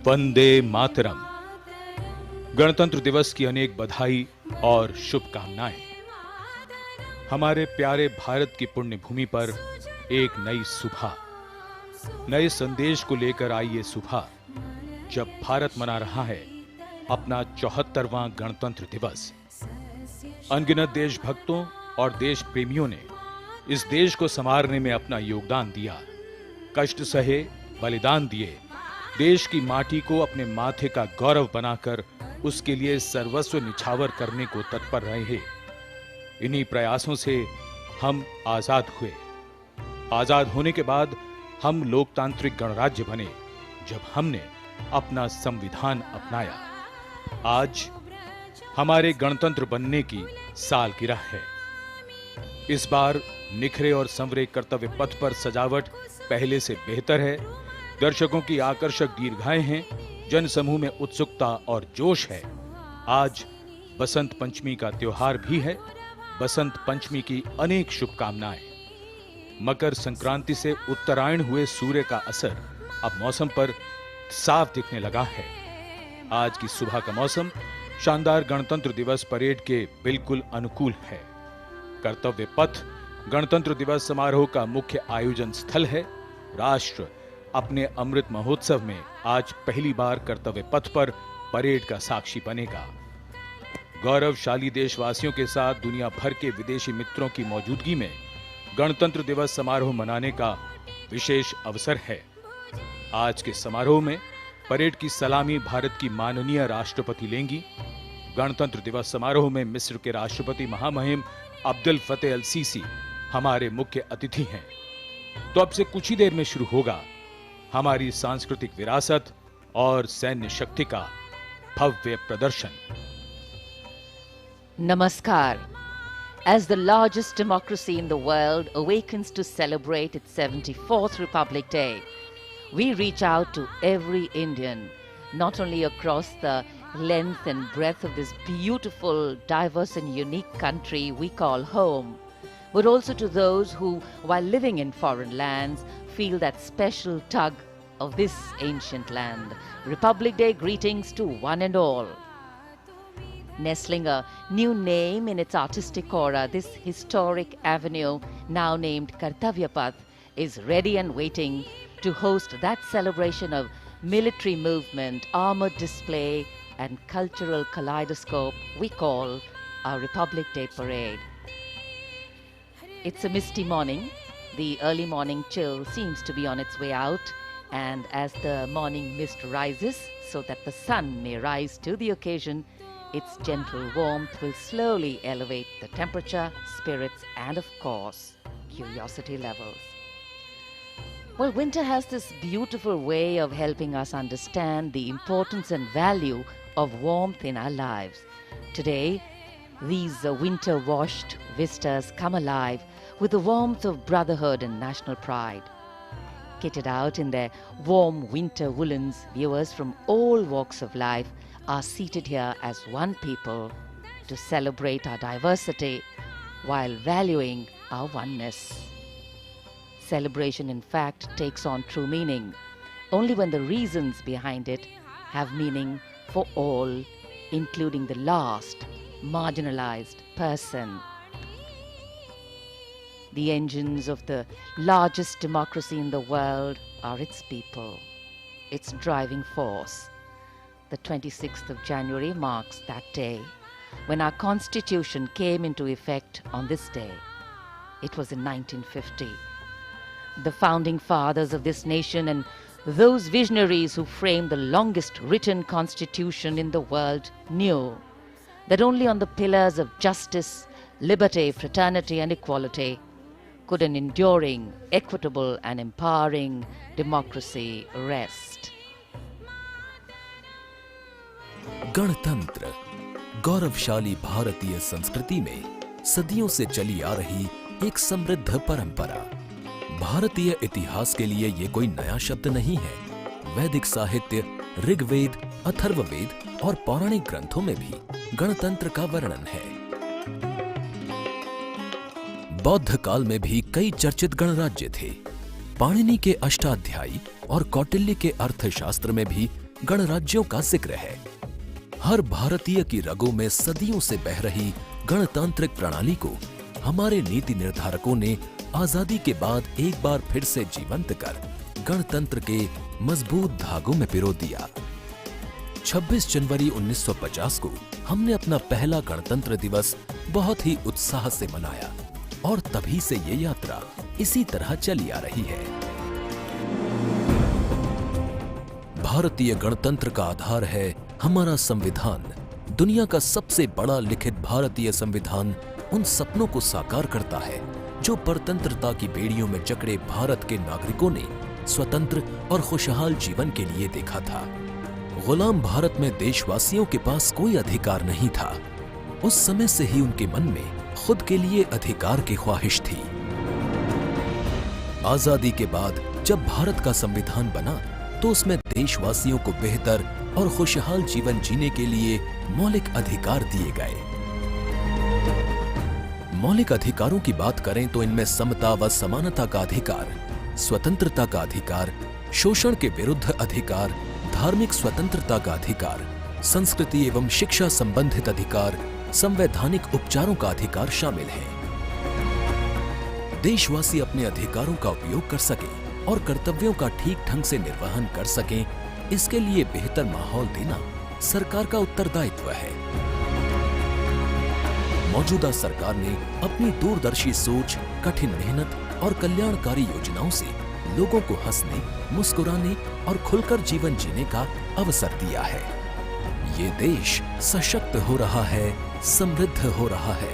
वंदे मातरम। गणतंत्र दिवस की अनेक बधाई और शुभकामनाएं। हमारे प्यारे भारत की पुण्य भूमि पर एक नई सुबह, नए संदेश को लेकर आई ये सुबह, जब भारत मना रहा है अपना 74वां गणतंत्र दिवस। अनगिनत देशभक्तों और देश प्रेमियों ने इस देश को संवारने में अपना योगदान दिया, कष्ट सहे, बलिदान दिए, देश की माटी को अपने माथे का गौरव बनाकर उसके लिए सर्वस्व निछावर करने को तत्पर रहे हैं। इन्हीं प्रयासों से हम आजाद हुए। आजाद होने के बाद हम लोकतांत्रिक गणराज्य बने, जब हमने अपना संविधान अपनाया। आज हमारे गणतंत्र बनने की सालगिरह है। इस बार निखरे और संवरे कर्तव्य पथ पर सजावट पहले से बेहतर है। दर्शकों की आकर्षक दीर्घाएं हैं, जनसमूह में उत्सुकता और जोश है। आज बसंत पंचमी का त्योहार भी है। बसंत पंचमी की अनेक शुभकामनाएं। मकर संक्रांति से उत्तरायण हुए सूर्य का असर अब मौसम पर साफ दिखने लगा है। आज की सुबह का मौसम शानदार गणतंत्र दिवस परेड के बिल्कुल अनुकूल है। कर्तव्य पथ गणतंत्र दिवस समारोह का मुख्य आयोजन स्थल है। राष्ट्र अपने अमृत महोत्सव में आज पहली बार कर्तव्य पथ पर परेड का साक्षी बनेगा। गौरवशाली देशवासियों के साथ दुनिया भर के विदेशी मित्रों की मौजूदगी में गणतंत्र दिवस समारोह मनाने का विशेष अवसर है। आज के समारोह में परेड की सलामी भारत की माननीय राष्ट्रपति लेंगी। गणतंत्र दिवस समारोह में मिस्र के राष्ट्रपति महामहिम अब्दुल फतेह El-Sisi हमारे मुख्य अतिथि हैं। तो अब से कुछ ही देर में शुरू होगा हमारी सांस्कृतिक विरासत और सैन्य शक्ति का भव्य प्रदर्शन। Namaskar. As the largest democracy in the world awakens to celebrate its 74th Republic Day, we reach out to every Indian, not only across the length and breadth of this beautiful, diverse and unique country we call home, but also to those who, while living in foreign lands, feel that special tug of this ancient land. Republic Day greetings to one and all. Nestling a new name in its artistic aura, this historic avenue, now named Kartavya Path, is ready and waiting to host that celebration of military movement, armored display, and cultural kaleidoscope we call our Republic Day Parade. It's a misty morning. The early morning chill seems to be on its way out, and as the morning mist rises so that the sun may rise to the occasion, its gentle warmth will slowly elevate the temperature, spirits, and of course, curiosity levels. Well, winter has this beautiful way of helping us understand the importance and value of warmth in our lives. Today, these winter-washed vistas come alive with the warmth of brotherhood and national pride. Kitted out in their warm winter woolens, viewers from all walks of life are seated here as one people to celebrate our diversity while valuing our oneness. Celebration, in fact, takes on true meaning only when the reasons behind it have meaning for all, including the last marginalized person. The engines of the largest democracy in the world are its people, its driving force. The 26th of January marks that day when our Constitution came into effect on this day. It was in 1950. The founding fathers of this nation and those visionaries who framed the longest written constitution in the world knew that only on the pillars of justice, liberty, fraternity, and equality could an enduring, equitable, and empowering democracy rest. गणतंत्र गौरवशाली भारतीय संस्कृति में सदियों से चली आ रही एक समृद्ध परंपरा। भारतीय इतिहास के लिए ये कोई नया शब्द नहीं है। वैदिक साहित्य, ऋग्वेद, अथर्ववेद और पौराणिक ग्रंथों में भी गणतंत्र का वर्णन है। बौद्ध काल में भी कई चर्चित गणराज्य थे। पाणिनि के अष्टाध्यायी और कौटिल्य के अर्थशास्त्र में भी गणराज्यों का जिक्र है। हर भारतीय की रगों में सदियों से बह रही गणतांत्रिक प्रणाली को हमारे नीति निर्धारकों ने आजादी के बाद एक बार फिर से जीवंत कर गणतंत्र के मजबूत धागों में पिरो दिया। 26 जनवरी 1950 को हमने अपना पहला गणतंत्र दिवस बहुत ही उत्साह से मनाया और तभी से ये यात्रा इसी तरह चली आ रही है। भारतीय गणतंत्र का आधार है हमारा संविधान। दुनिया का सबसे बड़ा लिखित भारतीय संविधान उन सपनों को साकार करता है जो परतंत्रता की बेड़ियों में जकड़े भारत के नागरिकों ने स्वतंत्र और खुशहाल जीवन के लिए देखा था। गुलाम भारत में देशवासियों के पास कोई अधिकार नहीं था। उस समय से ही उनके मन में खुद के लिए अधिकार की ख्वाहिश थी। आजादी के बाद जब भारत का संविधान बना तो उसमें देशवासियों को बेहतर और खुशहाल जीवन जीने के लिए मौलिक अधिकार दिए गए। मौलिक अधिकारों की बात करें तो इनमें समता व समानता का अधिकार, स्वतंत्रता का अधिकार, शोषण के विरुद्ध अधिकार, धार्मिक स्वतंत्रता का अधिकार, संस्कृति एवं शिक्षा संबंधित अधिकार, संवैधानिक उपचारों का अधिकार शामिल है। देशवासी अपने अधिकारों का उपयोग कर सकें और कर्तव्यों का ठीक ढंग से निर्वहन कर सकें, इसके लिए बेहतर माहौल देना सरकार का उत्तरदायित्व है। मौजूदा सरकार ने अपनी दूरदर्शी सोच, कठिन मेहनत और कल्याणकारी योजनाओं से लोगों को हंसने, मुस्कुराने और खुलकर जीवन जीने का अवसर दिया है। ये देश सशक्त हो रहा है, समृद्ध हो रहा है,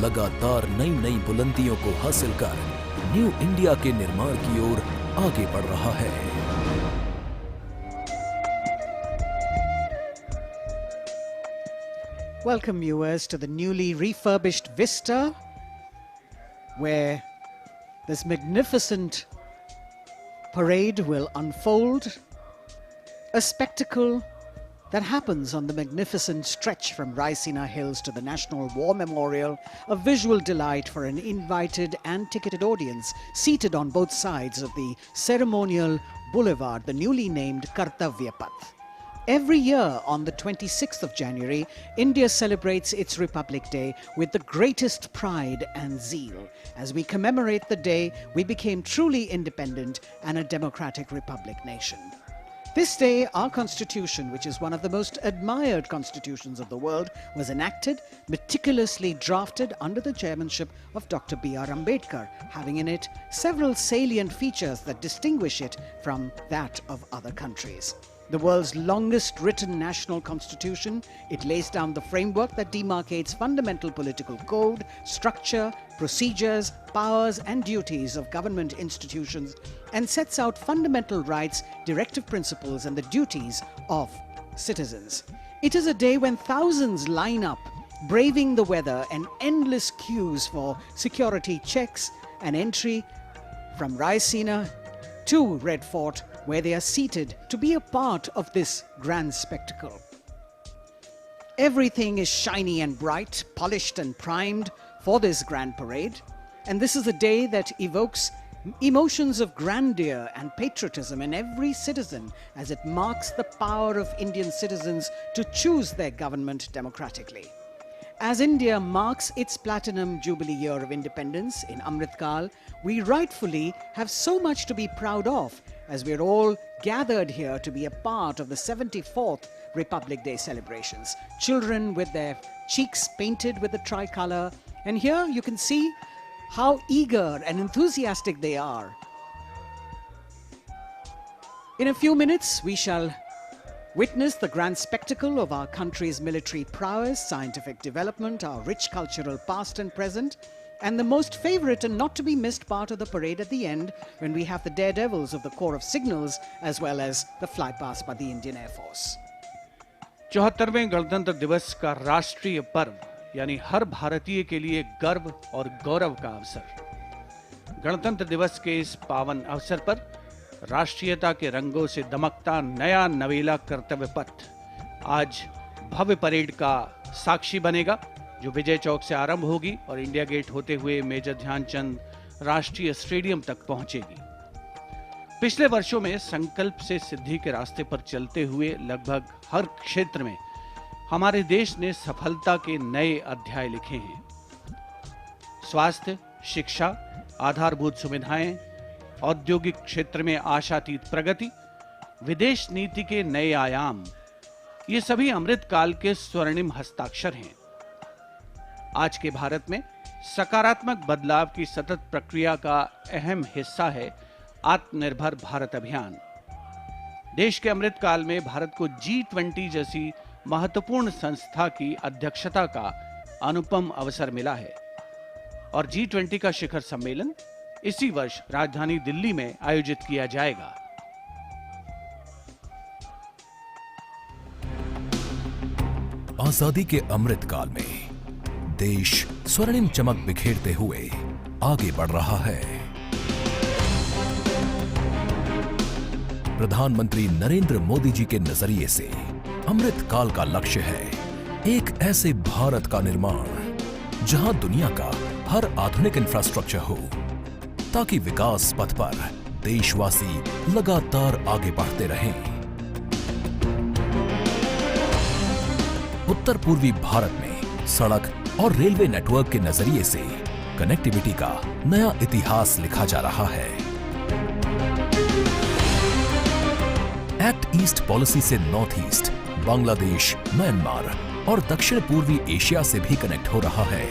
लगातार नई नई बुलंदियों को हासिल कर न्यू इंडिया के निर्माण की ओर आगे बढ़ रहा है। Welcome viewers to the newly refurbished Vista, where this magnificent parade will unfold, a spectacle that happens on the magnificent stretch from Raisina Hills to the National War Memorial, a visual delight for an invited and ticketed audience seated on both sides of the ceremonial boulevard, the newly named Kartavya Path. Every year on the 26th of January, India celebrates its Republic Day with the greatest pride and zeal. As we commemorate the day, we became truly independent and a democratic republic nation. This day, our constitution, which is one of the most admired constitutions of the world, was enacted, meticulously drafted under the chairmanship of Dr. B.R. Ambedkar, having in it several salient features that distinguish it from that of other countries. The world's longest written national constitution, it lays down the framework that demarcates fundamental political code, structure, procedures, powers and duties of government institutions and sets out fundamental rights, directive principles and the duties of citizens. It is a day when thousands line up, braving the weather and endless queues for security checks and entry from Raisina to Red Fort, where they are seated to be a part of this grand spectacle. Everything is shiny and bright, polished and primed for this grand parade, and this is a day that evokes emotions of grandeur and patriotism in every citizen as it marks the power of Indian citizens to choose their government democratically. As India marks its platinum jubilee year of independence in Amrit Kal, we rightfully have so much to be proud of as we're all gathered here to be a part of the 74th Republic Day celebrations. Children with their cheeks painted with the tricolour, and here you can see how eager and enthusiastic they are. In a few minutes, we shall witness the grand spectacle of our country's military prowess, scientific development, our rich cultural past and present, and the most favourite and not to be missed part of the parade at the end, when we have the daredevils of the Corps of Signals as well as the flypast by the Indian Air Force. 74वें गणतंत्र दिवस का राष्ट्रीय पर्व यानी हर भारतीय के लिए गर्व और गौरव का अवसर। गणतंत्र दिवस के इस पावन अवसर पर राष्ट्रीयता के रंगों से दमकता नया नवेला कर्तव्य पथ आज भव्य परेड का साक्षी बनेगा, जो विजय चौक से आरंभ होगी और इंडिया गेट होते हुए मेजर ध्यानचंद राष्ट्रीय स्टेडियम तक पहुंचेगी। पिछले वर्षों में संकल्प से सिद्धि के रास्ते पर चलते हुए लगभग हर क्षेत्र में हमारे देश ने सफलता के नए अध्याय लिखे हैं। स्वास्थ्य, शिक्षा, आधारभूत सुविधाएं, औद्योगिक क्षेत्र में आशातीत प्रगति, विदेश नीति के नए आयाम, ये सभी अमृत काल के स्वर्णिम हस्ताक्षर हैं। आज के भारत में सकारात्मक बदलाव की सतत प्रक्रिया का अहम हिस्सा है आत्मनिर्भर भारत अभियान। देश के अमृत काल में भारत को G20 जैसी महत्वपूर्ण संस्था की अध्यक्षता का अनुपम अवसर मिला है और G20 का शिखर सम्मेलन इसी वर्ष राजधानी दिल्ली में आयोजित किया जाएगा। आजादी के अमृत काल में देश स्वर्णिम चमक बिखेरते हुए आगे बढ़ रहा है। प्रधानमंत्री नरेंद्र मोदी जी के नजरिए से अमृत काल का लक्ष्य है एक ऐसे भारत का निर्माण जहां दुनिया का हर आधुनिक इंफ्रास्ट्रक्चर हो, ताकि विकास पथ पर देशवासी लगातार आगे बढ़ते रहें। उत्तर पूर्वी भारत में सड़क और रेलवे नेटवर्क के नजरिए से कनेक्टिविटी का नया इतिहास लिखा जा रहा है। एक्ट ईस्ट पॉलिसी से नॉर्थ ईस्ट, बांग्लादेश, म्यांमार और दक्षिण पूर्वी एशिया से भी कनेक्ट हो रहा है।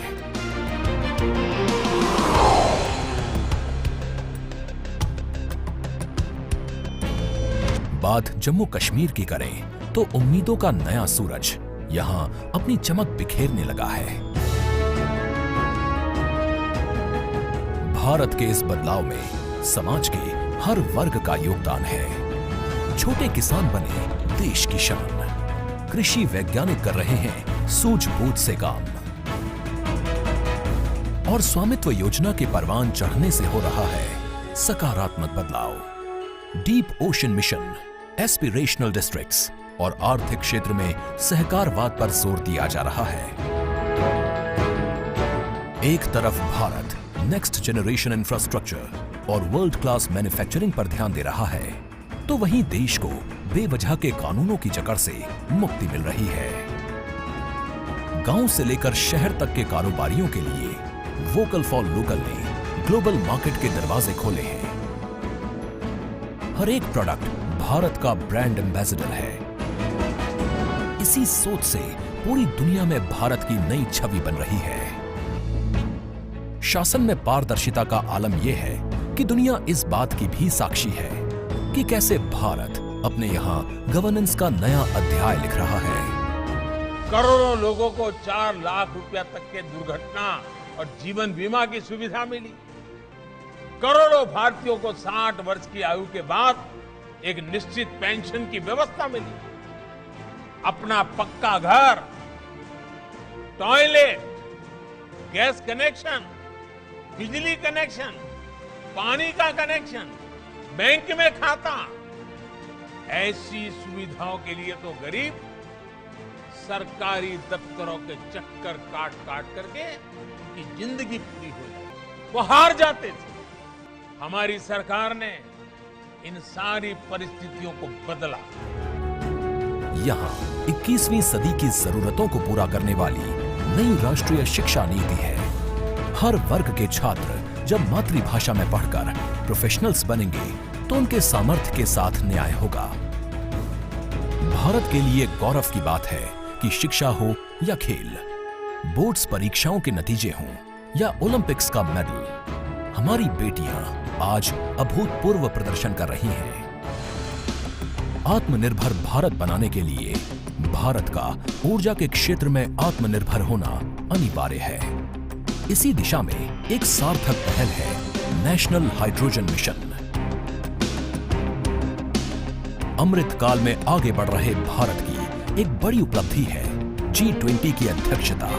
बात जम्मू कश्मीर की करें तो उम्मीदों का नया सूरज यहां अपनी चमक बिखेरने लगा है। भारत के इस बदलाव में समाज के हर वर्ग का योगदान है। छोटे किसान बने देश की शान, कृषि वैज्ञानिक कर रहे हैं सूझबूझ से काम, और स्वामित्व योजना के परवान चढ़ने से हो रहा है सकारात्मक बदलाव। Deep ocean mission, aspirational districts और आर्थिक क्षेत्र में सहकारवाद पर जोर दिया जा रहा है। एक तरफ भारत नेक्स्ट जनरेशन इंफ्रास्ट्रक्चर और वर्ल्ड क्लास मैन्युफैक्चरिंग पर ध्यान दे रहा है, तो वहीं देश को बेवजह के कानूनों की जकड़ से मुक्ति मिल रही है। गांव से लेकर शहर तक के कारोबारियों के लिए वोकल फॉर लोकल ने ग्लोबल मार्केट के दरवाजे खोले हैं। हर एक प्रोडक्ट भारत का ब्रांड एम्बेसडर है। इसी सोच से पूरी दुनिया में भारत की नई छवि बन रही है। शासन में पारदर्शिता का आलम यह है कि दुनिया इस बात की भी साक्षी है कि कैसे भारत अपने यहाँ गवर्नेंस का नया अध्याय लिख रहा है। करोड़ों लोगों को 4 लाख रुपया तक के दुर्घटना और जीवन बीमा की सुविधा मिली। करोड़ों भारतीयों को 60 वर्ष की आयु के बाद एक निश्चित पेंशन की व्यवस्था मिली। अपना पक्का घर, टॉयलेट, गैस कनेक्शन, बिजली कनेक्शन, पानी का कनेक्शन, बैंक में खाता, ऐसी सुविधाओं के लिए तो गरीब सरकारी दफ्तरों के चक्कर काट काट करके उनकी जिंदगी पूरी हो जाती, वो हार जाते थे। हमारी सरकार ने इन सारी परिस्थितियों को बदला। यहाँ 21वीं सदी की जरूरतों को पूरा करने वाली नई राष्ट्रीय शिक्षा नीति है। हर वर्ग के छात्र जब मातृभाषा में पढ़कर प्रोफेशनल्स बनेंगे तो उनके सामर्थ्य के साथ न्याय होगा। भारत के लिए गौरव की बात है कि शिक्षा हो या खेल, बोर्ड्स परीक्षाओं के नतीजे हों या ओलंपिक्स का मेडल, हमारी बेटियां आज अभूतपूर्व प्रदर्शन कर रही हैं। आत्मनिर्भर भारत बनाने के लिए भारत का ऊर्जा के क्षेत्र में आत्मनिर्भर होना अनिवार्य है। इसी दिशा में एक सार्थक पहल है नेशनल हाइड्रोजन मिशन। अमृत काल में आगे बढ़ रहे भारत की एक बड़ी उपलब्धि है G20 की अध्यक्षता।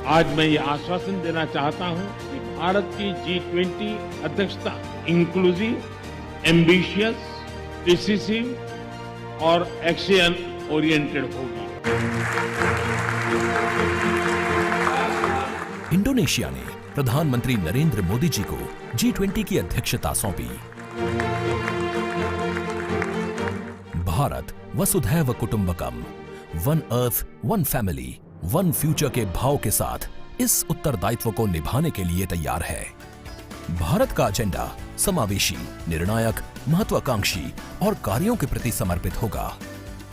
आज मैं ये आश्वासन देना चाहता हूं कि भारत की G20 अध्यक्षता इंक्लूसिव, एम्बिशियस, डिसिसिव और एक्शन ओरिएंटेड होगी। इंडोनेशिया ने प्रधानमंत्री नरेंद्र मोदी जी को G20 की अध्यक्षता सौंपी। भारत वसुधैव कुटुंबकम, one earth one family one future के भाव के साथ इस उत्तरदायित्व को निभाने के लिए तैयार है। भारत का एजेंडा समावेशी, निर्णायक, महत्वाकांक्षी और कार्यों के प्रति समर्पित होगा।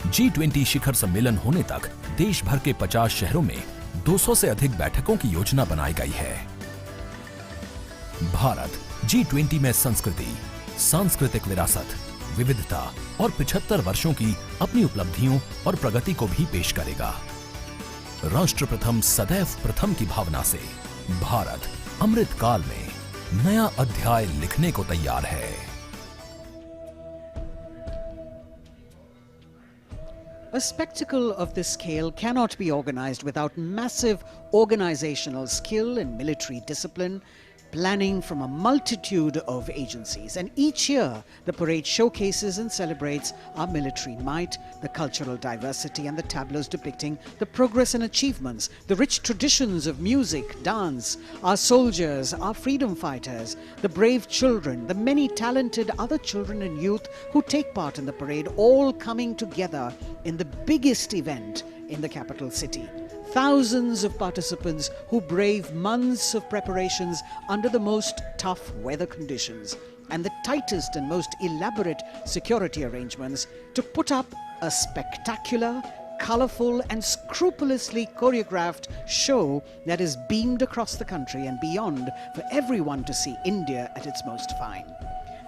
G20 शिखर सम्मेलन होने तक देश भर के 50 शहरों में 200 से अधिक बैठकों की योजना बनाई गई है। भारत G20 में संस्कृति, सांस्कृतिक विरासत, विविधता और 75 वर्षों की अपनी उपलब्धियों और प्रगति को भी पेश करेगा। राष्ट्र प्रथम सदैव प्रथम की भावना से भारत अमृत काल में नया अध्याय लिखने को तैयार है। A spectacle of this scale cannot be organized without massive organizational skill and military discipline, planning from a multitude of agencies. And each year, the parade showcases and celebrates our military might, the cultural diversity, and the tableaus depicting the progress and achievements, the rich traditions of music, dance, our soldiers, our freedom fighters, the brave children, the many talented other children and youth who take part in the parade, all coming together in the biggest event in the capital city. Thousands of participants who brave months of preparations under the most tough weather conditions and the tightest and most elaborate security arrangements to put up a spectacular, colorful and scrupulously choreographed show that is beamed across the country and beyond for everyone to see India at its most fine.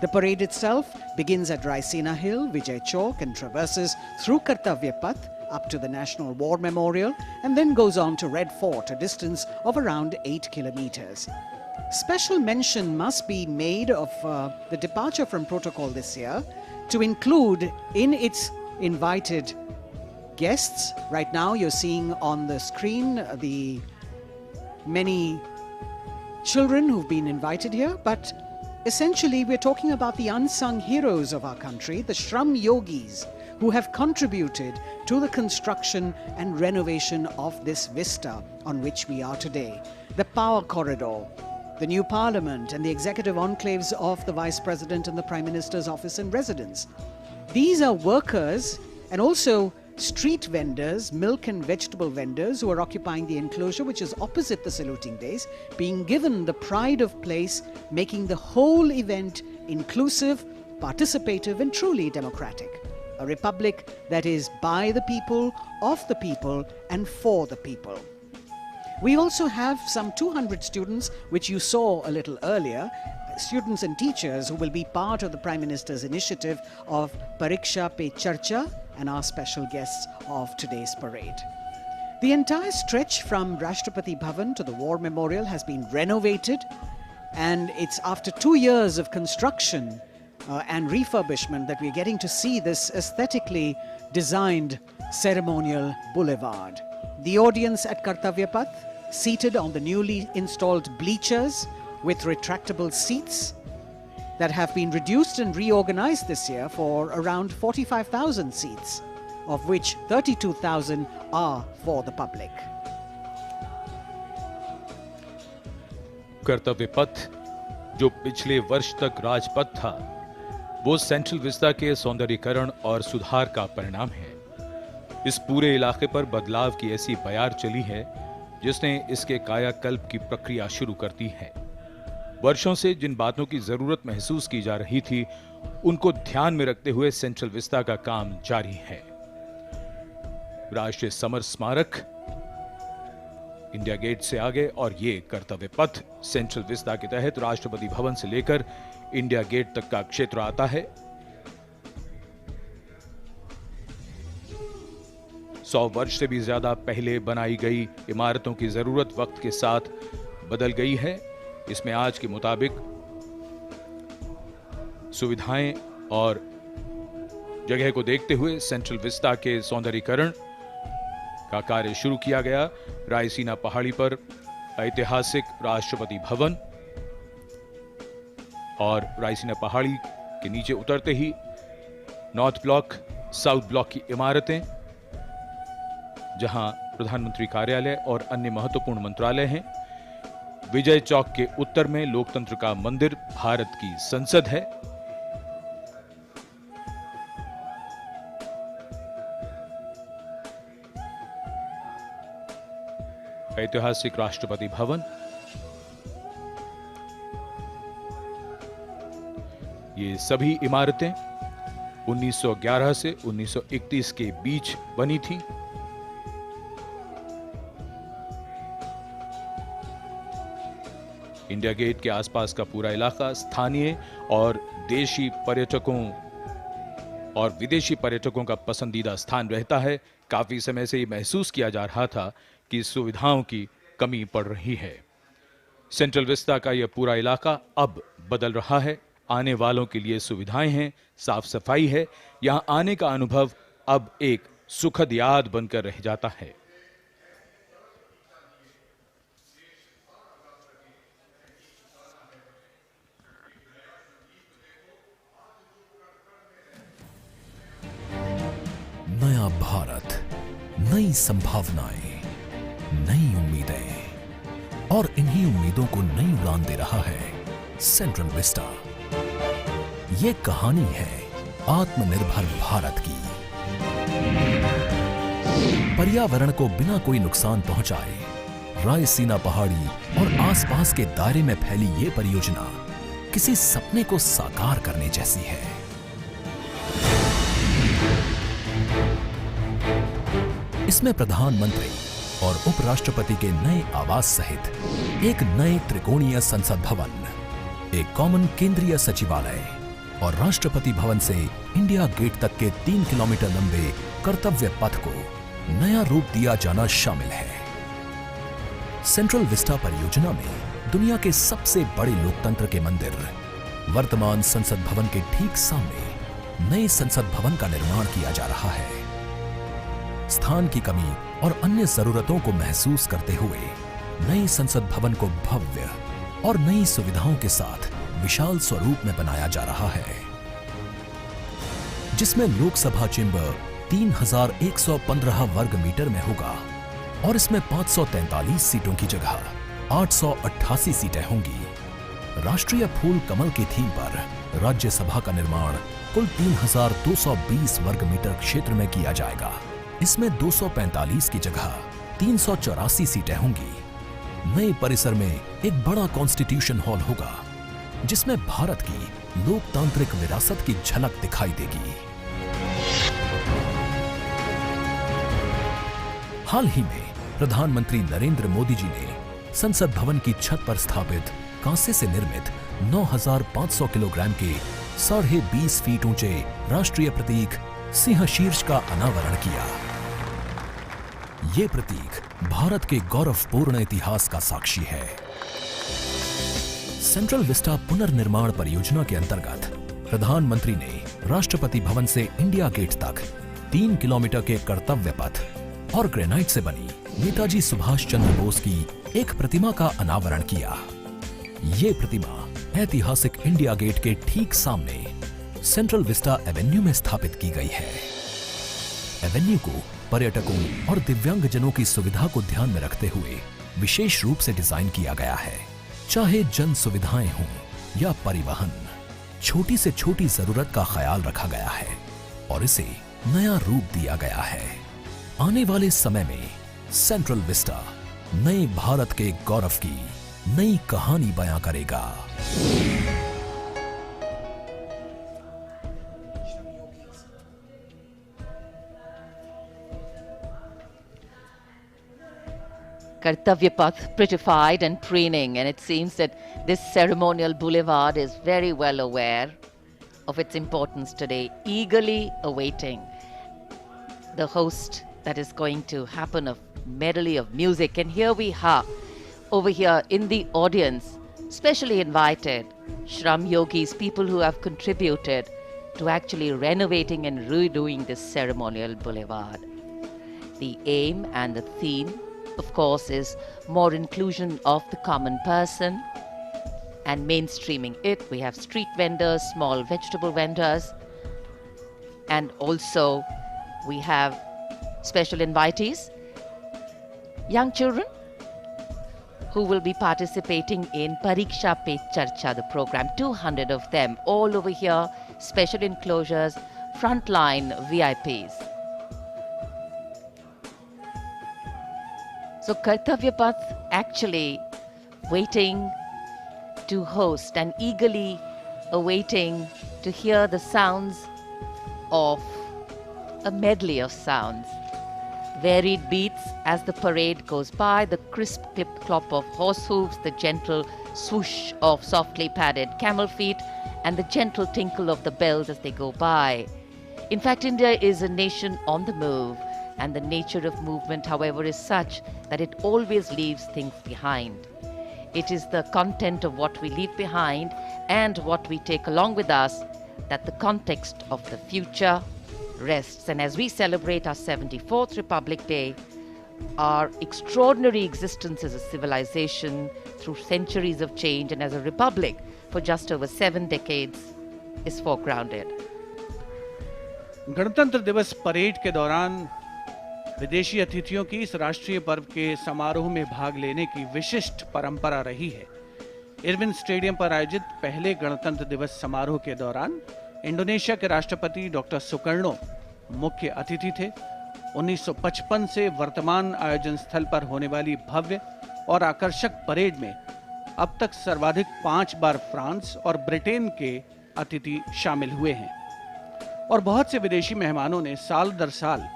The parade itself begins at Raisina Hill, Vijay Chowk, and traverses through Kartavya Path up to the National War Memorial and then goes on to Red Fort, a distance of around 8 kilometers. Special mention must be made of the departure from protocol this year to include in its invited guests. Right now you're seeing on the screen the many children who've been invited here, but essentially we're talking about the unsung heroes of our country, the Shram Yogis, who have contributed to the construction and renovation of this vista on which we are today. The power corridor, the new parliament and the executive enclaves of the Vice President and the Prime Minister's office and residence. These are workers and also street vendors, milk and vegetable vendors who are occupying the enclosure which is opposite the saluting base, being given the pride of place, making the whole event inclusive, participative and truly democratic. A republic that is by the people, of the people and for the people. We also have some 200 students, which you saw a little earlier, students and teachers who will be part of the Prime Minister's initiative of Pariksha Pe Charcha and our special guests of today's parade. The entire stretch from Rashtrapati Bhavan to the War Memorial has been renovated, and it's after 2 years of construction and refurbishment that we're getting to see this aesthetically designed ceremonial boulevard. The audience at Kartavya Path seated on the newly installed bleachers with retractable seats that have been reduced and reorganized this year for around 45,000 seats, of which 32,000 are for the public. कर्तव्य पथ जो पिछले वर्ष तक राजपथ था, वो central Vista के सौंदर्यीकरण और सुधार का परिणाम है। इस पूरे इलाके पर बदलाव की ऐसी बयार चली है जिसने इसके कायाकल्प की प्रक्रिया शुरू कर दी है। वर्षों से जिन बातों की जरूरत महसूस की जा रही थी, उनको ध्यान में रखते हुए सेंट्रल विस्टा का काम जारी है। राष्ट्रीय समर स्मारक इंडिया गेट से आगे और ये कर्तव्य पथ सेंट्रल विस्टा के तहत राष्ट्रपति भवन से लेकर इंडिया गेट तक का क्षेत्र आता है। 100 वर्ष से भी ज्यादा पहले बनाई गई इमारतों की जरूरत वक्त के साथ बदल गई है। इसमें आज के मुताबिक सुविधाएं और जगह को देखते हुए सेंट्रल विस्टा के सौंदर्यीकरण का कार्य शुरू किया गया। रायसीना पहाड़ी पर ऐतिहासिक राष्ट्रपति भवन और रायसीना पहाड़ी के नीचे उतरते ही नॉर्थ ब्लॉक, साउथ ब्लॉक की इमारतें, जहां प्रधानमंत्री कार्यालय और अन्य महत्वपूर्ण मंत्रालय हैं। विजय चौक के उत्तर में लोकतंत्र का मंदिर, भारत की संसद है। ऐतिहासिक राष्ट्रपति भवन, ये सभी इमारतें 1911 से 1931 के बीच बनी थी। इंडिया गेट के आसपास का पूरा इलाका स्थानीय और देशी पर्यटकों और विदेशी पर्यटकों का पसंदीदा स्थान रहता है। काफी समय से ये महसूस किया जा रहा था कि सुविधाओं की कमी पड़ रही है। सेंट्रल विस्टा का यह पूरा इलाका अब बदल रहा है। आने वालों के लिए सुविधाएं हैं, साफ सफाई है। यहां आने का अनुभव अब एक सुखद याद बनकर रह जाता है। नया भारत, नई संभावनाएं, नई उम्मीदें, और इन्हीं उम्मीदों को नई उड़ान दे रहा है सेंट्रल विस्टा। ये कहानी है आत्मनिर्भर भारत की। पर्यावरण को बिना कोई नुकसान पहुंचाए रायसीना पहाड़ी और आसपास के दायरे में फैली ये परियोजना किसी सपने को साकार करने जैसी है। इसमें प्रधानमंत्री और उपराष्ट्रपति के नए आवास सहित एक नए त्रिकोणीय संसद भवन, एक कॉमन केंद्रीय सचिवालय और राष्ट्रपति भवन से इंडिया गेट तक के 3 किलोमीटर लंबे कर्तव्य पथ को नया रूप दिया जाना शामिल है। सेंट्रल विस्टा परियोजना में दुनिया के सबसे बड़े लोकतंत्र के मंदिर, वर्तमान संसद भवन के ठीक सामने नए संसद भवन का निर्माण किया जा रहा है। स्थान की कमी और अन्य जरूरतों को महसूस करते हुए नए संसद भवन को भव्य और नई सुविधाओं के साथ विशाल स्वरूप में बनाया जा रहा है, जिसमें लोकसभा चेंबर 3115 वर्ग मीटर में होगा और इसमें 543 सीटों की जगह 888 सीटें होंगी। राष्ट्रीय फूल कमल की थीम पर राज्यसभा का निर्माण कुल 3220 वर्ग मीटर क्षेत्र में किया जाएगा। इसमें 245 की जगह 384 सीटें होंगी। नए परिसर में एक बड़ा कॉन्स्टिट्यूशन हॉल होगा, जिसमें भारत की लोकतांत्रिक विरासत की झलक दिखाई देगी। हाल ही में प्रधानमंत्री नरेंद्र मोदी जी ने संसद भवन की छत पर स्थापित कांसे से निर्मित 9500 किलोग्राम के 20.5 फीट ऊंचे राष्ट्रीय प्रतीक सिंह शीर्ष का अनावरण किया। ये प्रतीक भारत के गौरवपूर्ण इतिहास का साक्षी है। सेंट्रल विस्टा पुनर्निर्माण परियोजना के अंतर्गत प्रधानमंत्री ने राष्ट्रपति भवन से इंडिया गेट तक 3 किलोमीटर के कर्तव्य पथ और ग्रेनाइट से बनी नेताजी सुभाष चंद्र बोस की एक प्रतिमा का अनावरण किया। ये प्रतिमा ऐतिहासिक इंडिया गेट के ठीक सामने सेंट्रल विस्टा एवेन्यू में स्थापित की गई है। एवेन्यू को पर्यटकों और दिव्यांगजनों की सुविधा को ध्यान में रखते हुए विशेष रूप से डिजाइन किया गया है। चाहे जन सुविधाएं हों या परिवहन, छोटी से छोटी जरूरत का ख्याल रखा गया है और इसे नया रूप दिया गया है। आने वाले समय में सेंट्रल विस्टा नए भारत के गौरव की नई कहानी बयां करेगा। Kartavya Path prettified and preening, and it seems that this ceremonial boulevard is very well aware of its importance today, eagerly awaiting the host that is going to happen of medley of music. And here we are, over here in the audience, specially invited Shram Yogis, people who have contributed to actually renovating and redoing this ceremonial boulevard. The aim and the theme, of course, is more inclusion of the common person and mainstreaming it. We have street vendors, small vegetable vendors, and also we have special invitees, young children who will be participating in Pariksha Pe Charcha, the program, 200 of them, all over here, special enclosures, frontline VIPs. So Kartavya Path actually waiting to host and eagerly awaiting to hear the sounds of a medley of sounds. Varied beats as the parade goes by, the crisp clip-clop of horse hooves, the gentle swoosh of softly padded camel feet, and the gentle tinkle of the bells as they go by. In fact, India is a nation on the move, and the nature of movement, however, is such that it always leaves things behind. It is the content of what we leave behind and what we take along with us that the context of the future rests. And as we celebrate our 74th Republic Day, our extraordinary existence as a civilization through centuries of change and as a republic for just over 7 decades is foregrounded. गणतंत्र दिवस parade के दौरान विदेशी अतिथियों की इस राष्ट्रीय पर्व के समारोह में भाग लेने की विशिष्ट परंपरा रही है। इरविन स्टेडियम पर आयोजित पहले गणतंत्र दिवस समारोह के दौरान इंडोनेशिया के राष्ट्रपति डॉक्टर सुकर्णो मुख्य अतिथि थे। 1955 से वर्तमान आयोजन स्थल पर होने वाली भव्य और आकर्षक परेड में अब तक सर्वाधिक 5 बार फ्रांस और ब्रिटेन के अतिथि शामिल हुए हैं और बहुत से विदेशी मेहमानों ने साल दर साल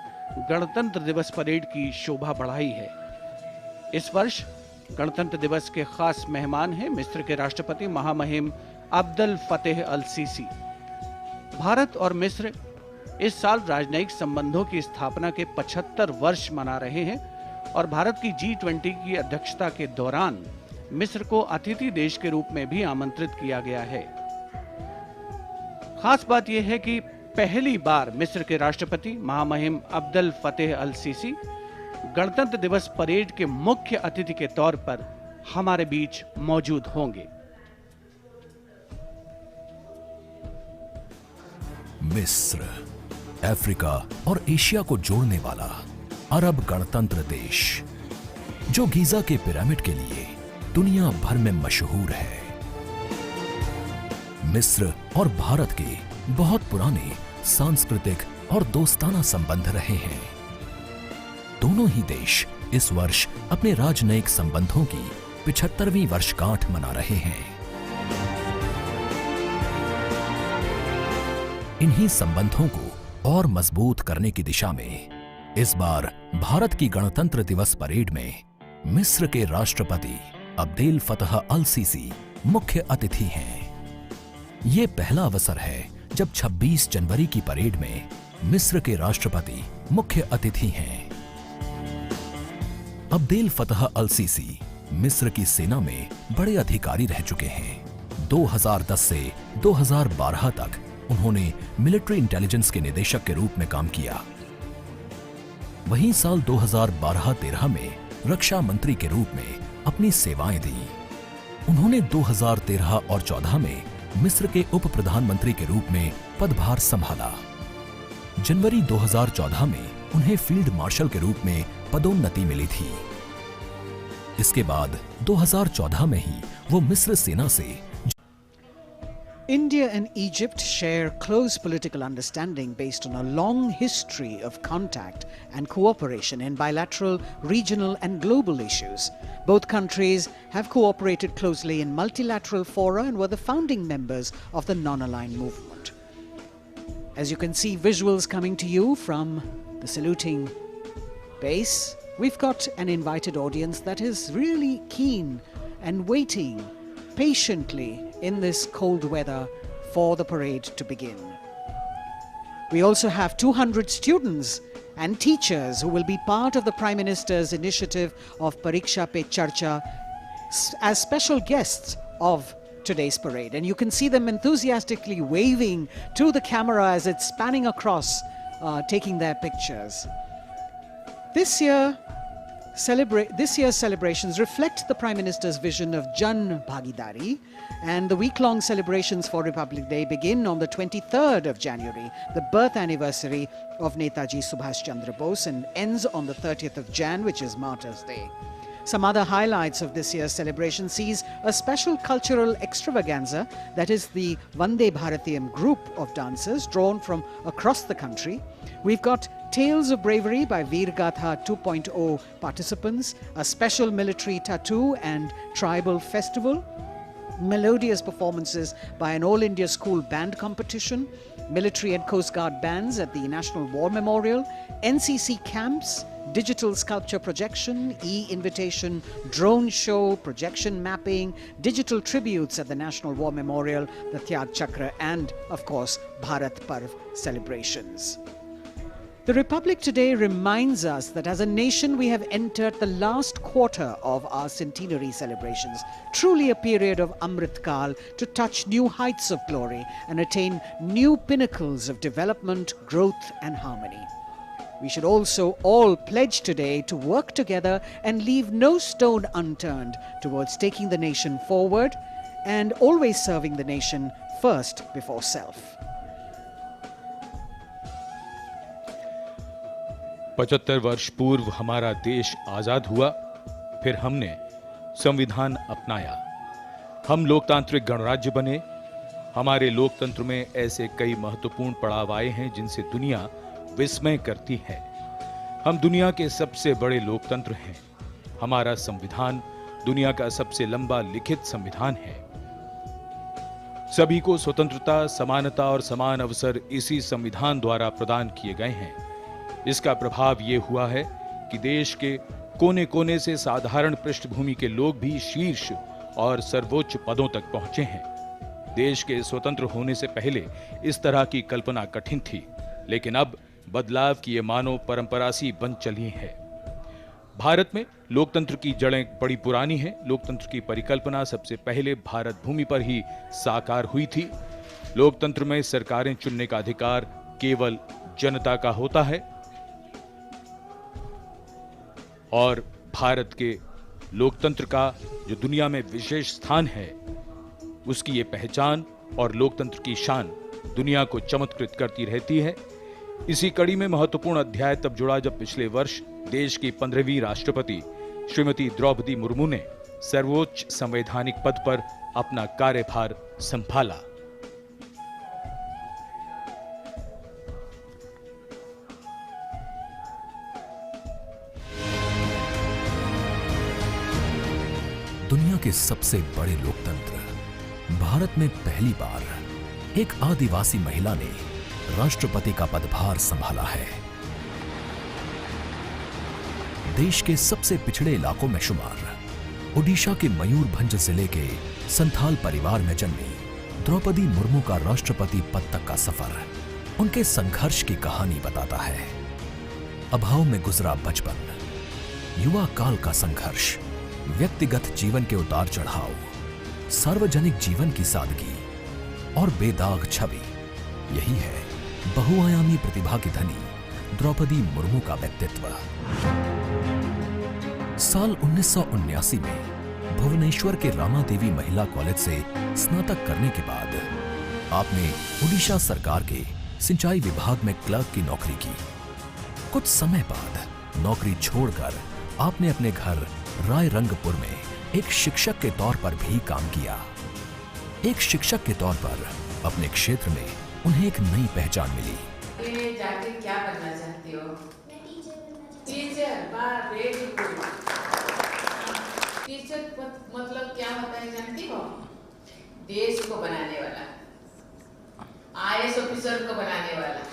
गणतंत्र दिवस परेड की शोभा बढ़ाई है। इस वर्ष गणतंत्र दिवस के खास मेहमान हैं मिस्र के राष्ट्रपति महामहिम अब्दुल फतेह अल-सीसी। भारत और मिस्र इस साल राजनयिक संबंधों की स्थापना के 75 वर्ष मना रहे हैं और भारत की G20 की अध्यक्षता के दौरान मिस्र को अतिथि देश के रूप में भी आमंत्रित किया गया है। खास बात यह है कि पहली बार मिस्र के राष्ट्रपति महामहिम अब्दुल फतेह अल-सीसी गणतंत्र दिवस परेड के मुख्य अतिथि के तौर पर हमारे बीच मौजूद होंगे। मिस्र, अफ्रीका और एशिया को जोड़ने वाला अरब गणतंत्र देश, जो गीजा के पिरामिड के लिए दुनिया भर में मशहूर है। मिस्र और भारत के बहुत पुराने सांस्कृतिक और दोस्ताना संबंध रहे हैं। दोनों ही देश इस वर्ष अपने राजनयिक संबंधों की 75वीं वर्षगांठ मना रहे हैं। इन्हीं संबंधों को और मजबूत करने की दिशा में इस बार भारत की गणतंत्र दिवस परेड में मिस्र के राष्ट्रपति अब्देल फतह अल-सीसी मुख्य अतिथि हैं। ये पहला अवसर है जब 26 जनवरी की परेड में मिस्र के राष्ट्रपति मुख्य अतिथि हैं। अब्देल फतह अल-सीसी मिस्र की सेना में बड़े अधिकारी रह चुके हैं। 2010 से 2012 तक उन्होंने मिलिट्री इंटेलिजेंस के निदेशक के रूप में काम किया। वहीं साल 2012-13 में रक्षा मंत्री के रूप में अपनी सेवाएं दी। उन्होंने 2013 और 14 में मिस्र के उप प्रधानमंत्री के रूप में पदभार संभाला। जनवरी 2014 में उन्हें फील्ड मार्शल के रूप में पदोन्नति मिली थी। इसके बाद 2014 में ही वो मिस्र सेना से India and Egypt share close political understanding based on a long history of contact and cooperation in bilateral, regional and global issues. Both countries have cooperated closely in multilateral fora and were the founding members of the non-aligned movement. As you can see visuals coming to you from the saluting base, we've got an invited audience that is really keen and waiting patiently in this cold weather for the parade to begin. We also have 200 students and teachers who will be part of the Prime Minister's initiative of Pariksha Pe Charcha as special guests of today's parade. And you can see them enthusiastically waving to the camera as it's spanning across, taking their pictures. This year's celebrations reflect the Prime Minister's vision of Jan Bhagidari, and the week-long celebrations for Republic Day begin on the 23rd of January, the birth anniversary of Netaji Subhash Chandra Bose, and ends on the 30th of Jan, which is Martyrs' Day. Some other highlights of this year's celebration sees a special cultural extravaganza, that is the Vande Bharatiyam group of dancers drawn from across the country. We've got Tales of Bravery by Veer Gatha 2.0 participants, a special military tattoo and tribal festival, melodious performances by an All India School Band competition, military and Coast Guard bands at the National War Memorial, NCC camps, digital sculpture projection, e-invitation, drone show, projection mapping, digital tributes at the National War Memorial, the Tyag Chakra, and, of course, Bharat Parv celebrations. The Republic today reminds us that as a nation we have entered the last quarter of our centenary celebrations, truly a period of Amrit Kal to touch new heights of glory and attain new pinnacles of development, growth and harmony. We should also all pledge today to work together and leave no stone unturned towards taking the nation forward and always serving the nation first before self. 75 वर्ष पूर्व हमारा देश आजाद हुआ, फिर हमने संविधान अपनाया, हम लोकतांत्रिक गणराज्य बने। हमारे लोकतंत्र में ऐसे कई महत्वपूर्ण पड़ाव आए हैं जिनसे दुनिया विस्मय करती है। हम दुनिया के सबसे बड़े लोकतंत्र हैं। हमारा संविधान दुनिया का सबसे लंबा लिखित संविधान है। सभी को स्वतंत्रता, समानता और समान अवसर इसी संविधान द्वारा प्रदान किए गए हैं। इसका प्रभाव यह हुआ है कि देश के कोने कोने से साधारण पृष्ठभूमि के लोग भी शीर्ष और सर्वोच्च पदों तक पहुंचे हैं। देश के स्वतंत्र होने से पहले इस तरह की कल्पना कठिन थी, लेकिन अब बदलाव की ये मानो परंपरा सी बन चली है। भारत में लोकतंत्र की जड़ें बड़ी पुरानी हैं। लोकतंत्र की परिकल्पना सबसे पहले भारत भूमि पर ही साकार हुई थी। लोकतंत्र में सरकारें चुनने का अधिकार केवल जनता का होता है और भारत के लोकतंत्र का जो दुनिया में विशेष स्थान है, उसकी ये पहचान और लोकतंत्र की शान दुनिया को चमत्कृत करती रहती है। इसी कड़ी में महत्वपूर्ण अध्याय तब जुड़ा जब पिछले वर्ष देश की 15वीं राष्ट्रपति श्रीमती द्रौपदी मुर्मू ने सर्वोच्च संवैधानिक पद पर अपना कार्यभार संभाला। दुनिया के सबसे बड़े लोकतंत्र भारत में पहली बार एक आदिवासी महिला ने राष्ट्रपति का पदभार संभाला है। देश के सबसे पिछड़े इलाकों में शुमार ओडिशा के मयूरभंज जिले के संथाल परिवार में जन्मी द्रौपदी मुर्मू का राष्ट्रपति पद तक का सफर उनके संघर्ष की कहानी बताता है। अभाव में गुजरा बचपन, युवा काल का संघर्ष, व्यक्तिगत जीवन के उतार चढ़ाव, सार्वजनिक जीवन की सादगी और बेदाग छवि, यही है बहुआयामी प्रतिभा की धनी द्रौपदी मुर्मू का व्यक्तित्व। साल 1979 में भुवनेश्वर के रामा देवी महिला कॉलेज से स्नातक करने के बाद आपने ओडिशा सरकार के सिंचाई विभाग में क्लर्क की नौकरी की। कुछ समय बाद नौकरी छोड़कर आपने अपने घर रायरंगपुर में एक शिक्षक के तौर पर भी काम किया। एक शिक्षक के तौर पर अपने क्षेत्र में उन्हें एक नई पहचान मिली। जाके क्या बनना चाहती हो? टीचर। वाह, वेरी गुड। टीचर मतलब क्या होता है जानती हो? देश को बनाने वाला, आईएएस ऑफिसर को बनाने वाला,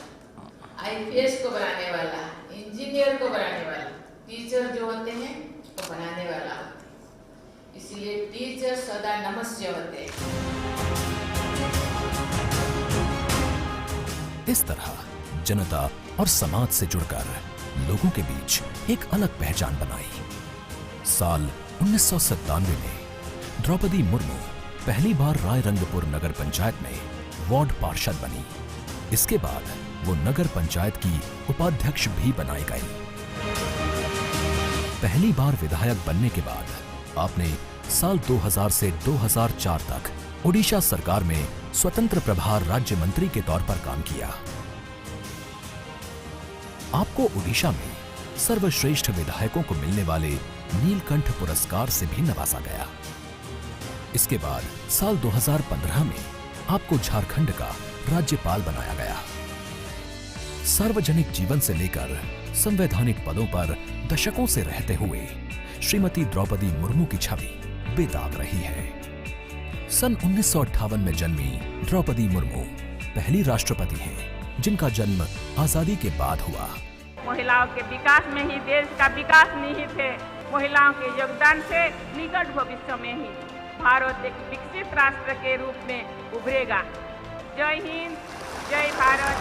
आईपीएस को बनाने वाला, इंजीनियर को बनाने वाला। टीचर जो होते हैं वो बनाने वाला होता है, इसलिए टीचर सदा नमस्य होते हैं। इस तरह जनता और समाज से जुड़कर लोगों के बीच एक अलग पहचान बनाई। साल 1997 में द्रौपदी मुर्मू पहली बार रायरंगपुर नगर पंचायत में वार्ड पार्षद बनी। इसके बाद वो नगर पंचायत की उपाध्यक्ष भी बनाई गई। पहली बार विधायक बनने के बाद आपने साल 2000 से 2004 तक ओडिशा सरकार में स्वतंत्र प्रभार राज्य मंत्री के तौर पर काम किया। आपको ओडिशा में सर्वश्रेष्ठ विधायकों को मिलने वाले नीलकंठ पुरस्कार से भी नवाजा गया। इसके बाद साल 2015 में आपको झारखंड का राज्यपाल बनाया गया। सार्वजनिक जीवन से लेकर संवैधानिक पदों पर दशकों से रहते हुए श्रीमती द्रौपदी मुर्मू की छवि बेदाग रही है। सन 1958 में जन्मी द्रौपदी मुर्मू पहली राष्ट्रपति हैं जिनका जन्म आजादी के बाद हुआ। महिलाओं के विकास में ही देश का विकास निहित है। महिलाओं के योगदान से निकट भविष्य में ही भारत एक विकसित राष्ट्र के रूप में उभरेगा। जय हिंद, जय भारत।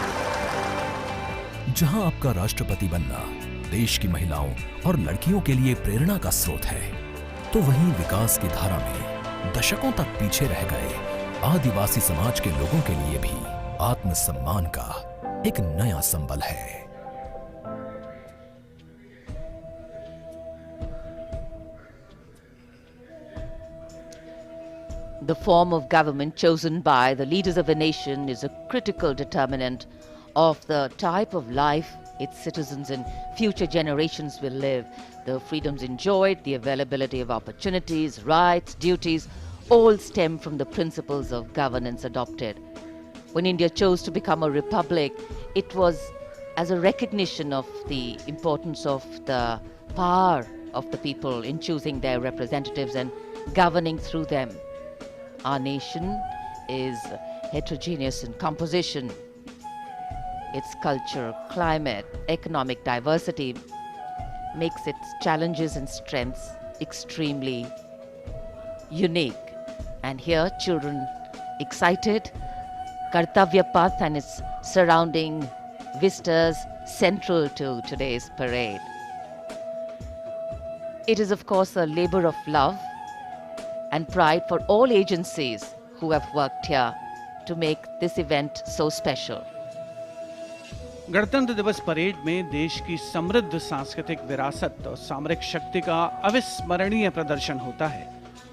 जहां आपका राष्ट्रपति बनना देश की महिलाओं और लड़कियों के लिए प्रेरणा का स्रोत है, तो वहीं विकास की धारा में दशकों तक पीछे रह गए आदिवासी समाज के लोगों के लिए भी आत्मसम्मान का एक नया संबल है। The form of government chosen by the leaders of a nation is a critical determinant of the type of life its citizens and future generations will live. The freedoms enjoyed, the availability of opportunities, rights, duties, all stem from the principles of governance adopted. When India chose to become a republic, it was as a recognition of the importance of the power of the people in choosing their representatives and governing through them. Our nation is heterogeneous in composition. Its culture, climate, economic diversity makes its challenges and strengths extremely unique. And here, children excited, Kartavya Path and its surrounding vistas central to today's parade. It is, of course, a labor of love and pride for all agencies who have worked here to make this event so special. गणतंत्र दिवस parade में देश की समृद्ध सांस्कृतिक विरासत और सामरिक शक्ति का अविस्मरणीय प्रदर्शन होता है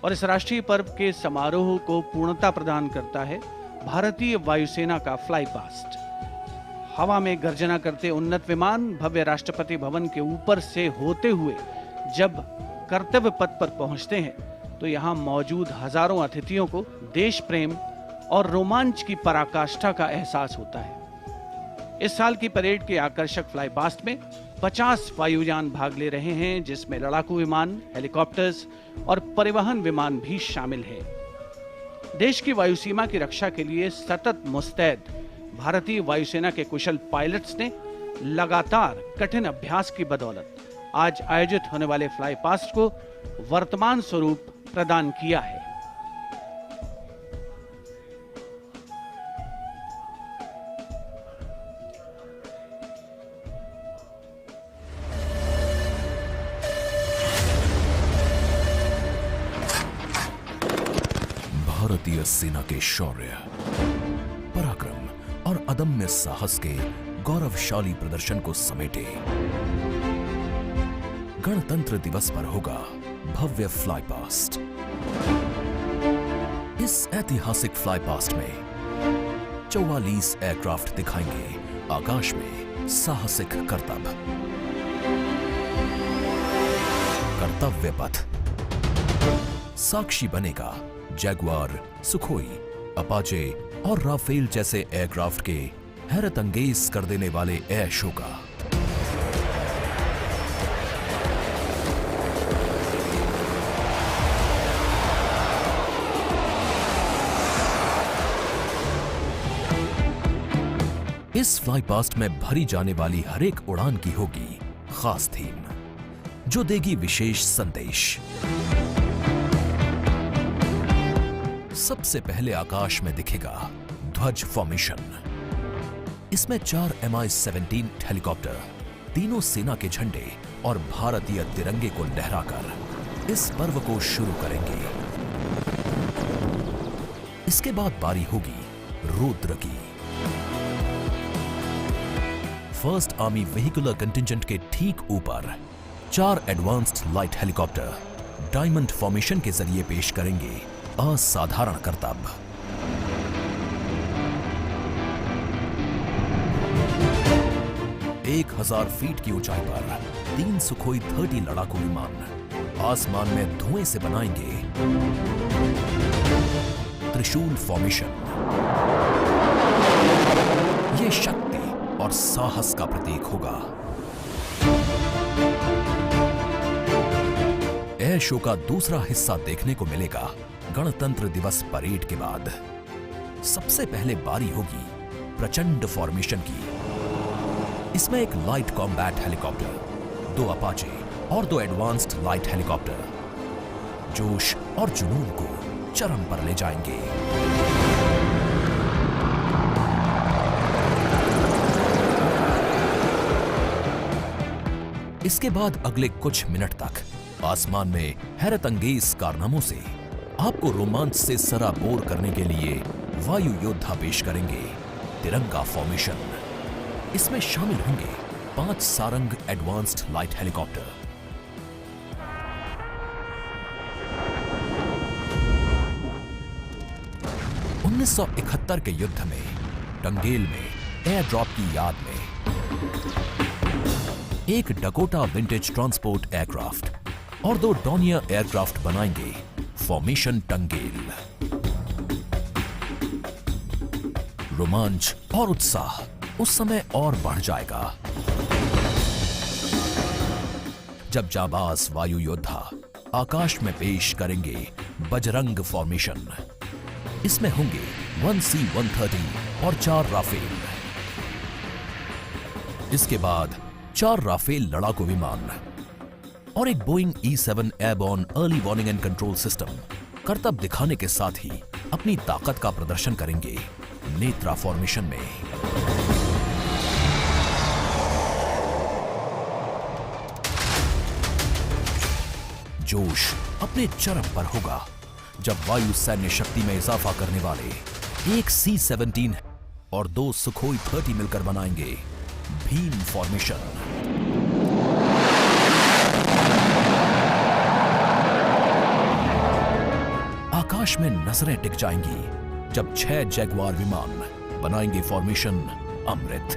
और इस राष्ट्रीय पर्व के समारोह को पूर्णता प्रदान करता है भारतीय वायुसेना का फ्लाई पास्ट। हवा में गर्जना करते उन्नत विमान भव्य राष्ट्रपति भवन के ऊपर से होते हुए जब कर्तव्य पथ पर पहुंचते हैं तो यहाँ मौजूद हजारों अतिथियों को देश प्रेम और रोमांच की पराकाष्ठा का एहसास होता है। इस साल की परेड के आकर्षक फ्लाई पास्ट में 50 वायुयान भाग ले रहे हैं, जिसमें लड़ाकू विमान, हेलीकॉप्टर्स और परिवहन विमान भी शामिल है। देश की वायु सीमा की रक्षा के लिए सतत मुस्तैद भारतीय वायुसेना के कुशल पायलट्स ने लगातार कठिन अभ्यास की बदौलत आज आयोजित होने वाले फ्लाई पास्ट को वर्तमान स्वरूप प्रदान किया है। भारतीय सेना के शौर्य, पराक्रम और अदम्य साहस के गौरवशाली प्रदर्शन को समेटे गणतंत्र दिवस पर होगा भव्य फ्लाई पास्ट। इस ऐतिहासिक फ्लाई पास्ट में 44 एयरक्राफ्ट दिखाएंगे आकाश में साहसिक करतब। कर्तव्य पथ साक्षी बनेगा जैगुआर, सुखोई, अपाचे और राफेल जैसे एयरक्राफ्ट के हैरत अंगेज कर देने वाले एयर शो का। इस फ्लाई पास्ट में भरी जाने वाली हर एक उड़ान की होगी खास थीम, जो देगी विशेष संदेश। सबसे पहले आकाश में दिखेगा ध्वज फॉर्मेशन। इसमें 4 Mi-17 हेलीकॉप्टर तीनों सेना के झंडे और भारतीय तिरंगे को लहराकर इस पर्व को शुरू करेंगे। इसके बाद बारी होगी रुद्र की। फर्स्ट आर्मी व्हीकुलर कंटिंजेंट के ठीक ऊपर 4 advanced light helicopter diamond formation के जरिए पेश करेंगे असाधारण करतब। एक 1000 फीट की ऊंचाई पर 3 सुखोई 30 लड़ाकू विमान आसमान में धुएं से बनाएंगे त्रिशूल फॉर्मेशन। ये शक्ति और साहस का प्रतीक होगा। एयर शो का दूसरा हिस्सा देखने को मिलेगा गणतंत्र दिवस परेड के बाद। सबसे पहले बारी होगी प्रचंड फॉर्मेशन की। इसमें एक लाइट कॉम्बैट हेलीकॉप्टर, 2 अपाचे और 2 एडवांस्ड लाइट हेलीकॉप्टर जोश और जुनून को चरम पर ले जाएंगे। इसके बाद अगले कुछ मिनट तक आसमान में हैरत अंगेज कारनामों से आपको रोमांच से सराबोर करने के लिए वायु योद्धा पेश करेंगे तिरंगा फॉर्मेशन। इसमें शामिल होंगे 5 सारंग एडवांस्ड लाइट हेलीकॉप्टर। उन्नीस 1971 के युद्ध में टंगेल में एयर ड्रॉप की याद में एक डकोटा विंटेज ट्रांसपोर्ट एयरक्राफ्ट और 2 डॉनियर एयरक्राफ्ट बनाएंगे फॉर्मेशन टंगेल। रोमांच और उत्साह उस समय और बढ़ जाएगा जब जाबाज वायु योद्धा आकाश में पेश करेंगे बजरंग फॉर्मेशन। इसमें होंगे 1C-130 और 4 राफेल। इसके बाद 4 राफेल लड़ाकू विमान और एक Boeing E-7 airborne early warning and control system करतब दिखाने के साथ ही अपनी ताकत का प्रदर्शन करेंगे नेत्रा फॉर्मेशन में। जोश अपने चरम पर होगा जब वायु सैन्य शक्ति में इजाफा करने वाले एक C-17 और 2 सुखोई 30 मिलकर बनाएंगे भीम फॉर्मेशन। आकाश में नजरें टिक जाएंगी जब 6 जैगवार विमान बनाएंगे फॉर्मेशन अमृत।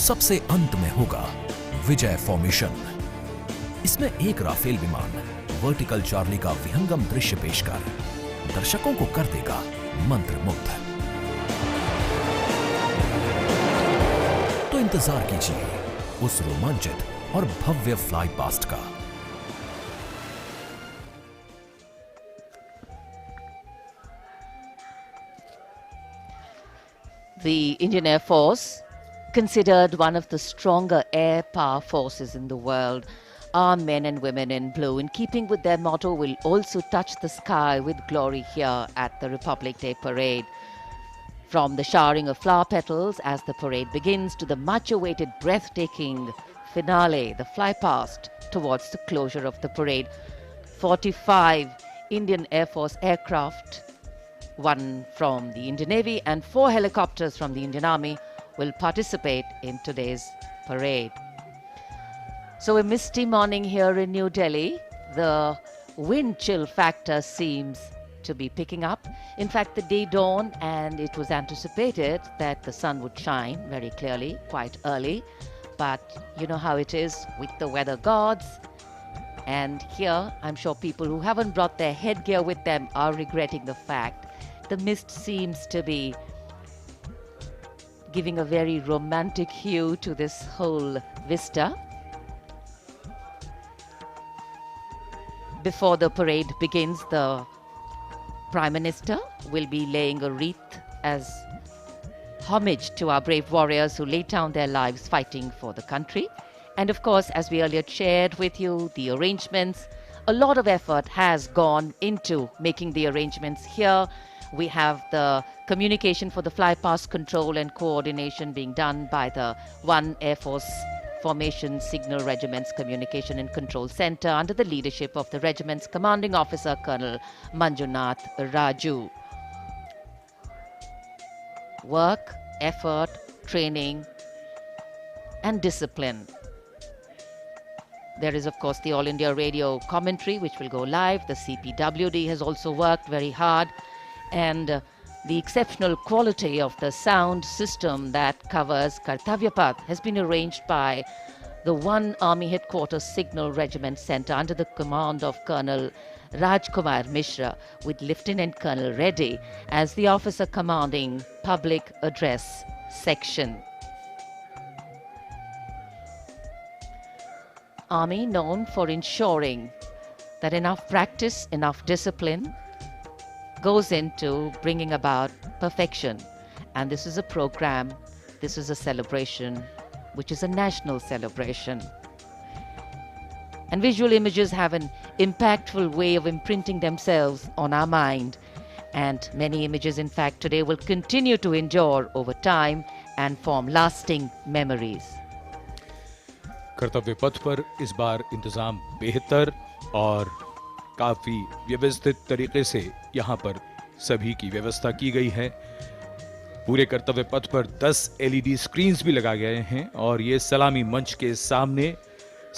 सबसे अंत में होगा विजय फॉर्मेशन। इसमें एक राफेल विमान वर्टिकल चार्ली का विहंगम दृश्य पेश कर दर्शकों को कर देगा मंत्रमुग्ध। तो इंतजार कीजिए उस रोमांचित और भव्य फ्लाई पास्ट का। The Indian Air Force, considered one of the stronger air power forces in the world, our men and women in blue, in keeping with their motto, will also touch the sky with glory here at the Republic Day Parade. From the showering of flower petals as the parade begins to the much-awaited breathtaking finale, the fly past towards the closure of the parade, 45 Indian Air Force aircraft, 1 from the Indian Navy and 4 helicopters from the Indian Army will participate in today's parade. So a misty morning here in New Delhi. The wind chill factor seems to be picking up. In fact, the day dawned and it was anticipated that the sun would shine very clearly quite early. But you know how it is with the weather gods. And here, I'm sure people who haven't brought their headgear with them are regretting the fact the mist seems to be giving a very romantic hue to this whole vista. Before the parade begins, the Prime Minister will be laying a wreath as homage to our brave warriors who laid down their lives fighting for the country. And of course, as we earlier shared with you, the arrangements, a lot of effort has gone into making the arrangements here. We have the communication for the fly-past control and coordination being done by the 1 Air Force Formation Signal Regiment's Communication and Control Center under the leadership of the regiment's commanding officer, Colonel Manjunath Raju. Work, effort, training, and discipline. There is, of course, the All India Radio commentary, which will go live. The CPWD has also worked very hard. And The exceptional quality of the sound system that covers Kartavya Path has been arranged by the 1 Army Headquarters Signal Regiment Centre under the command of Colonel Rajkumar Mishra, with Lieutenant Colonel Reddy as the officer commanding Public Address Section. Army known for ensuring that enough practice, enough discipline goes into bringing about perfection. And this is a program, this is a celebration, which is a national celebration. And visual images have an impactful way of imprinting themselves on our mind. And many images, in fact, today will continue to endure over time and form lasting memories. कर्तव्य पथ पर इस बार इंतजाम बेहतर और काफी व्यवस्थित तरीके से यहाँ पर सभी की व्यवस्था की गई है। पूरे कर्तव्य पथ पर 10 LED स्क्रीन्स भी लगा गए हैं और ये सलामी मंच के सामने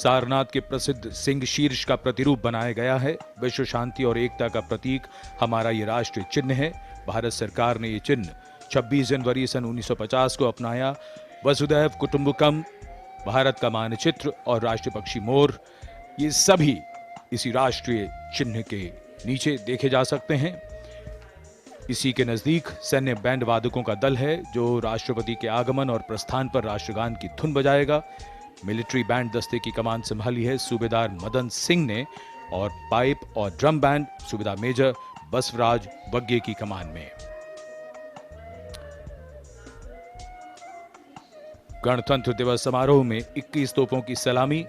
सारनाथ के प्रसिद्ध सिंह शीर्ष का प्रतिरूप बनाया गया है। विश्व शांति और एकता का प्रतीक हमारा ये राष्ट्रीय चिन्ह है। भारत सरकार ने ये चिन्ह 26 जनवरी सन 1950 को अपनाया। वसुधैव कुटुंबकम, भारत का मानचित्र और राष्ट्रीय पक्षी मोर, ये सभी इसी राष्ट्रीय चिन्ह के नीचे देखे जा सकते हैं। इसी के नजदीक सैन्य बैंड वादकों का दल है जो राष्ट्रपति के आगमन और प्रस्थान पर राष्ट्रगान की धुन बजाएगा। मिलिट्री बैंड दस्ते की कमान संभाली है सूबेदार मदन सिंह ने और पाइप और ड्रम बैंड सूबेदार मेजर बसवराज वग्गे की कमान में। गणतंत्र दिवस समारोह में 21 तोपों की सलामी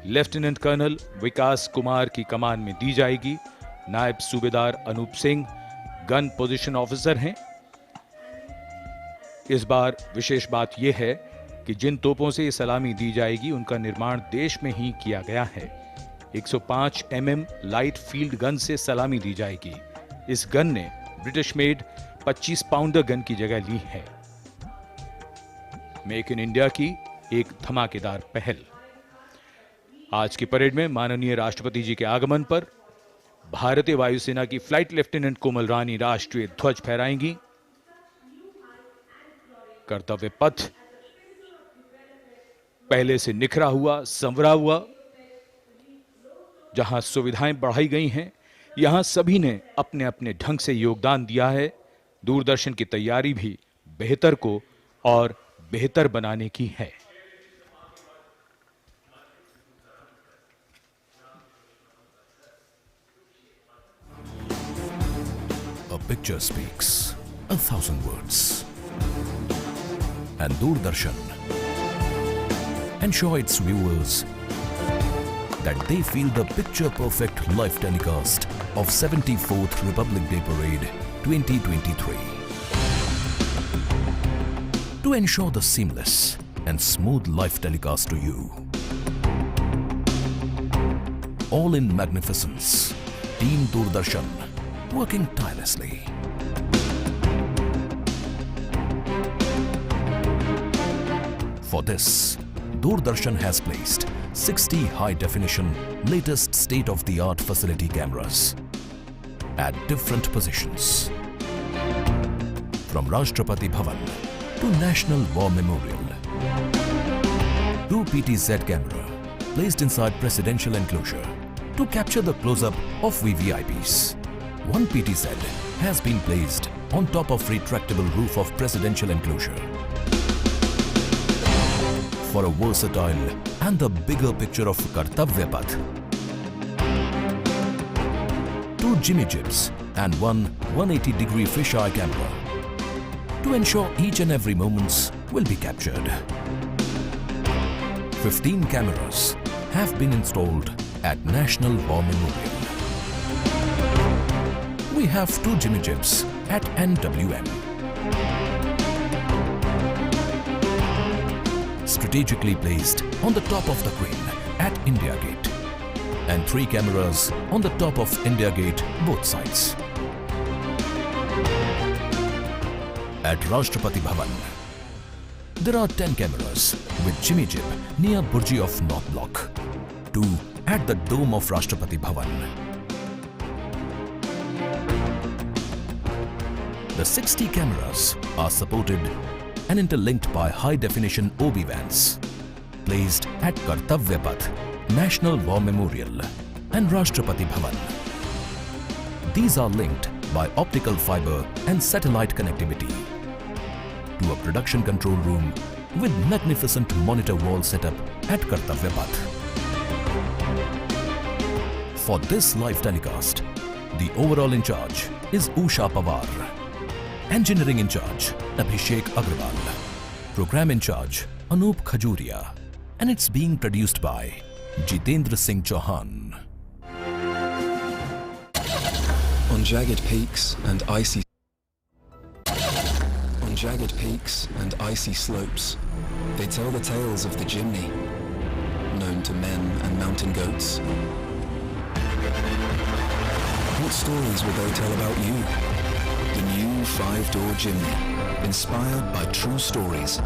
लेफ्टिनेंट कर्नल विकास कुमार की कमान में दी जाएगी। Naib Subedar Anup Singh gun position officer हैं। इस बार विशेष बात यह है कि जिन तोपों से ये सलामी दी जाएगी उनका निर्माण देश में ही किया गया है। 105 mm लाइट फील्ड गन से सलामी दी जाएगी। इस गन ने ब्रिटिश मेड 25 पाउंडर गन की जगह ली है। मेक इन इंडिया की एक धमाकेदार पहल। आज की परेड में माननीय राष्ट्रपति जी के आगमन पर भारतीय वायुसेना की फ्लाइट लेफ्टिनेंट कोमल रानी राष्ट्रीय ध्वज फहराएंगी। कर्तव्य पथ पहले से निखरा हुआ, संवरा हुआ, जहां सुविधाएं बढ़ाई गई हैं, यहां सभी ने अपने अपने ढंग से योगदान दिया है। दूरदर्शन की तैयारी भी बेहतर को और बेहतर बनाने की है। A picture speaks 1,000 words. And Doordarshan ensure its viewers that they feel the picture-perfect live telecast of 74th Republic Day Parade 2023. To ensure the seamless and smooth live telecast to you. All in magnificence, Team Doordarshan working tirelessly. For this, Doordarshan has placed 60 high-definition, latest state-of-the-art facility cameras at different positions. From Rashtrapati Bhavan to National War Memorial. 2 PTZ camera placed inside presidential enclosure to capture the close-up of VVIPs. 1 PTZ has been placed on top of retractable roof of presidential enclosure. For a versatile and the bigger picture of Kartavya Path. 2 Jimmy Jibs and 1 180-degree fisheye camera to ensure each and every moments will be captured. 15 cameras have been installed at National War Memorial. We have 2 Jimmy Jibs at NWM. Strategically placed on the top of the crane at India Gate and 3 cameras on the top of India Gate both sides. At Rashtrapati Bhavan, there are 10 cameras with Jimmy Jib near Burji of North Block, 2 at the dome of Rashtrapati Bhavan. The 60 cameras are supported and interlinked by high-definition OB vans placed at Kartavya Path, National War Memorial and Rashtrapati Bhavan. These are linked by optical fiber and satellite connectivity to a production control room with magnificent monitor wall setup at Kartavya Path. For this live telecast, the overall in charge is Usha Pawar, engineering in charge Abhishek Agrawal, program in charge Anup Khajuria, and it's being produced by Jitendra Singh Chauhan. On jagged peaks and icy slopes, they tell the tales of the Jimny, known to men and mountain goats. What stories will they tell about you? The new 5-door Jimny, inspired by true stories.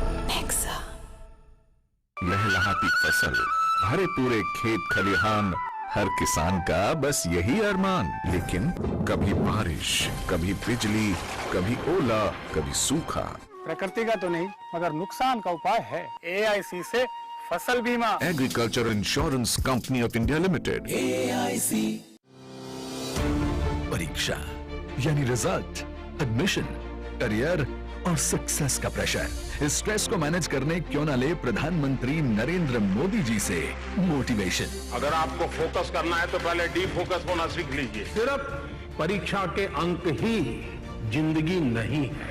लहलहाती फसल, भरे पूरे खेत खलिहान, हर किसान का बस यही अरमान। लेकिन कभी बारिश, कभी बिजली, कभी ओला, कभी सूखा। प्रकृति का तो नहीं, मगर नुकसान का उपाय है। AIC से फसल बीमा। Agriculture insurance company of India limited. AIC। परीक्षा यानी रिजल्ट, एडमिशन, करियर और सक्सेस का प्रेशर। इस स्ट्रेस को मैनेज करने क्यों ना ले प्रधानमंत्री नरेंद्र मोदी जी से मोटिवेशन। अगर आपको फोकस करना है तो पहले डी फोकस होना सीख लीजिए। सिर्फ परीक्षा के अंक ही जिंदगी नहीं है।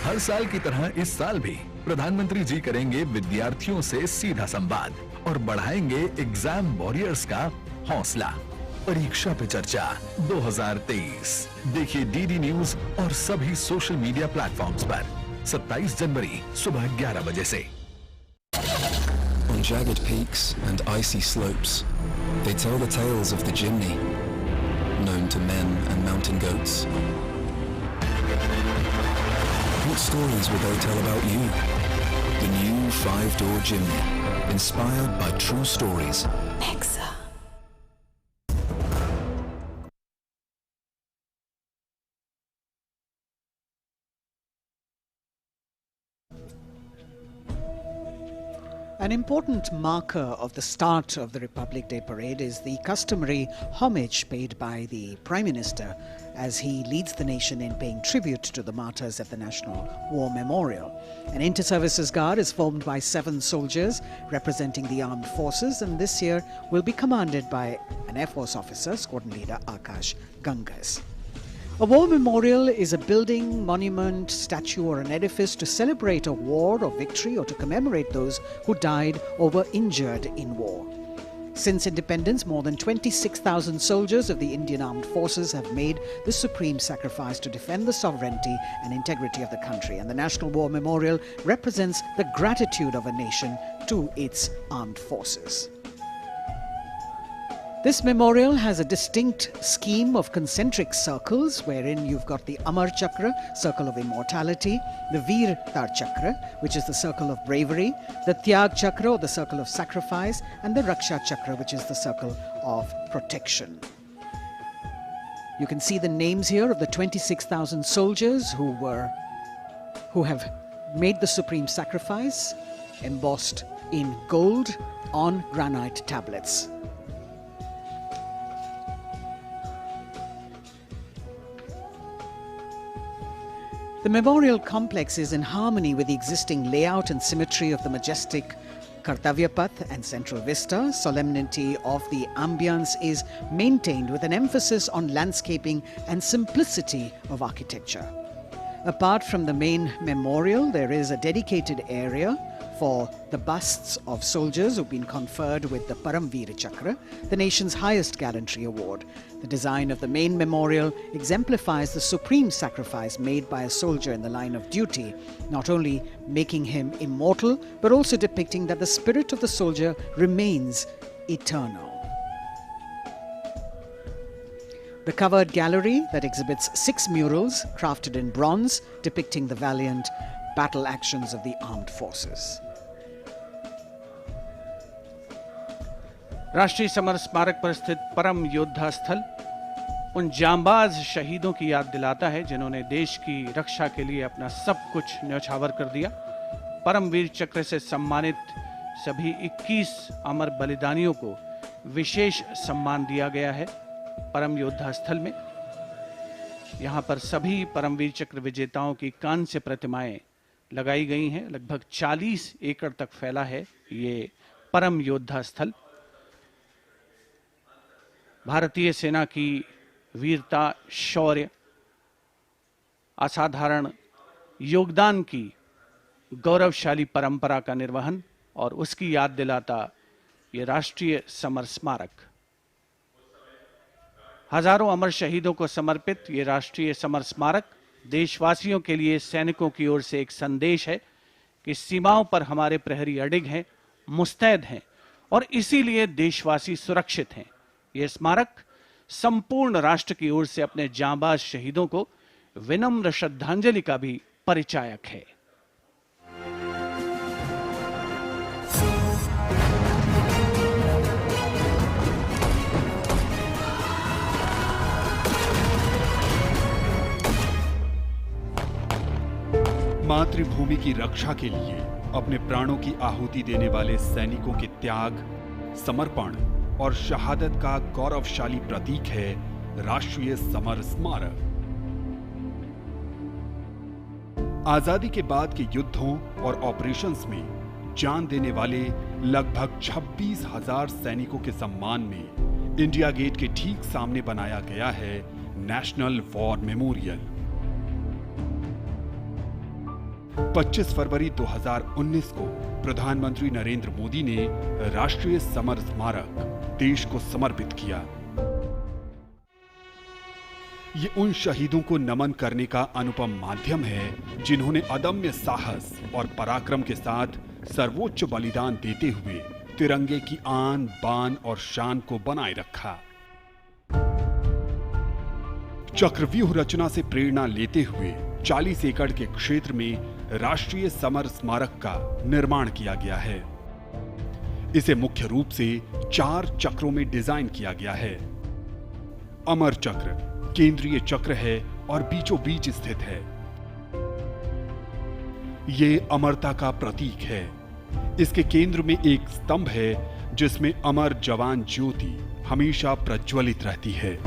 हर साल की तरह इस साल भी प्रधानमंत्री जी करेंगे विद्यार्थियों से सीधा संवाद और बढ़ाएंगे एग्जाम वॉरियर्स का हौसला। परीक्षा पे चर्चा 2023 देखिए डीडी न्यूज और सभी सोशल मीडिया प्लेटफॉर्म्स पर 27 जनवरी सुबह 11 बजे से। On jagged peaks and icy slopes, they tell the tales of the Jimny, known to men and mountain goats. What stories will they tell about you? The new 5-door Jimny, inspired by true stories. An important marker of the start of the Republic Day parade is the customary homage paid by the Prime Minister as he leads the nation in paying tribute to the martyrs at the National War Memorial. An inter-services guard is formed by 7 soldiers representing the armed forces, and this year will be commanded by an Air Force officer, Squadron Leader Akash Gangas. A war memorial is a building, monument, statue or an edifice to celebrate a war or victory or to commemorate those who died or were injured in war. Since independence, more than 26,000 soldiers of the Indian Armed Forces have made the supreme sacrifice to defend the sovereignty and integrity of the country, and the National War Memorial represents the gratitude of a nation to its armed forces. This memorial has a distinct scheme of concentric circles wherein you've got the Amar Chakra, circle of immortality, the Veer Tar Chakra, which is the circle of bravery, the Tyag Chakra, or the circle of sacrifice, and the Raksha Chakra, which is the circle of protection. You can see the names here of the 26,000 soldiers who have made the supreme sacrifice, embossed in gold on granite tablets. The memorial complex is in harmony with the existing layout and symmetry of the majestic Kartavya Path and central vista. Solemnity of the ambience is maintained with an emphasis on landscaping and simplicity of architecture. Apart from the main memorial, there is a dedicated area for the busts of soldiers who've been conferred with the Paramveer Chakra, the nation's highest gallantry award. The design of the main memorial exemplifies the supreme sacrifice made by a soldier in the line of duty, not only making him immortal, but also depicting that the spirit of the soldier remains eternal. The covered gallery that exhibits 6 murals crafted in bronze depicting the valiant battle actions of the armed forces. राष्ट्रीय summer स्मारक पर स्थित परम योद्धा स्थल उन जांबाज शहीदों की याद दिलाता है जिन्होंने देश की रक्षा के लिए अपना सब कुछ न्यौछावर कर दिया। परमवीर चक्र से सम्मानित सभी 21 अमर बलिदानियों को विशेष सम्मान दिया गया है परम योद्धा स्थल में। यहाँ पर सभी परमवीर चक्र विजेताओं की कांस्य प्रतिमाएं लगाई गई हैं। लगभग 40 एकड़ तक फैला है ये परम योद्धा स्थल। भारतीय सेना की वीरता, शौर्य, असाधारण योगदान की गौरवशाली परंपरा का निर्वहन और उसकी याद दिलाता ये राष्ट्रीय समर स्मारक। हजारों अमर शहीदों को समर्पित ये राष्ट्रीय समर स्मारक देशवासियों के लिए सैनिकों की ओर से एक संदेश है कि सीमाओं पर हमारे प्रहरी अडिग हैं, मुस्तैद हैं और इसीलिए देशवासी सुरक्षित हैं। यह स्मारक संपूर्ण राष्ट्र की ओर से अपने जांबाज शहीदों को विनम्र श्रद्धांजलि का भी परिचायक है। मातृभूमि की रक्षा के लिए अपने प्राणों की आहुति देने वाले सैनिकों के त्याग, समर्पण और शहादत का गौरवशाली प्रतीक है राष्ट्रीय समर स्मारक। आजादी के बाद के युद्धों और ऑपरेशंस में जान देने वाले लगभग 26,000 सैनिकों के सम्मान में इंडिया गेट के ठीक सामने बनाया गया है नेशनल वॉर मेमोरियल। 25 फरवरी 2019 को प्रधानमंत्री नरेंद्र मोदी ने राष्ट्रीय समर स्मारक देश को समर्पित किया। ये उन शहीदों को नमन करने का अनुपम माध्यम है जिन्होंने अदम्य साहस और पराक्रम के साथ सर्वोच्च बलिदान देते हुए तिरंगे की आन, बान और शान को बनाए रखा। चक्रव्यूह रचना से प्रेरणा लेते हुए 40 एकड़ के क्षेत्र में राष्ट्रीय समर स्मारक का निर्माण किया गया है। इसे मुख्य रूप से 4 चक्रों में डिजाइन किया गया है। अमर चक्र केंद्रीय चक्र है और बीचों बीच स्थित है। ये अमरता का प्रतीक है। इसके केंद्र में एक स्तंभ है जिसमें अमर जवान ज्योति हमेशा प्रज्वलित रहती है।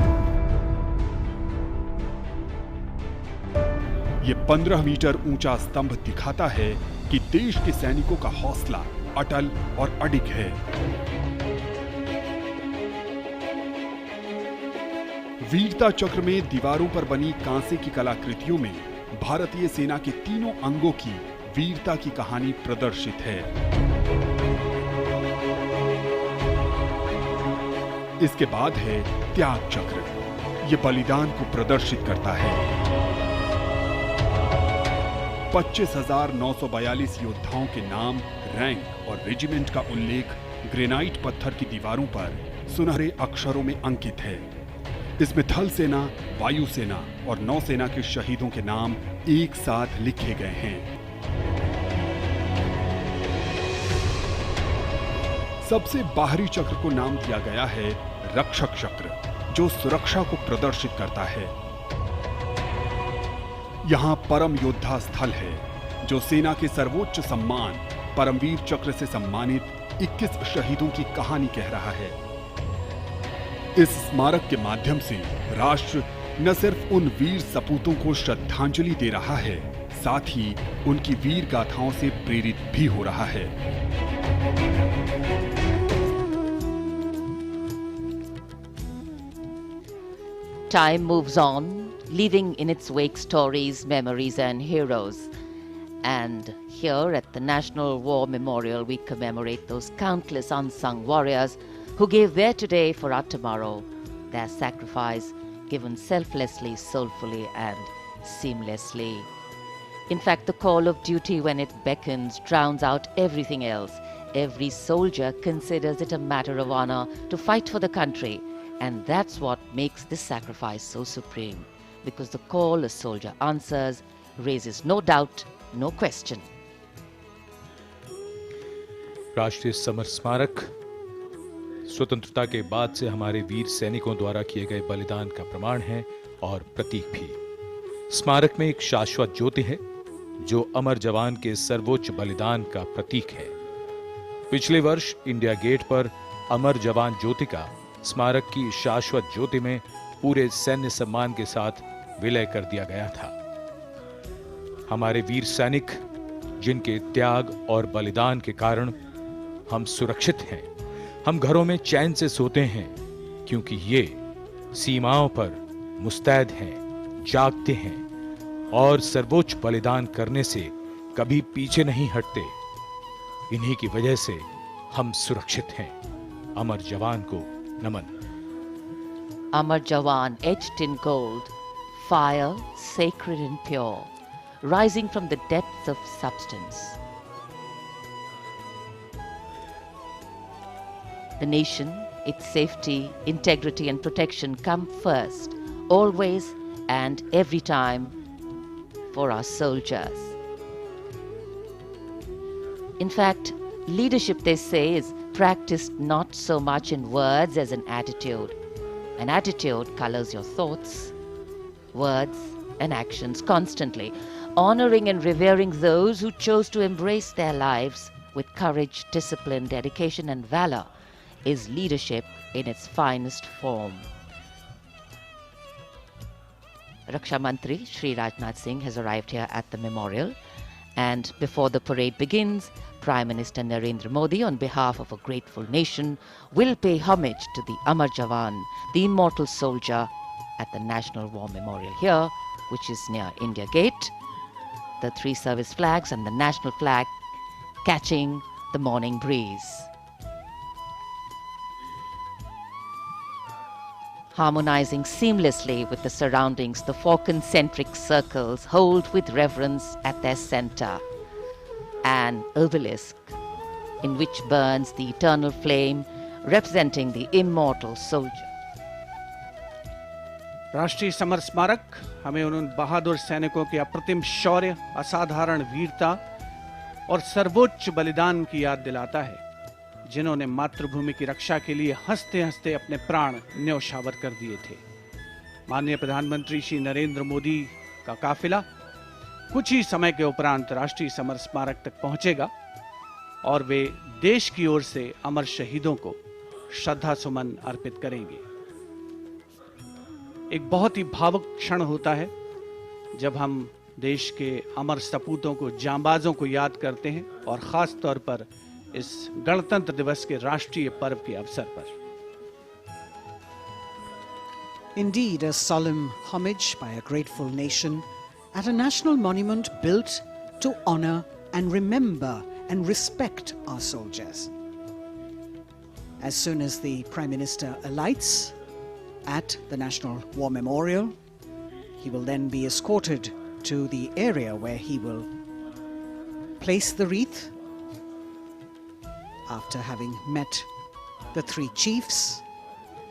ये 15 मीटर ऊंचा स्तंभ दिखाता है कि देश के सैनिकों का हौसला अटल और अडिग है। वीरता चक्र में दीवारों पर बनी कांसे की कलाकृतियों में भारतीय सेना के तीनों अंगों की वीरता की कहानी प्रदर्शित है। इसके बाद है त्याग चक्र। यह बलिदान को प्रदर्शित करता है। 25,942 योद्धाओं के नाम, रैंक और रेजिमेंट का उल्लेख ग्रेनाइट पत्थर की दीवारों पर सुनहरे अक्षरों में अंकित है। इसमें थल सेना, वायु सेना और नौसेना के शहीदों के नाम एक साथ लिखे गए हैं। सबसे बाहरी चक्र को नाम दिया गया है रक्षक चक्र, जो सुरक्षा को प्रदर्शित करता है। यहां परम योद्धा स्थल है जो सेना के सर्वोच्च सम्मान परमवीर चक्र से सम्मानित 21 शहीदों की कहानी कह रहा है। इस स्मारक के माध्यम से राष्ट्र न सिर्फ उन वीर सपूतों को श्रद्धांजलि दे रहा है, साथ ही उनकी वीर गाथाओं से प्रेरित भी हो रहा है। Time moves on, leaving in its wake stories, memories and heroes. And here at the National War Memorial, we commemorate those countless unsung warriors who gave their today for our tomorrow, their sacrifice given selflessly, soulfully and seamlessly. In fact, the call of duty, when it beckons, drowns out everything else. Every soldier considers it a matter of honor to fight for the country. And that's what makes this sacrifice so supreme, because the call a soldier answers raises no doubt, no question. राष्ट्रीय summer स्मारक स्वतंत्रता के बाद से हमारे वीर सैनिकों द्वारा किए गए बलिदान का प्रमाण है और प्रतीक भी। स्मारक में एक शाश्वत ज्योति है जो अमर जवान के सर्वोच्च बलिदान का प्रतीक है। पिछले वर्ष इंडिया गेट पर अमर जवान ज्योति का स्मारक की शाश्वत ज्योति में पूरे सैन्य सम्मान के साथ विलय कर दिया गया था। हमारे वीर सैनिक जिनके त्याग और बलिदान के कारण हम सुरक्षित हैं, हम घरों में चैन से सोते हैं, क्योंकि ये सीमाओं पर मुस्तैद हैं, जागते हैं और सर्वोच्च बलिदान करने से कभी पीछे नहीं हटते। इन्हीं की वजह से हम सुरक्षित हैं। अमर जवान को नमन। Amar Jawan etched in gold, fire sacred and pure, rising from the depths of substance. The nation, its safety, integrity and protection come first, always and every time for our soldiers. In fact, leadership, they say, is practiced not so much in words as an attitude. An attitude colors your thoughts, words and actions constantly. Honoring and revering those who chose to embrace their lives with courage, discipline, dedication and valor is leadership in its finest form. Raksha Mantri Shri Rajnath Singh has arrived here at the memorial, and before the parade begins, Prime Minister Narendra Modi, on behalf of a grateful nation, will pay homage to the Amar Jawan, the immortal soldier, at the National War Memorial here, which is near India Gate. The three service flags and the national flag catching the morning breeze. Harmonizing seamlessly with the surroundings, the four concentric circles hold with reverence at their center an obelisk in which burns the eternal flame representing the immortal soldier. राष्ट्रीय summer स्मारक हमें उन बहादुर सैनिकों के अप्रतिम शौर्य, असाधारण वीरता और सर्वोच्च बलिदान की याद दिलाता है, जिन्होंने मातृभूमि की रक्षा के लिए हंसते हंसते अपने प्राण न्यौछावर कर दिए थे। माननीय प्रधानमंत्री श्री नरेंद्र मोदी का काफिला कुछ ही समय के उपरांत राष्ट्रीय समर स्मारक तक पहुंचेगा और वे देश की ओर से अमर शहीदों को श्रद्धा सुमन अर्पित करेंगे। एक बहुत ही भावुक क्षण होता है जब हम देश के अमर सपूतों को, जांबाजों को याद करते हैं, और खास तौर पर इस गणतंत्र दिवस के राष्ट्रीय पर्व के अवसर पर। Indeed, a solemn homage by a grateful nation at a national monument built to honor and remember and respect our soldiers. As soon as the Prime Minister alights at the National War Memorial, he will then be escorted to the area where he will place the wreath after having met the three chiefs,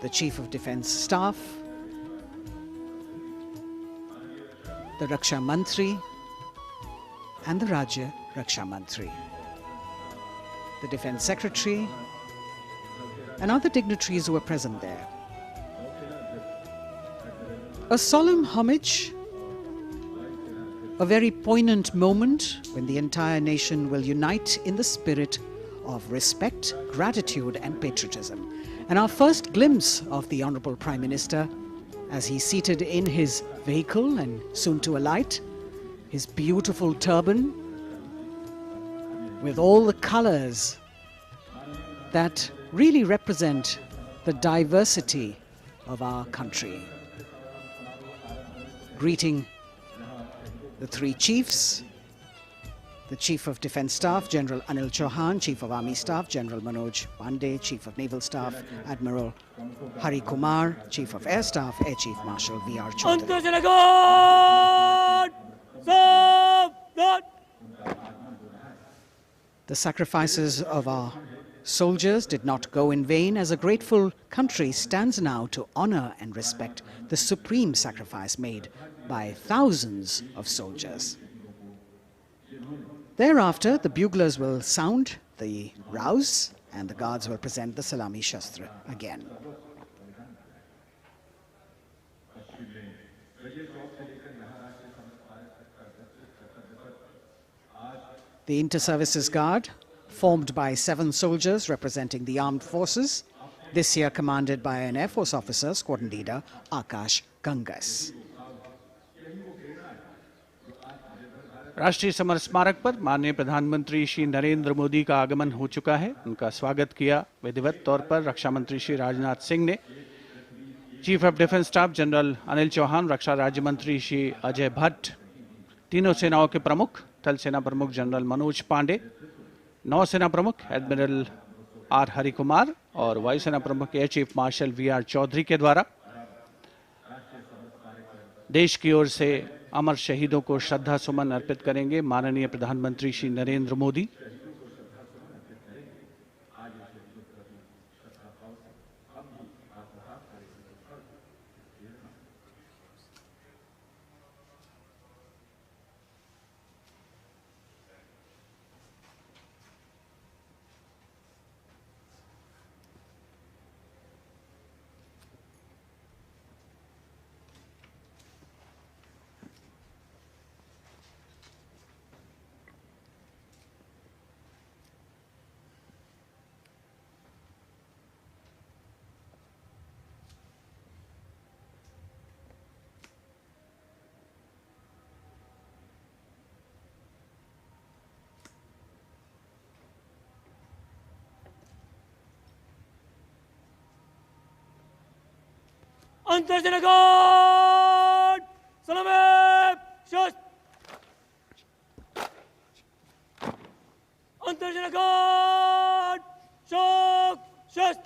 the Chief of Defence Staff, the Raksha Mantri and the Rajya Raksha Mantri, the Defence Secretary and other dignitaries who were present there. A solemn homage, a very poignant moment when the entire nation will unite in the spirit of respect, gratitude and patriotism. And our first glimpse of the Honourable Prime Minister as he's seated in his vehicle and soon to alight, his beautiful turban with all the colours that really represent the diversity of our country. Greeting the three chiefs, the Chief of Defence Staff, General Anil Chauhan, Chief of Army Staff, General Manoj Pandey, Chief of Naval Staff, Admiral Hari Kumar, Chief of Air Staff, Air Chief Marshal V.R. Chaudhary. The sacrifices of our soldiers did not go in vain, as a grateful country stands now to honour and respect the supreme sacrifice made by thousands of soldiers. Thereafter, the buglers will sound the rouse And the guards will present the Salami Shastra again. The Inter-Services Guard, formed by 7 soldiers representing the armed forces, this year commanded by an Air Force officer, squadron leader Akash Gangas. राष्ट्रीय summer स्मारक पर माननीय प्रधानमंत्री श्री नरेंद्र मोदी का आगमन हो चुका है। उनका स्वागत किया विधिवत तौर पर रक्षा मंत्री श्री राजनाथ सिंह ने। Chief of defence staff general Anil Chauhan, रक्षा राज्य मंत्री श्री अजय भट्ट, तीनों सेनाओं के प्रमुख, थल सेना प्रमुख जनरल मनोज पांडे, नौसेना प्रमुख एडमिरल आर हरिकुमार और वायुसेना प्रमुख एयर चीफ मार्शल वी.आर. चौधरी के द्वारा देश की ओर से अमर शहीदों को श्रद्धा सुमन अर्पित करेंगे माननीय प्रधानमंत्री Shri Narendra Modi. Antarjanagat! Salame! Shast! Antarjanagat! Shok! Shast!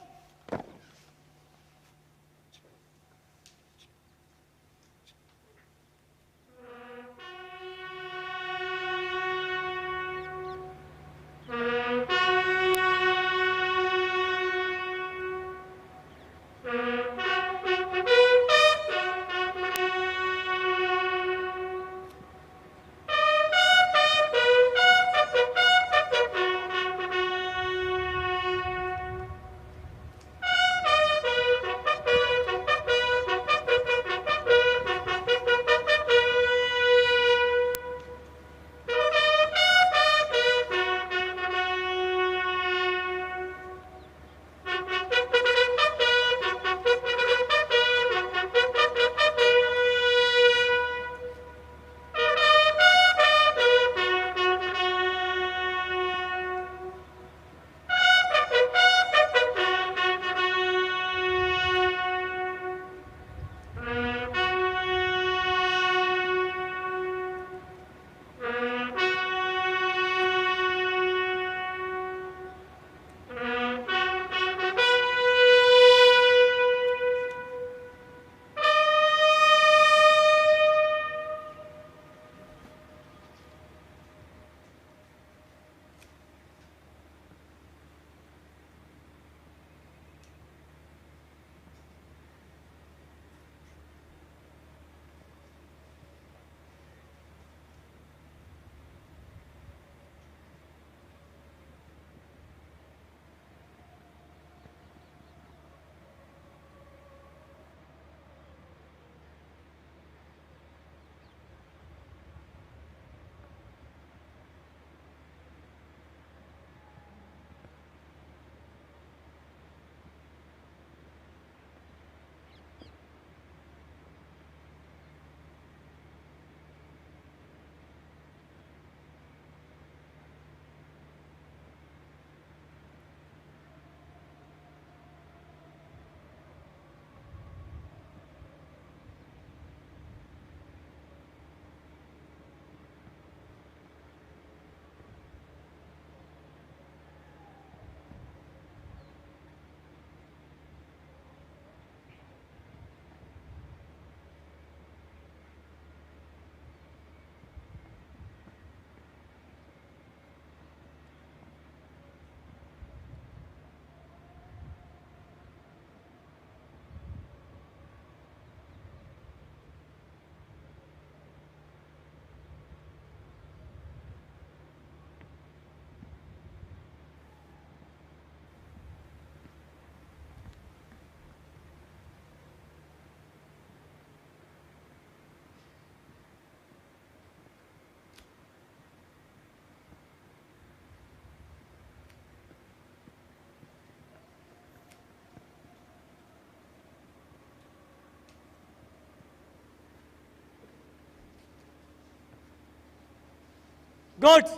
Guards,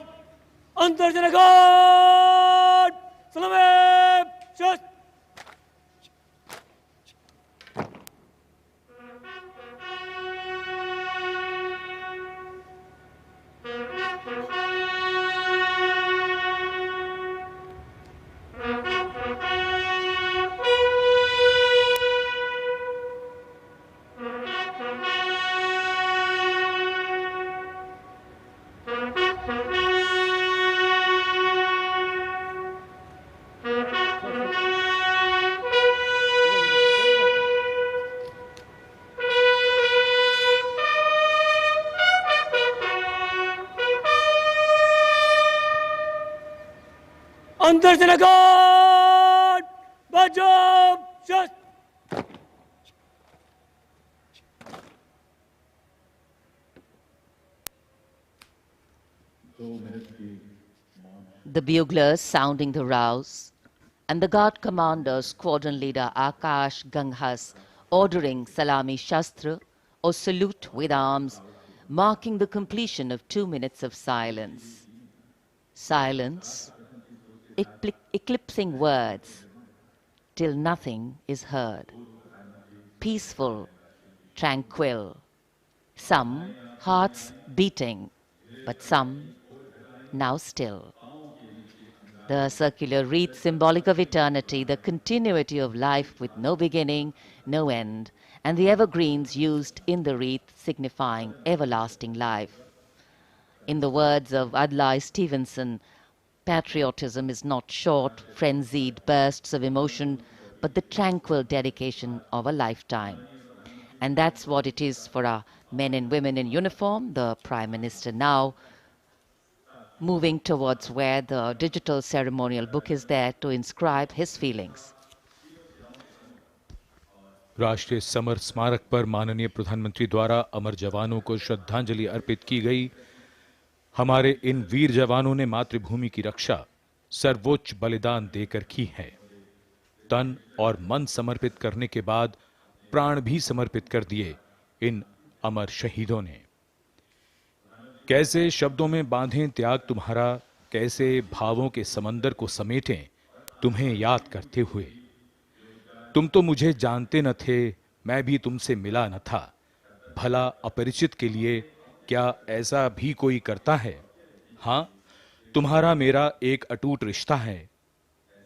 Antarjana Guard! Salame! Shast! Antarjana Guard! Bajab! Shast! The buglers sounding the rouse, and the guard commander, squadron leader Akash Ganghas, ordering Salami Shastra or salute with arms, marking the completion of 2 minutes of silence. Silence, eclipsing words, till nothing is heard. Peaceful, tranquil, some hearts beating, but some now still. The circular wreath, symbolic of eternity, the continuity of life with no beginning, no end, and the evergreens used in the wreath signifying everlasting life. In the words of Adlai Stevenson, patriotism is not short, frenzied bursts of emotion, but the tranquil dedication of a lifetime. And that's what it is for our men and women in uniform. The Prime Minister now moving towards where the digital ceremonial book is there to inscribe his feelings. राष्ट्रीय summer स्मारक पर माननीय प्रधानमंत्री द्वारा अमर जवानों को श्रद्धांजलि अर्पित की गई। हमारे इन वीर जवानों ने मातृभूमि की रक्षा सर्वोच्च बलिदान देकर की है। तन और मन समर्पित करने के बाद प्राण भी समर्पित कर दिए इन अमर शहीदों ने। कैसे शब्दों में बांधें त्याग तुम्हारा, कैसे भावों के समंदर को समेटें तुम्हें याद करते हुए। तुम तो मुझे जानते न थे, मैं भी तुमसे मिला न था, भला अपरिचित के लिए क्या ऐसा भी कोई करता है। हां, तुम्हारा मेरा एक अटूट रिश्ता है,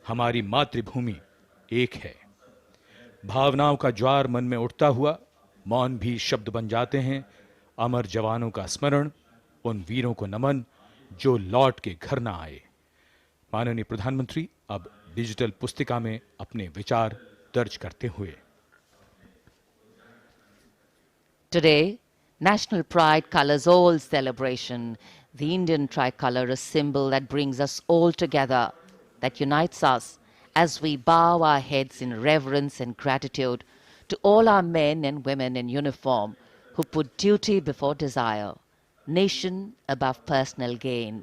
हमारी मातृभूमि एक है। भावनाओं का ज्वार मन में उठता हुआ मौन भी शब्द बन जाते हैं। अमर जवानों का स्मरण, उन वीरों को नमन जो लौट के घर न आए। माननीय प्रधानमंत्री अब डिजिटल पुस्तिका में अपने विचार दर्ज करते हुए। Today, national pride colors all celebration. The Indian tricolor, a symbol that brings us all together, that unites us as we bow our heads in reverence and gratitude to all our men and women in uniform who put duty before desire, nation above personal gain,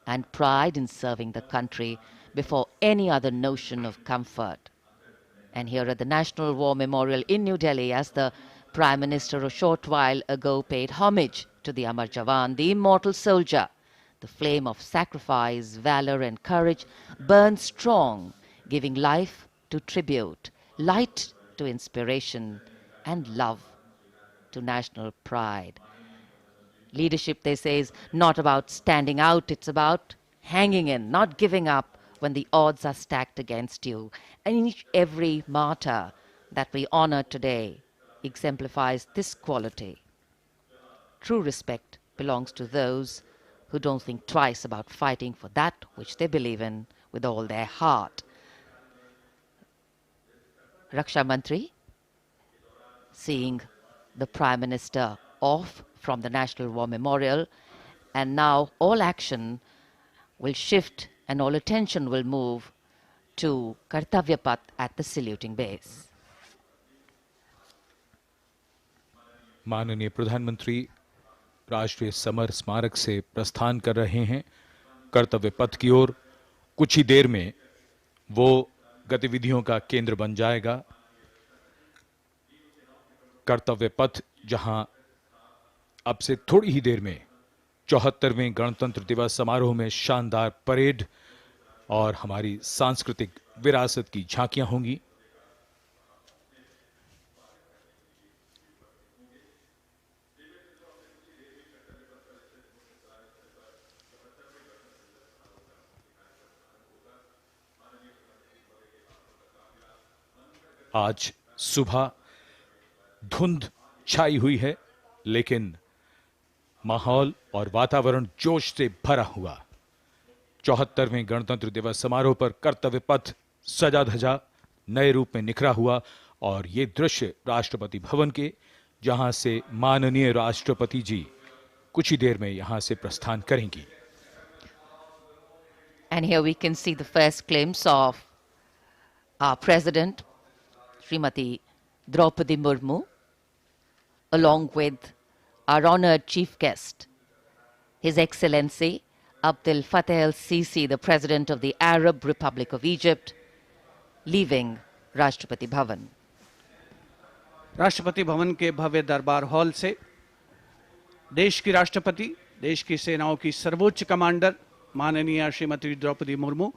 and pride in serving the country before any other notion of comfort. And here at the National War Memorial in New Delhi, as the Prime Minister a short while ago paid homage to the Amar Jawan, the immortal soldier, the flame of sacrifice, valor and courage burns strong, giving life to tribute, light to inspiration, and love to national pride. Leadership, they say, is not about standing out, it's about hanging in, not giving up when the odds are stacked against you. And every martyr that we honor today exemplifies this quality. True respect belongs to those who don't think twice about fighting for that which they believe in with all their heart. Raksha Mantri, seeing the Prime Minister off from the National War Memorial, and now all action will shift and all attention will move to Kartavya Path at the saluting base. माननीय प्रधानमंत्री राष्ट्रीय summer स्मारक से प्रस्थान कर रहे हैं कर्तव्य पथ की ओर। कुछ ही देर में वो गतिविधियों का केंद्र बन जाएगा। कर्तव्य पथ जहां अब से थोड़ी ही देर में 74वें गणतंत्र दिवस समारोह में शानदार परेड और हमारी सांस्कृतिक विरासत की झांकियां होंगी। आज सुबह धुंध छाई हुई है, लेकिन माहौल और वातावरण जोश से भरा हुआ। 74वें गणतंत्र दिवस समारोह पर कर्तव्य पथ सजा धजा नए रूप में निखरा हुआ और ये दृश्य राष्ट्रपति भवन के, जहां से माननीय राष्ट्रपति जी कुछ ही देर में यहां से प्रस्थान करेंगी। And here we can see the first glimpse of our President, Srimati Droupadi Murmu, along with our honored chief guest, His Excellency Abdel Fattah El-Sisi, the President of the Arab Republic of Egypt, leaving Rashtrapati Bhavan. Rashtrapati Bhavan के भव्य दरबार hall से देश की राष्ट्रपति, देश की सेनाओं की सर्वोच्च कमांडर माननीय श्रीमती द्रौपदी मुर्मू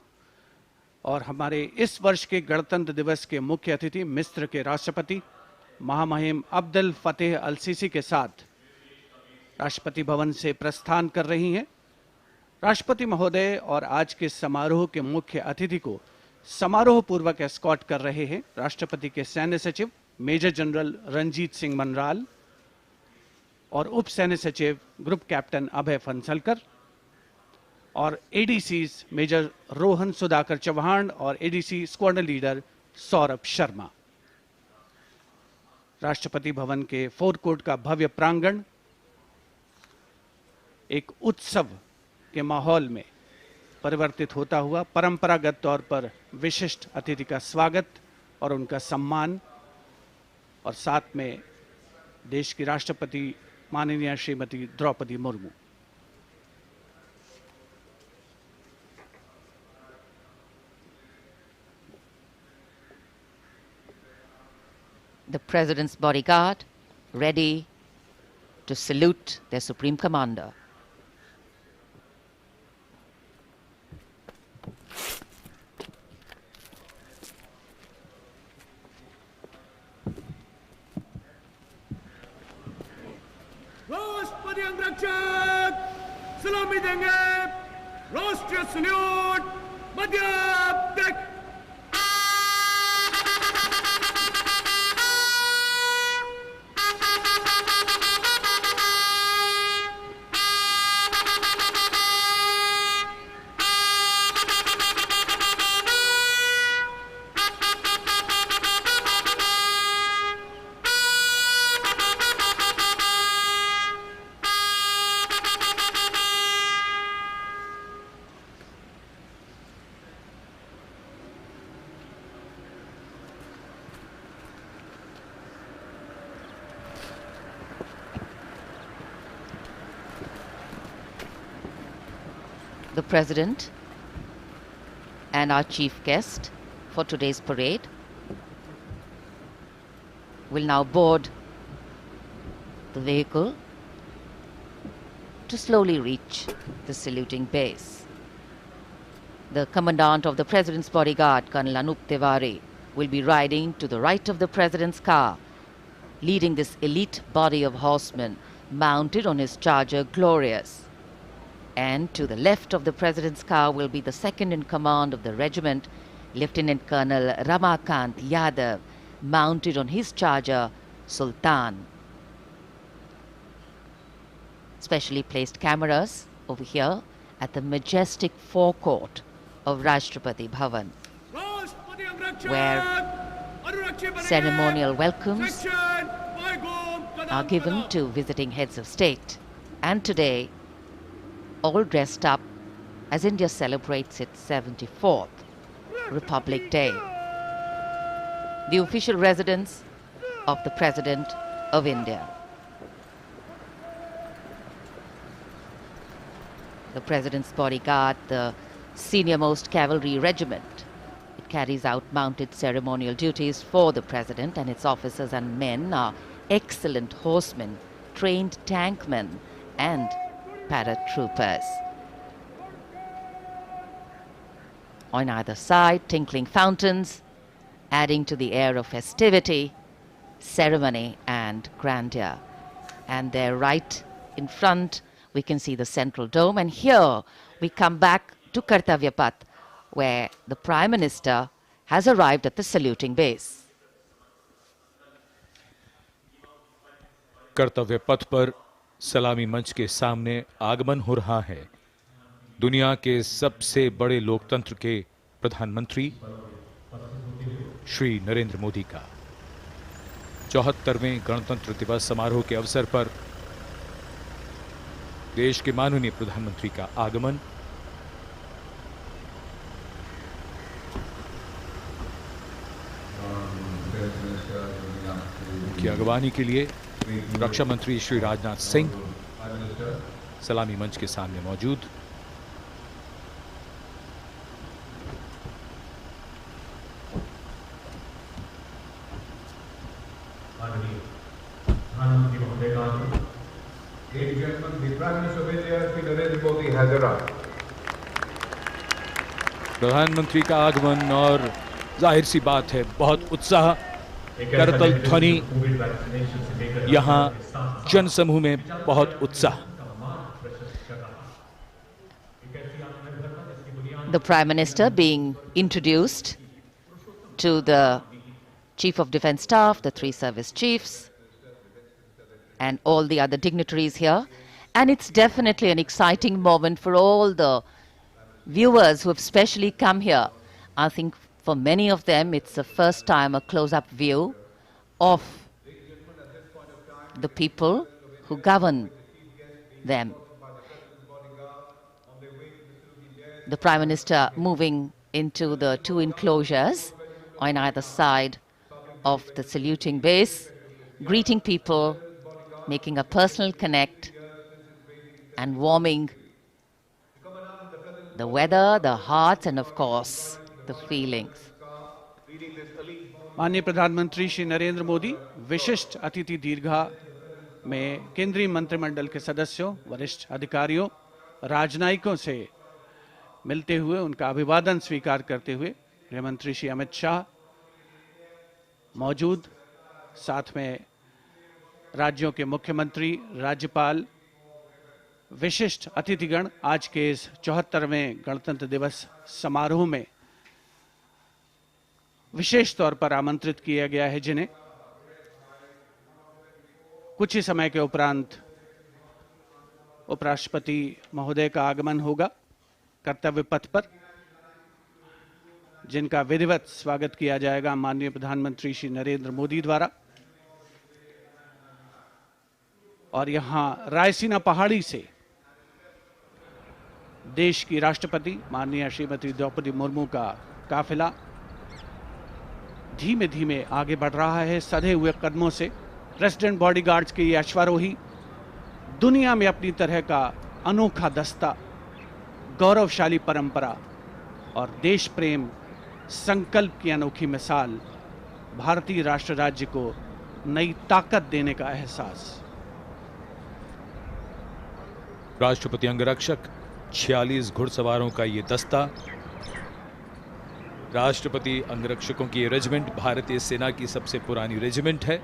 और हमारे इस वर्ष के गणतंत्र दिवस के मुख्य अतिथि मिस्र के राष्ट्रपति महामहिम अब्देल फतेह अल-सीसी के साथ राष्ट्रपति भवन से प्रस्थान कर रही हैं। राष्ट्रपति महोदय और आज के समारोह के मुख्य अतिथि को समारोह पूर्वक एस्कॉर्ट कर रहे हैं राष्ट्रपति के सैन्य सचिव मेजर जनरल रंजीत सिंह मनराल और उप सैन्य सचिव ग्रुप कैप्टन अभय फंसलकर और एडीसीज मेजर रोहन सुधाकर चौहान और ADC squadron leader Saurabh Sharma. Rashtrapati Bhavan के फोर कोर्ट का भव्य प्रांगण एक उत्सव के माहौल में परिवर्तित होता हुआ परंपरागत तौर पर विशिष्ट अतिथि का स्वागत और उनका सम्मान और साथ में देश की राष्ट्रपति माननीय Shrimati Draupadi Murmu. The President's bodyguard ready to salute their Supreme Commander. राष्ट्रपति अंगरक्षक सलामी देंगे। राष्ट्रीय सल्यूट मध्य तक। The President and our chief guest for today's parade will now board the vehicle to slowly reach the saluting base. The Commandant of the President's bodyguard, Colonel Anup Tiwari, will be riding to the right of the President's car, leading this elite body of horsemen mounted on his charger Glorious. And to the left of the President's car will be the second in command of the regiment, Lieutenant Colonel Ramakant Yadav, mounted on his charger Sultan. Specially placed cameras over here at the majestic forecourt of Rashtrapati Bhavan, where ceremonial welcomes are given to visiting heads of state. And today, all dressed up as India celebrates its 74th Republic Day, the official residence of the President of India. The President's bodyguard, the senior-most cavalry regiment, it carries out mounted ceremonial duties for the President, and its officers and men are excellent horsemen, trained tankmen, and paratroopers. On either side, tinkling fountains, adding to the air of festivity, ceremony and grandeur. And there right in front, we can see the central dome. And here we come back to Kartavya Path, where the Prime Minister has arrived at the saluting base. कर्तव्य पथ पर सलामी मंच के सामने आगमन हो रहा है दुनिया के सबसे बड़े लोकतंत्र के प्रधानमंत्री श्री नरेंद्र मोदी का 74वें गणतंत्र दिवस समारोह के अवसर पर देश के माननीय प्रधानमंत्री का आगमन। उनकी अगवानी के लिए रक्षा मंत्री श्री राजनाथ सिंह सलामी मंच के सामने मौजूद। प्रधानमंत्री महोदय का प्रधानमंत्री का आगमन और जाहिर सी बात है बहुत उत्साह करतल ध्वनि यहाँ जनसमूह में बहुत उत्साह। The Prime Minister being introduced to the Chief of Defence Staff, the 3 service chiefs, and all the other dignitaries here. And it's definitely an exciting moment for all the viewers who have specially come here. I think for many of them, it's the first time a close-up view of the people who govern them. The Prime Minister moving into the 2 enclosures on either side of the saluting base, greeting people, making a personal connect and warming the weather, the hearts and of course the feelings. माननीय प्रधानमंत्री श्री नरेंद्र मोदी विशिष्ट अतिथि दीर्घा में केंद्रीय मंत्रिमंडल के सदस्यों, वरिष्ठ अधिकारियों, राजनयिकों से मिलते हुए उनका अभिवादन स्वीकार करते हुए गृह मंत्री श्री अमित शाह मौजूद, साथ में राज्यों के मुख्यमंत्री, राज्यपाल, विशिष्ट अतिथिगण आज के इस 74वें गणतंत्र दिवस समारोह में विशेष तौर पर आमंत्रित किया गया है, जिन्हें कुछ ही समय के उपरांत उपराष्ट्रपति महोदय का आगमन होगा कर्तव्य पथ पर, जिनका विधिवत स्वागत किया जाएगा माननीय प्रधानमंत्री श्री नरेंद्र मोदी द्वारा। और यहां रायसीना पहाड़ी से देश की राष्ट्रपति माननीय श्रीमती द्रौपदी मुर्मू का काफिला धीमे धीमे आगे बढ़ रहा है सधे हुए कदमों से। प्रेसिडेंट बॉडीगार्ड्स के ये अश्वारोही दुनिया में अपनी तरह का अनोखा दस्ता, गौरवशाली परंपरा और देश प्रेम संकल्प की अनोखी मिसाल, भारतीय राष्ट्र राज्य को नई ताकत देने का एहसास। राष्ट्रपति अंगरक्षक 46 घुड़सवारों का ये दस्ता, राष्ट्रपति अंगरक्षकों की रेजिमेंट भारतीय सेना की सबसे पुरानी रेजिमेंट है।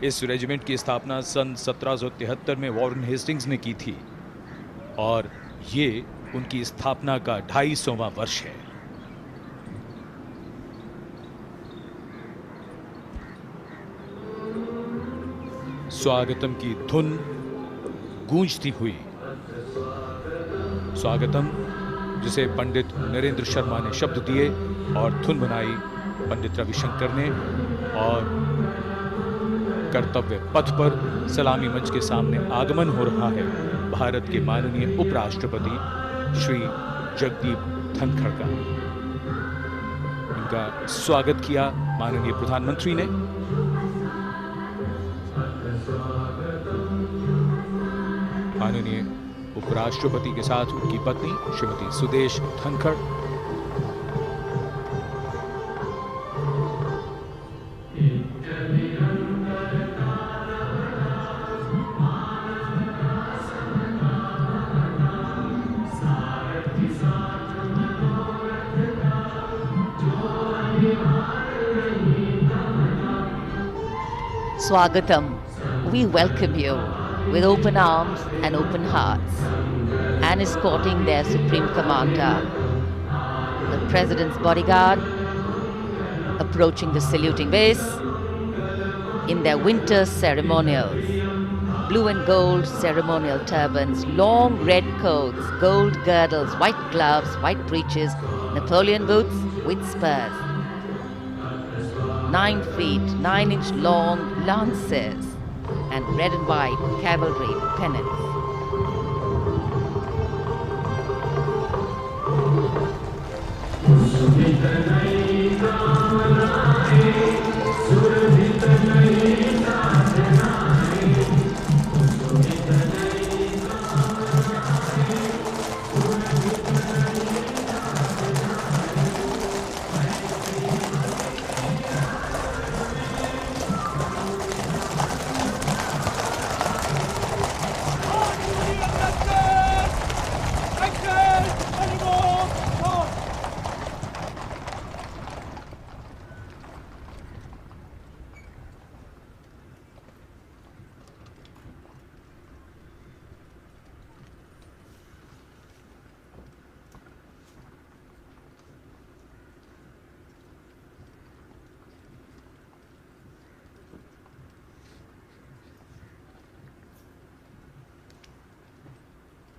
इस रेजिमेंट की स्थापना सन 1773 में वॉरेन हेस्टिंग्स ने की थी और ये उनकी स्थापना का 250वां वर्ष है। स्वागतम की धुन गूंजती हुई, स्वागतम जिसे पंडित नरेंद्र शर्मा ने शब्द दिए और धुन बनाई पंडित रविशंकर ने, और कर्तव्य पथ पर सलामी मंच के सामने आगमन हो रहा है भारत के माननीय उपराष्ट्रपति श्री जगदीप धनखड़ का। उनका स्वागत किया माननीय प्रधानमंत्री ने। माननीय उपराष्ट्रपति के साथ उनकी पत्नी Shrimati Sudesh Dhankhar, Swagatam, we welcome you with open arms and open hearts, and escorting their Supreme Commander, the President's bodyguard, approaching the saluting base in their winter ceremonials. Blue and gold ceremonial turbans, long red coats, gold girdles, white gloves, white breeches, Napoleon boots with spurs. 9 feet, 9-inch long lances, and red and white cavalry pennants.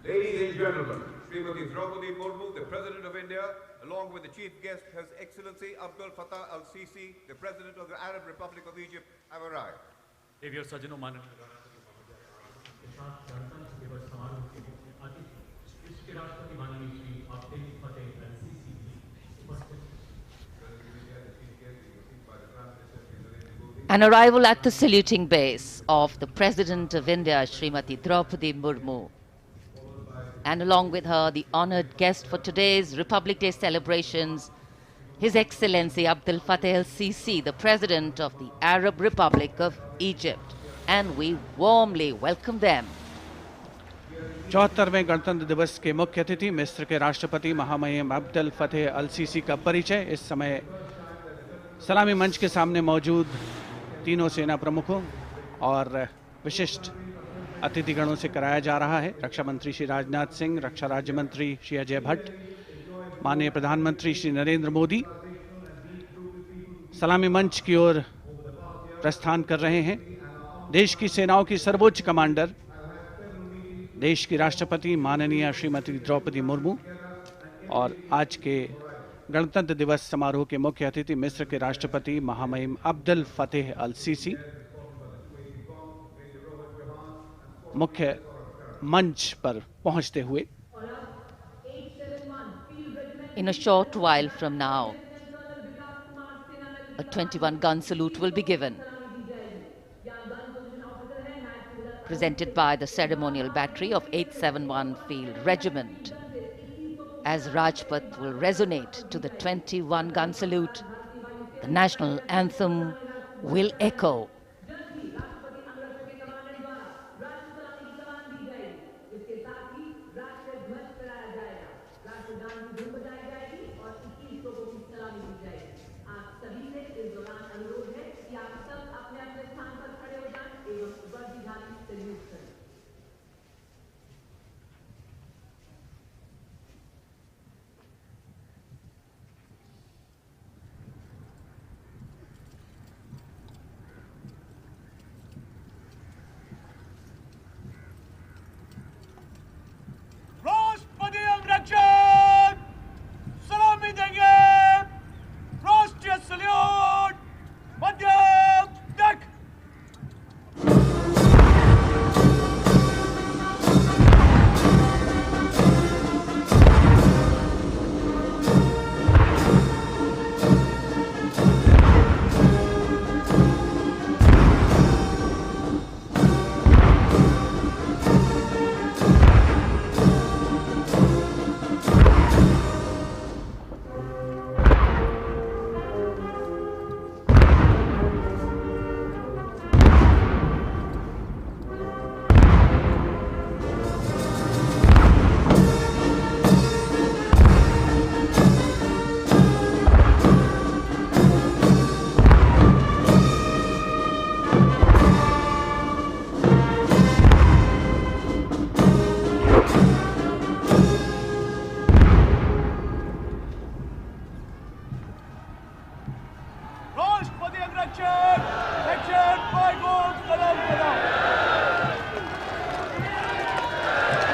Ladies and gentlemen, Srimati Droupadi Murmu, the President of India, along with the Chief Guest, His Excellency Abdel Fattah El-Sisi, the President of the Arab Republic of Egypt, have arrived. An arrival at the saluting base of the President of India, Srimati Droupadi Murmu, and along with her, the honored guest for today's Republic Day celebrations, His Excellency Abdel Fattah El-Sisi, the President of the Arab Republic of Egypt, and we warmly welcome them. 74वें गणतंत्र दिवस के मुख्य अतिथि मिस्र के राष्ट्रपति महामहिम Abdel Fattah अल CC का परिचय इस समय सलामी मंच के सामने मौजूद तीनों सेना प्रमुखों और विशिष्ट अतिथिगणों से कराया जा रहा है। रक्षा मंत्री श्री राजनाथ सिंह, रक्षा राज्य मंत्री श्री अजय भट्ट, माननीय प्रधानमंत्री श्री नरेंद्र मोदी सलामी मंच की ओर प्रस्थान कर रहे हैं। देश की सेनाओं की सर्वोच्च कमांडर, देश की राष्ट्रपति माननीय श्रीमती द्रौपदी मुर्मू और आज के गणतंत्र दिवस समारोह के मुख्य अतिथि मिस्र के राष्ट्रपति महामहिम अब्देल फतेह अल सीसी मुख्य मंच पर पहुंचते हुए In a short while from now, a 21-gun salute will be given, presented by the ceremonial battery of 871 Field Regiment. As Rajpath will resonate to the 21-gun salute, the national anthem will echo. Droupadi Murmu!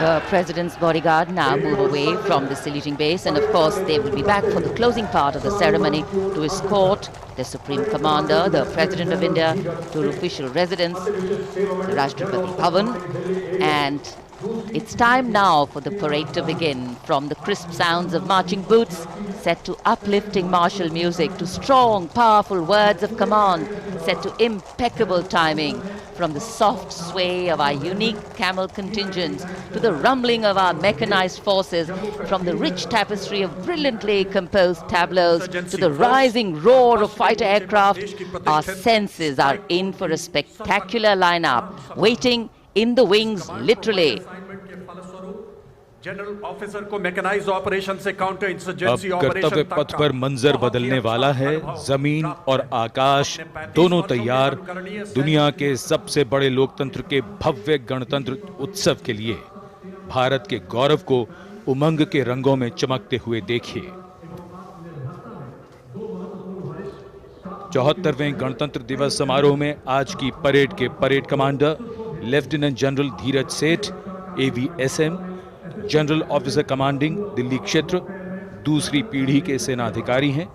The President's bodyguard now move away from the saluting base, and of course they will be back for the closing part of the ceremony to escort the Supreme Commander, the President of India, to her official residence, the Droupadi Bhavan. And it's time now for the parade to begin. From the crisp sounds of marching boots set to uplifting martial music, to strong, powerful words of command, set to impeccable timing, from the soft sway of our unique camel contingents to the rumbling of our mechanized forces, from the rich tapestry of brilliantly composed tableaus to the rising roar of fighter aircraft, our senses are in for a spectacular lineup, waiting in the wings, literally. General officer को mechanised operation से counter अब insurgency कर्तव्य पथ पर मंजर बदलने वाला है। जमीन और आकाश दोनों तैयार दुनिया के सबसे बड़े लोकतंत्र के भव्य गणतंत्र उत्सव के लिए। भारत के गौरव को उमंग के रंगों में चमकते हुए देखिए। 74वें गणतंत्र दिवस समारोह में आज की परेड के परेड कमांडर लेफ्टिनेंट जनरल धीरज सेठ, AVSM, general officer commanding Delhi क्षेत्र, दूसरी पीढ़ी के सेनाधिकारी हैं।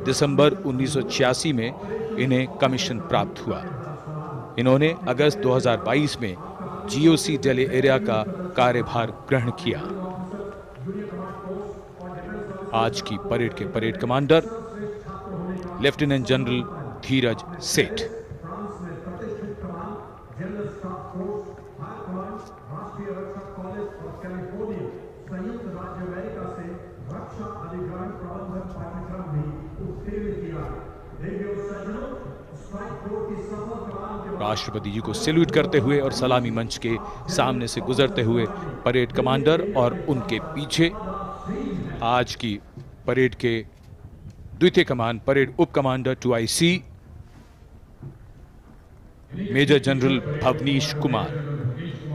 दिसंबर 1986 में इन्हें कमीशन प्राप्त हुआ। इन्होंने अगस्त 2022 में GOC दिल्ली एरिया का कार्यभार ग्रहण किया। आज की परेड के परेड कमांडर लेफ्टिनेंट जनरल धीरज सेठ। राष्ट्रपति जी को सैल्यूट करते हुए और सलामी मंच के सामने से गुजरते हुए परेड कमांडर और उनके पीछे आज की परेड के द्वितीय कमान परेड उप commander 2IC major general Bhavnish Kumar.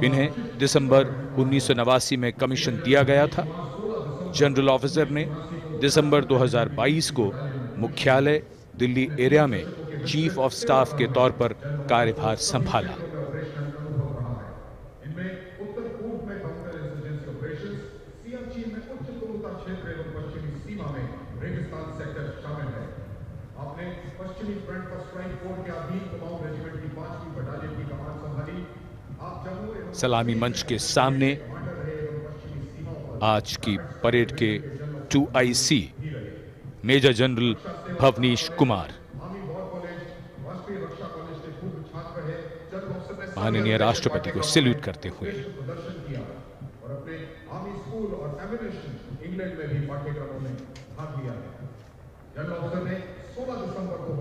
इन्हें दिसंबर 1989 में कमीशन दिया गया था। जनरल ऑफिसर ने दिसंबर 2022 को मुख्यालय दिल्ली एरिया में चीफ ऑफ स्टाफ के तौर पर कार्यभार संभाला। सलामी मंच के सामने आज की परेड के 2IC major general Bhavnish Kumar माननीय राष्ट्रपति को सैल्यूट करते हुए।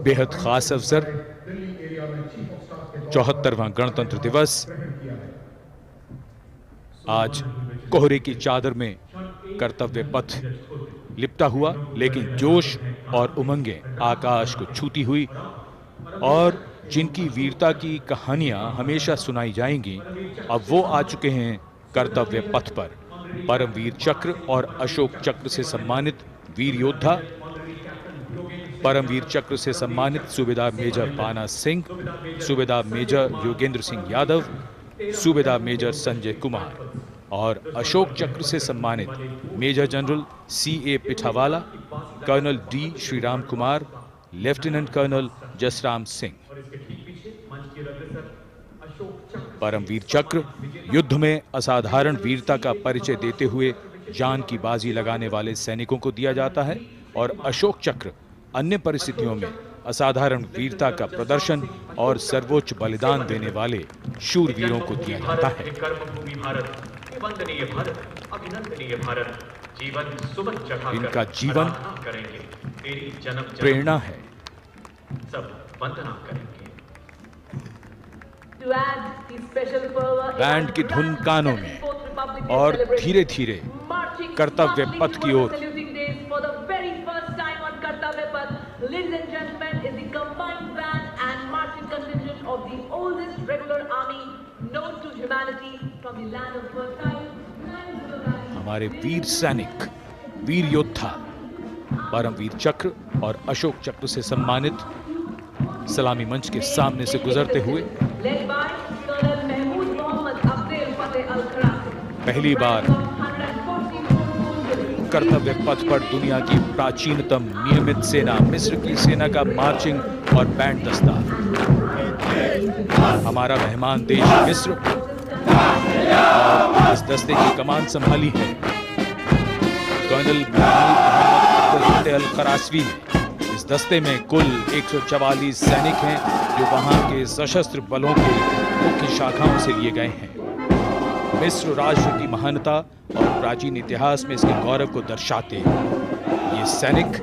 बेहद खास अवसर 74वां गणतंत्र दिवस। आज कोहरे की चादर में कर्तव्य पथ लिपटा हुआ, लेकिन जोश और उमंगें आकाश को छूती हुई और जिनकी वीरता की कहानियां हमेशा सुनाई जाएंगी, अब वो आ चुके हैं कर्तव्य पथ पर। परमवीर चक्र और अशोक चक्र से सम्मानित वीर योद्धा, परमवीर चक्र से सम्मानित सूबेदार मेजर बाना सिंह, सूबेदार मेजर योगेंद्र सिंह यादव, सूबेदार मेजर संजय कुमार और अशोक चक्र से सम्मानित major general CA Pithawala, colonel D Sriram Kumar, lieutenant colonel Jasram Singh. Paramvir Chakra युद्ध में असाधारण वीरता का परिचय देते हुए जान की बाजी लगाने वाले सैनिकों को दिया जाता है और अशोक चक्र अन्य परिस्थितियों में असाधारण वीरता का प्रदर्शन और सर्वोच्च बलिदान देने वाले शूरवीरों को दिया जाता है। इनका जीवन प्रेरणा है। बैंड की धुन कानों में और धीरे धीरे कर्तव्य पथ की ओर। Ladies and gentlemen, is the combined band and marching contingent of the oldest regular army known to humanity from the land of fertile. हमारे वीर सैनिक, वीर योद्धा परमवीर चक्र और अशोक चक्र से सम्मानित सलामी मंच के सामने से गुजरते हुए led by Colonel Mahmood Mohammed Abdel Fattah Al-Kharaki. पहली बार कर्तव्य पथ पर दुनिया की प्राचीनतम नियमित सेना मिस्र की सेना का मार्चिंग और बैंड दस्ता। हमारा मेहमान देश मिस्र और इस दस्ते की कमान संभाली है कर्नल मोहम्मद अल करासवी ने। इस दस्ते में कुल 144 सैनिक हैं जो वहां के सशस्त्र बलों के मुख्य शाखाओं से लिए गए हैं। मिस्र राष्ट्र की महानता और प्राचीन इतिहास में इसके गौरव को दर्शाते ये सैनिक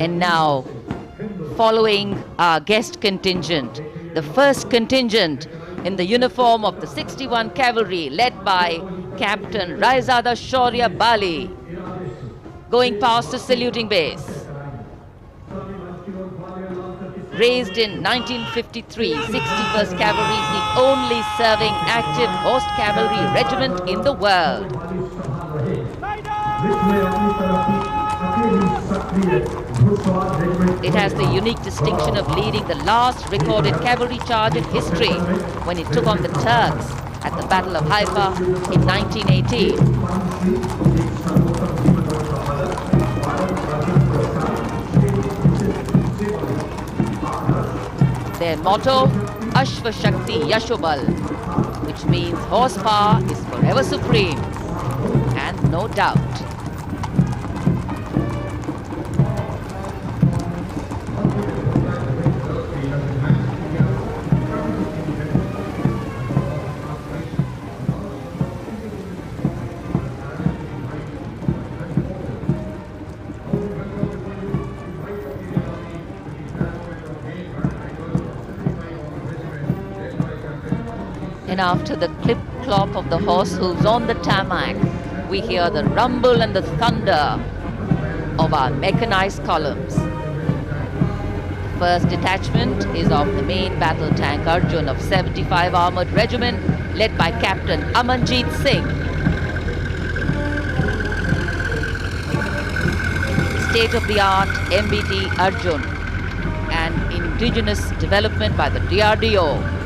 And now, following our guest contingent, the first contingent in the uniform of the 61 Cavalry led by Captain Raizada Shaurya Bali, going past the saluting base. Raised in 1953, 61st Cavalry is the only serving active horse cavalry regiment in the world. It has the unique distinction of leading the last recorded cavalry charge in history when it took on the Turks at the Battle of Haifa in 1918. Their motto, Ashva Shakti Yashobal, which means horsepower is forever supreme, and no doubt. And after the clip-clop of the horse hooves on the tarmac, we hear the rumble and the thunder of our mechanized columns. The first detachment is of the main battle tank Arjun of 75 Armoured Regiment, led by Captain Amanjeet Singh. State-of-the-art MBT Arjun, an indigenous development by the DRDO.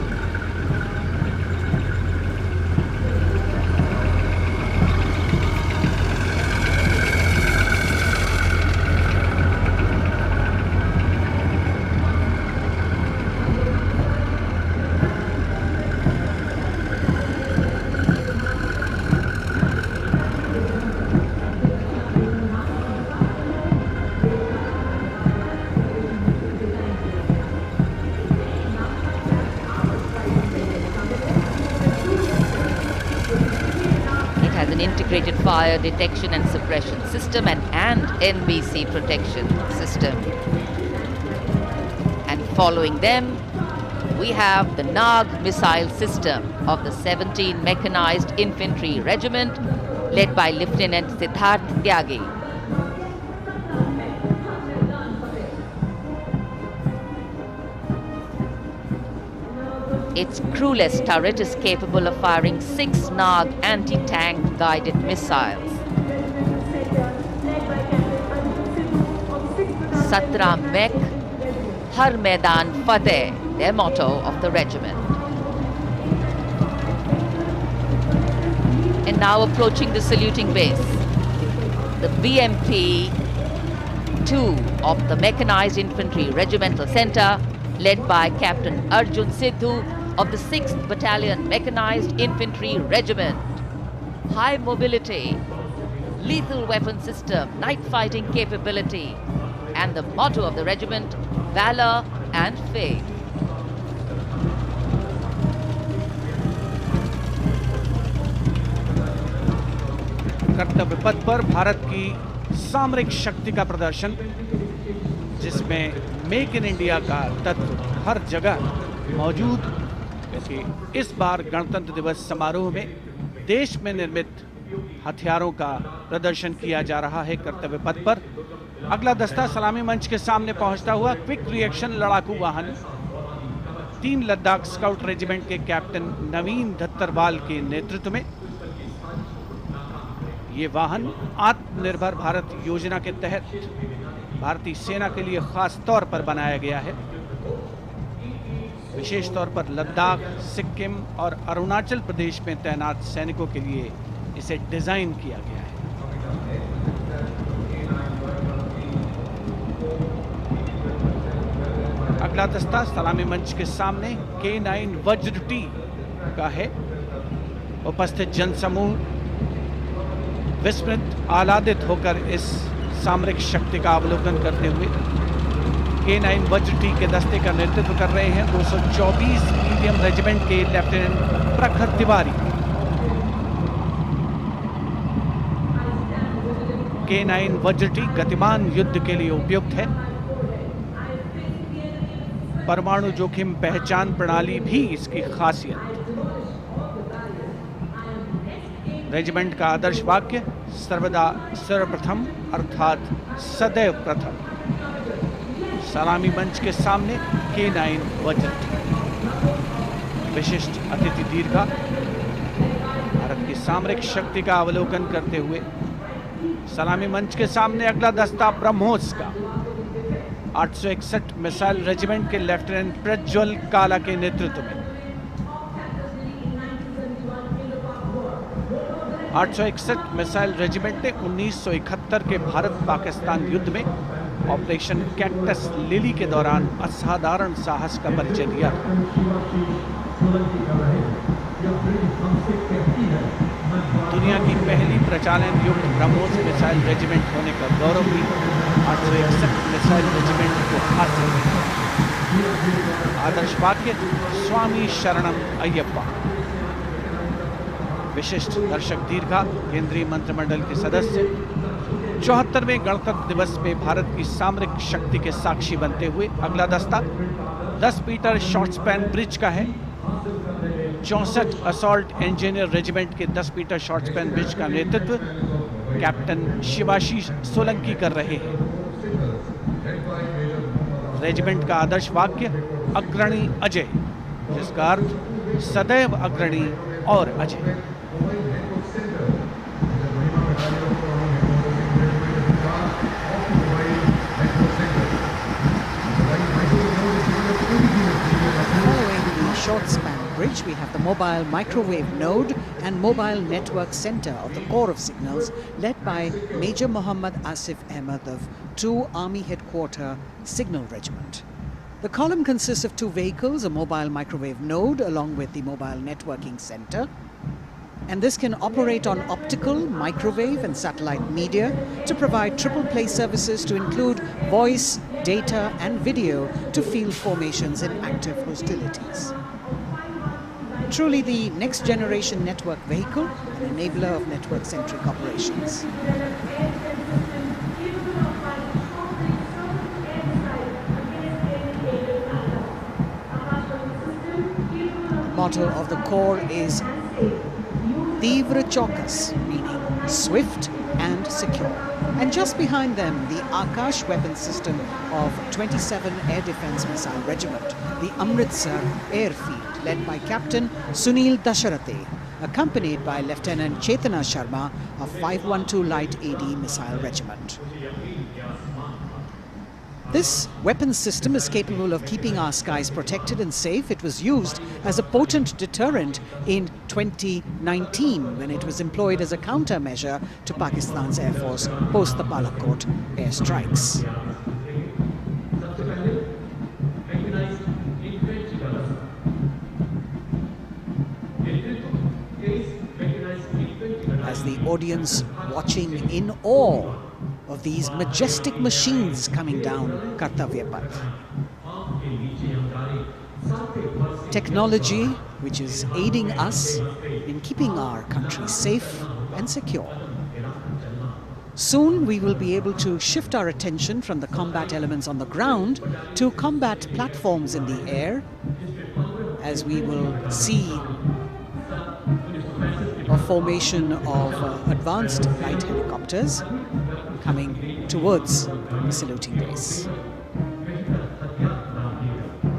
Integrated fire detection and suppression system and NBC protection system. And following them, we have the Nag missile system of the 17th Mechanized Infantry Regiment, led by Lieutenant Siddharth Tyagi. Its crewless turret is capable of firing 6 Nag anti-tank guided missiles. Satra Mek, Har Maidan Fattah, their motto of the regiment. And now approaching the saluting base, the BMP 2 of the Mechanized Infantry Regimental Center, led by Captain Arjun Sidhu of the 6th Battalion Mechanized Infantry Regiment. High mobility, lethal weapon system, night fighting capability, and the motto of the regiment, valor and faith. कर्तव्य पथ पर भारत की सामरिक शक्ति का प्रदर्शन, जिसमें make in India का तत्व हर जगह मौजूद। क्योंकि इस बार गणतंत्र दिवस समारोह में देश में निर्मित हथियारों का प्रदर्शन किया जा रहा है कर्तव्य पथ पर। अगला दस्ता सलामी मंच के सामने पहुंचता हुआ क्विक रिएक्शन लड़ाकू वाहन 3 लद्दाख स्काउट रेजिमेंट के कैप्टन नवीन दत्तरवाल के नेतृत्व में। ये वाहन आत्मनिर्भर भारत योजना के तहत भारतीय सेना के लिए खास तौर पर बनाया गया है। विशेष तौर पर लद्दाख, सिक्किम और अरुणाचल प्रदेश में तैनात सैनिकों के लिए इसे डिजाइन किया गया है। अगला दस्ता सलामी मंच के सामने K9 वज्र टी का है। उपस्थित जनसमूह विस्मृत आह्लादित होकर इस सामरिक शक्ति का अवलोकन करते हुए K9 वज्र टी के दस्ते का नेतृत्व कर रहे हैं 224 मीडियम रेजिमेंट के लेफ्टिनेंट प्रखर तिवारी। K9 वज्र टी गतिमान युद्ध के लिए उपयुक्त है। परमाणु जोखिम पहचान प्रणाली भी इसकी खासियत। रेजिमेंट का आदर्श वाक्य सर्वदा सर्वप्रथम अर्थात सदैव प्रथम। सलामी मंच के सामने K9 वज्र टी। विशिष्ट अतिथि दीर्घा भारत की सामरिक शक्ति का अवलोकन करते हुए सलामी मंच के सामने अगला दस्ता ब्रह्मोस का 861 मिसाइल रेजिमेंट के लेफ्टिनेंट प्रज्वल काला के नेतृत्व में। 861 मिसाइल रेजिमेंट ने 1971 के भारत पाकिस्तान युद्ध में ऑपरेशन कैक्टस लिली के दौरान असाधारण साहस का परिचय दिया। दुनिया की पहली प्रचालन युक्त ब्रह्मोस मिसाइल रेजिमेंट होने का गौरव भी 861 मिसाइल रेजिमेंट को हासिल है। आदर्श वाक्य स्वामी शरणम अय्यप्पा। विशिष्ट दर्शक दीर्घा केंद्रीय मंत्रिमंडल के सदस्य 74वें गणतंत्र दिवस में भारत की सामरिक शक्ति के साक्षी बनते हुए अगला दस्ता 10 मीटर शॉर्ट स्पैन ब्रिज का है। 64 असॉल्ट इंजीनियर रेजिमेंट के 10 मीटर शॉर्ट स्पैन ब्रिज का नेतृत्व कैप्टन शिवाशीष सोलंकी कर रहे हैं। रेजिमेंट का आदर्श वाक्य अग्रणी अजय, जिसका अर्थ सदैव अग्रणी और Ajay. Short span bridge, we have the mobile microwave node and mobile network center of the Corps of Signals led by Major Muhammad Asif Ahmed of 2 Army Headquarter Signal Regiment. The column consists of 2 vehicles, a mobile microwave node along with the mobile networking center. And this can operate on optical, microwave and satellite media to provide triple play services to include voice, data and video to field formations in active hostilities. Truly the next generation network vehicle, an enabler of network-centric operations. The motto of the Corps is Tivra Chaukas, meaning swift and secure. And just behind them, the Akash weapon system of 27 Air Defence Missile Regiment, the Amritsar Airfield, led by Captain Sunil Dasharathe, accompanied by Lieutenant Chetana Sharma of 512 Light AD Missile Regiment. This weapons system is capable of keeping our skies protected and safe. It was used as a potent deterrent in 2019 when it was employed as a countermeasure to Pakistan's Air Force post the Balakot airstrikes. As the audience watching in awe of these majestic machines coming down Kartavya Path. Technology which is aiding us in keeping our country safe and secure. Soon we will be able to shift our attention from the combat elements on the ground to combat platforms in the air, as we will see of formation of advanced light helicopters coming towards the saluting base.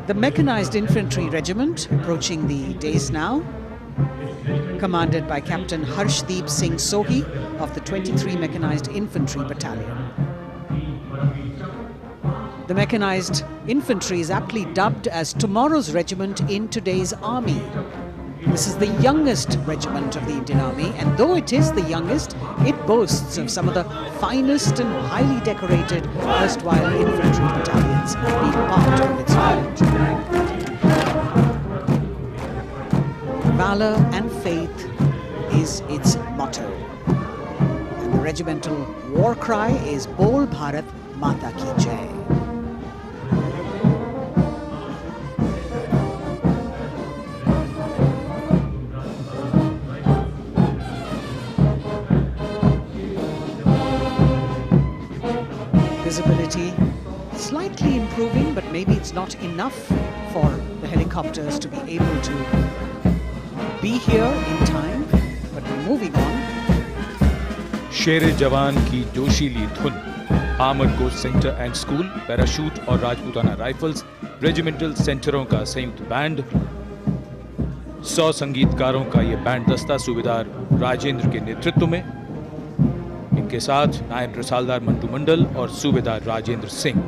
The Mechanized Infantry Regiment approaching the dais now, commanded by Captain Harshdeep Singh Sohi of the 23 Mechanized Infantry Battalion. The Mechanized Infantry is aptly dubbed as tomorrow's regiment in today's army. This is the youngest regiment of the Indian Army, and though it is the youngest, it boasts of some of the finest and highly decorated erstwhile infantry battalions being part of its unit. Valor and faith is its motto, and the regimental war cry is Bol Bharat Mata Ki Jai. Visibility slightly improving, but maybe it's not enough for the helicopters to be able to be here in time, but we're moving on. शेरे जवान की जोशीली धुन, armoured corps centre and school, parachute और Rajputana rifles, regimental सेंटरों का संयुक्त band, 100 संगीतकारों का ये band दस्ता सूबेदार राजेंद्र के नेतृत्व में, इनके साथ नायब रसालदार मंटू मंडल और सूबेदार राजेंद्र सिंह।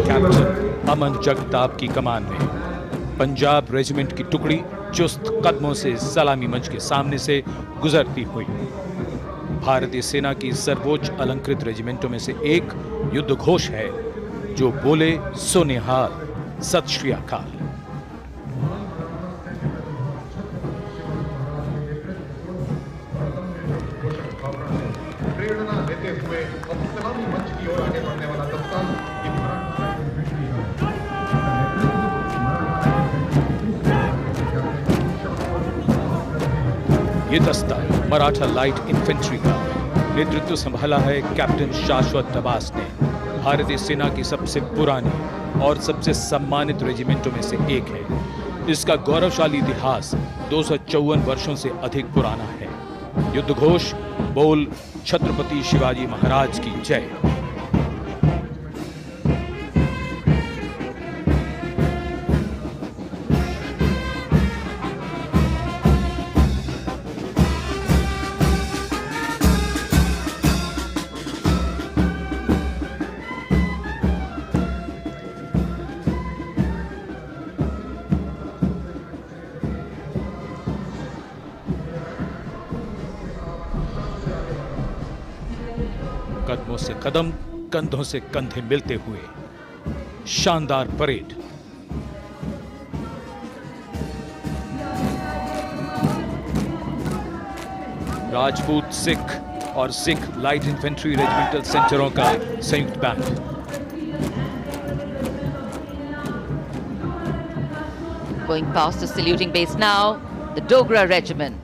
कैप्टन अमन जगताप की कमान में पंजाब रेजिमेंट की टुकड़ी चुस्त कदमों से सलामी मंच के सामने से गुजरती हुई भारतीय सेना की सर्वोच्च अलंकृत रेजिमेंटों में से एक युद्ध घोष है जो बोले सो निहाल, सत श्री अकाल। प्रेरणा देते हुए अब सलामी मंच की ओर आगे बढ़ने वाला दस्ता ये दस्ता मराठा लाइट इन्फेंट्री का नेतृत्व संभाला है कैप्टन शाश्वत अब्बास ने। भारतीय सेना की सबसे पुरानी और सबसे सम्मानित रेजिमेंटों में से एक है। इसका गौरवशाली इतिहास 254 वर्षों से अधिक पुराना है। युद्ध घोष बोल छत्रपति शिवाजी महाराज की जय। कदमों से कदम, कंधों से कंधे मिलते हुए शानदार परेड। राजपूत सिख और सिख लाइट इन्फेंट्री रेजिमेंटल सेंटरों का संयुक्त band. Going past the saluting base now, the Dogra Regiment,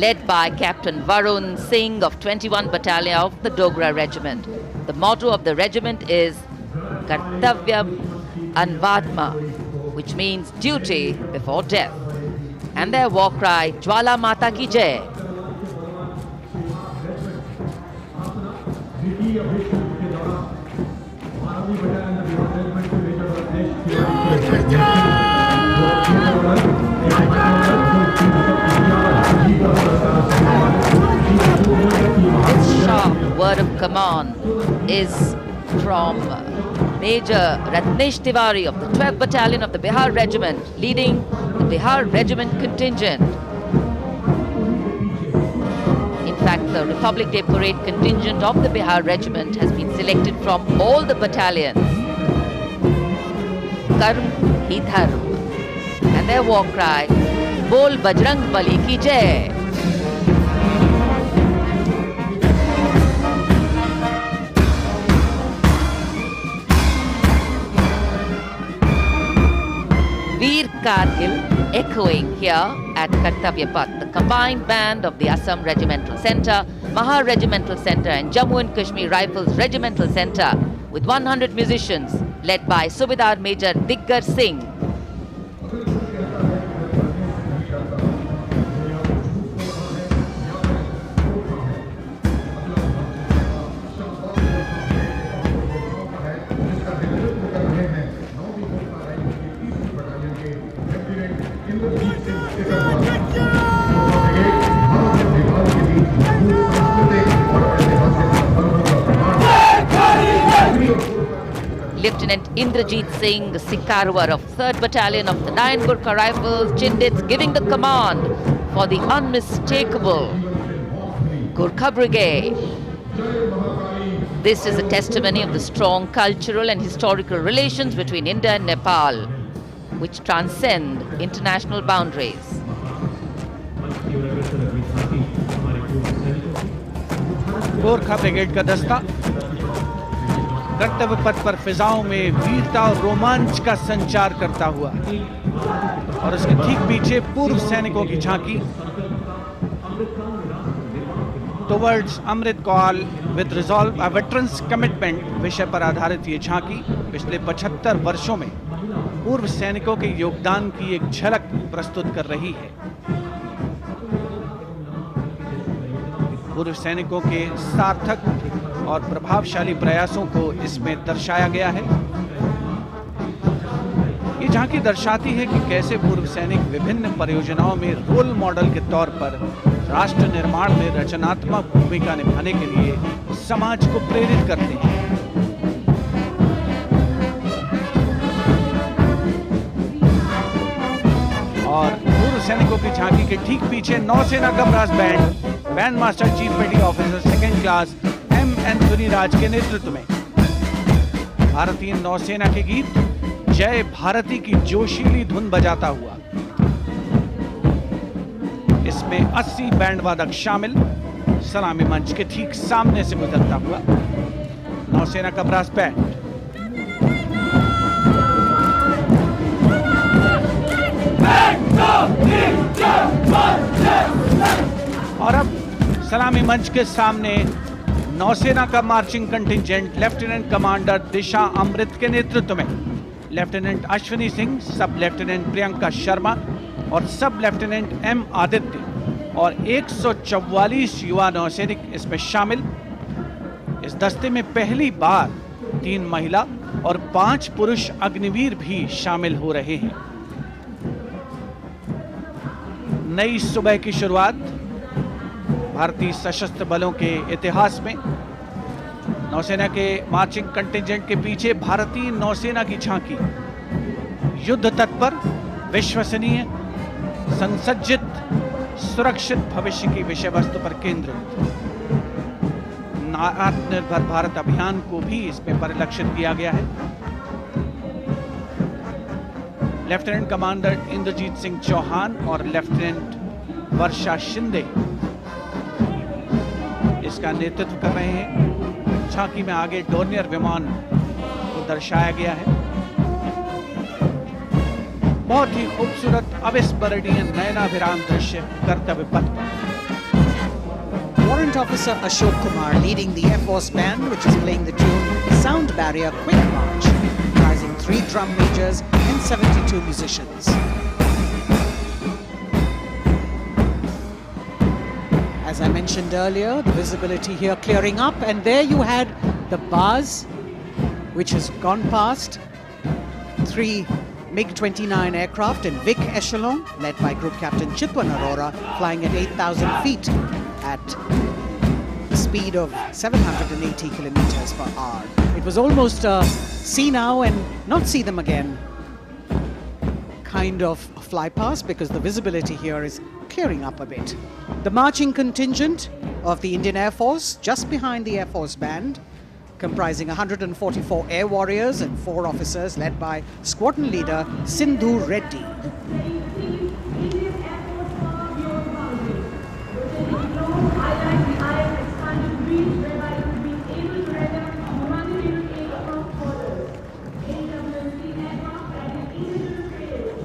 led by Captain Varun Singh of 21 Battalion of the Dogra Regiment. The motto of the regiment is Kartavya Path, which means duty before death. And their war cry, Jwala Mata Ki Jai. This sharp word of command is from Major Ratnesh Tiwari of the 12th Battalion of the Bihar Regiment, leading the Bihar Regiment contingent. In fact, the Republic Day Parade contingent of the Bihar Regiment has been selected from all the battalions. Karm hi dharm. And their war cry, Bol Bajrang Bali ki Jai. Veer Kargil echoing here at Kartavya Path, the combined band of the Assam Regimental Centre, Maha Regimental Centre and Jammu and Kashmir Rifles Regimental Centre with 100 musicians led by Subedar Major Diggar Singh. Lieutenant Indrajit Singh, the Sikarwar of 3rd Battalion of the 9 Gurkha Rifles, Chindits, giving the command for the unmistakable Gurkha Brigade. This is a testimony of the strong cultural and historical relations between India and Nepal, which transcend international boundaries. Gorkha brigade का दस्ता कर्तव्य पथ पर फिजाओं में वीरता और रोमांच का संचार करता हुआ और उसके ठीक पीछे पूर्व सैनिकों की झांकी towards Amrit Kaal with resolve a veterans commitment विषय पर आधारित ये झांकी पिछले 75 वर्षों में पूर्व सैनिकों के योगदान की एक झलक प्रस्तुत कर रही है। पूर्व सैनिकों के सार्थक और प्रभावशाली प्रयासों को इसमें दर्शाया गया है। ये झांकी दर्शाती है कि कैसे पूर्व सैनिक विभिन्न परियोजनाओं में रोल मॉडल के तौर पर राष्ट्र निर्माण में रचनात्मक भूमिका निभाने के लिए समाज को प्रेरित करते हैं। और पूर्व सैनिकों की झांकी के ठीक पीछे नौसेना का brass band master chief petty officer 2nd class M Anthony Raj के नेतृत्व में भारतीय नौसेना के गीत जय भारती की जोशीली धुन बजाता हुआ। इसमें 80 बैंड वादक शामिल, सलामी मंच के ठीक सामने से गुजरता हुआ नौसेना का ब्रास बैंड। और अब सलामी मंच के सामने नौसेना का मार्चिंग कंटिंजेंट लेफ्टिनेंट कमांडर दिशा अमृत के नेतृत्व में लेफ्टिनेंट अश्विनी सिंह, सब लेफ्टिनेंट प्रियंका शर्मा और सब लेफ्टिनेंट एम आदित्य और 144 युवा नौसैनिक इसमें शामिल। इस दस्ते में पहली बार 3 महिला और 5 पुरुष अग्निवीर भी शामिल हो रहे हैं। नई सुबह की शुरुआत भारतीय सशस्त्र बलों के इतिहास में। नौसेना के मार्चिंग कंटिंजेंट के पीछे भारतीय नौसेना की झांकी युद्ध तत्पर, विश्वसनीय, संसज्जित, सुरक्षित भविष्य की विषय वस्तु पर केंद्रित। आत्मनिर्भर भारत अभियान को भी इसमें परिलक्षित किया गया है। लेफ्टिनेंट कमांडर इंद्रजीत सिंह चौहान और लेफ्टिनेंट वर्षा शिंदे इसका नेतृत्व कर रहे हैं। झांकी में आगे डोर्नियर विमान को दर्शाया गया है। बहुत ही खूबसूरत अविस्मरणीय नयनाभिराम दृश्य कर्तव्य पथ पर। Warrant Officer Ashok Kumar leading the Air Force Band, which is playing the tune Sound Barrier Quick March, comprising 3 drum majors and 72 musicians. As I mentioned earlier, the visibility here clearing up, and there you had the bars, which has gone past 3 MiG-29 aircraft in Vic Echelon, led by Group Captain Chitwan Arora, flying at 8,000 feet at a speed of 780 kilometers per hour. It was almost a see now and not see them again kind of fly past, because the visibility here is clearing up a bit. The marching contingent of the Indian Air Force, just behind the Air Force Band, comprising 144 air warriors and 4 officers, led by squadron leader Sindhu Reddy.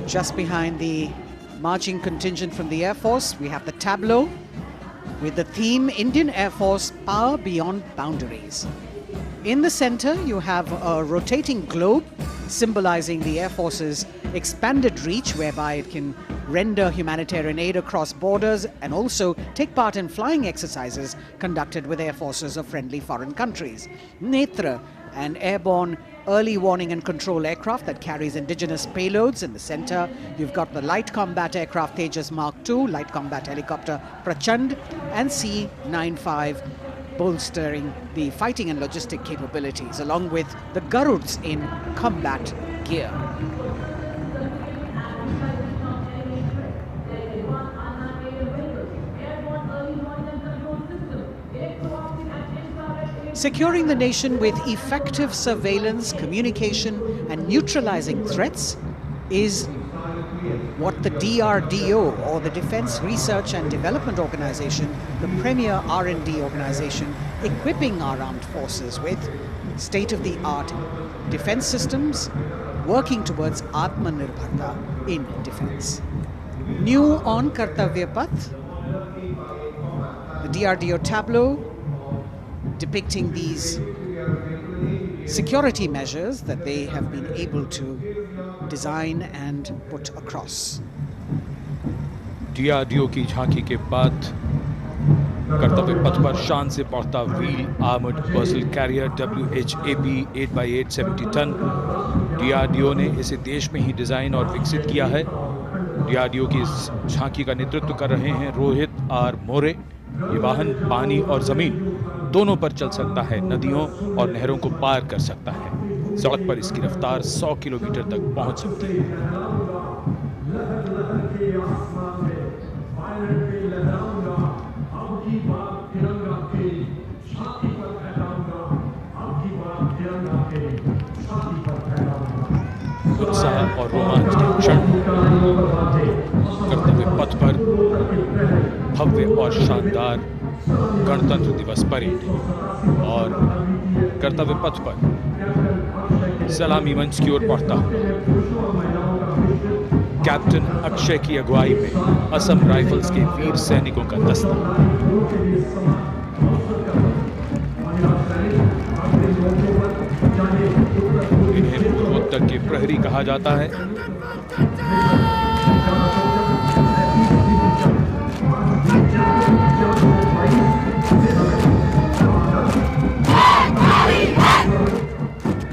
Just behind the marching contingent from the Air Force. We have the tableau with the theme Indian Air Force Power Beyond Boundaries. In the center, you have a rotating globe symbolizing the Air Force's expanded reach, whereby it can render humanitarian aid across borders and also take part in flying exercises conducted with air forces of friendly foreign countries. Netra, an airborne early warning and control aircraft that carries indigenous payloads. In the center, you've got the light combat aircraft Tejas Mark II, light combat helicopter Prachand, and C-95 bolstering the fighting and logistic capabilities, along with the Garuds in combat gear. Securing the nation with effective surveillance, communication, and neutralizing threats is what the DRDO, or the Defense Research and Development Organization, the premier R&D organization, equipping our armed forces with state-of-the-art defense systems, working towards Atmanirbharta in defense. New on Kartavya Path, the DRDO tableau depicting these security measures that they have been able to design and put across. DRDO की झांकी के बाद कर्तव्य पथ पर शान से पहुंचता wheel armoured personnel carrier WHAP 8x8 70 ton. DRDO ने इसे देश में ही डिजाइन और विकसित किया है। DRDO की इस झांकी का नेतृत्व कर रहे हैं रोहित आर मोरे। ये वाहन पानी और जमीन दोनों पर चल सकता है, नदियों और नहरों को पार कर सकता है। सड़क पर इसकी रफ्तार 100 किलोमीटर तक पहुंच सकती है। उत्साह और रोमांच के क्षण, कर्तव्य पथ पर भव्य और शानदार गणतंत्र दिवस परेड और कर्तव्य पथ पर सलामी मंच की ओर बढ़ता कैप्टन अक्षय की अगुवाई में असम राइफल्स के वीर सैनिकों का दस्ता। इन्हें पूर्वोत्तर के प्रहरी कहा जाता है।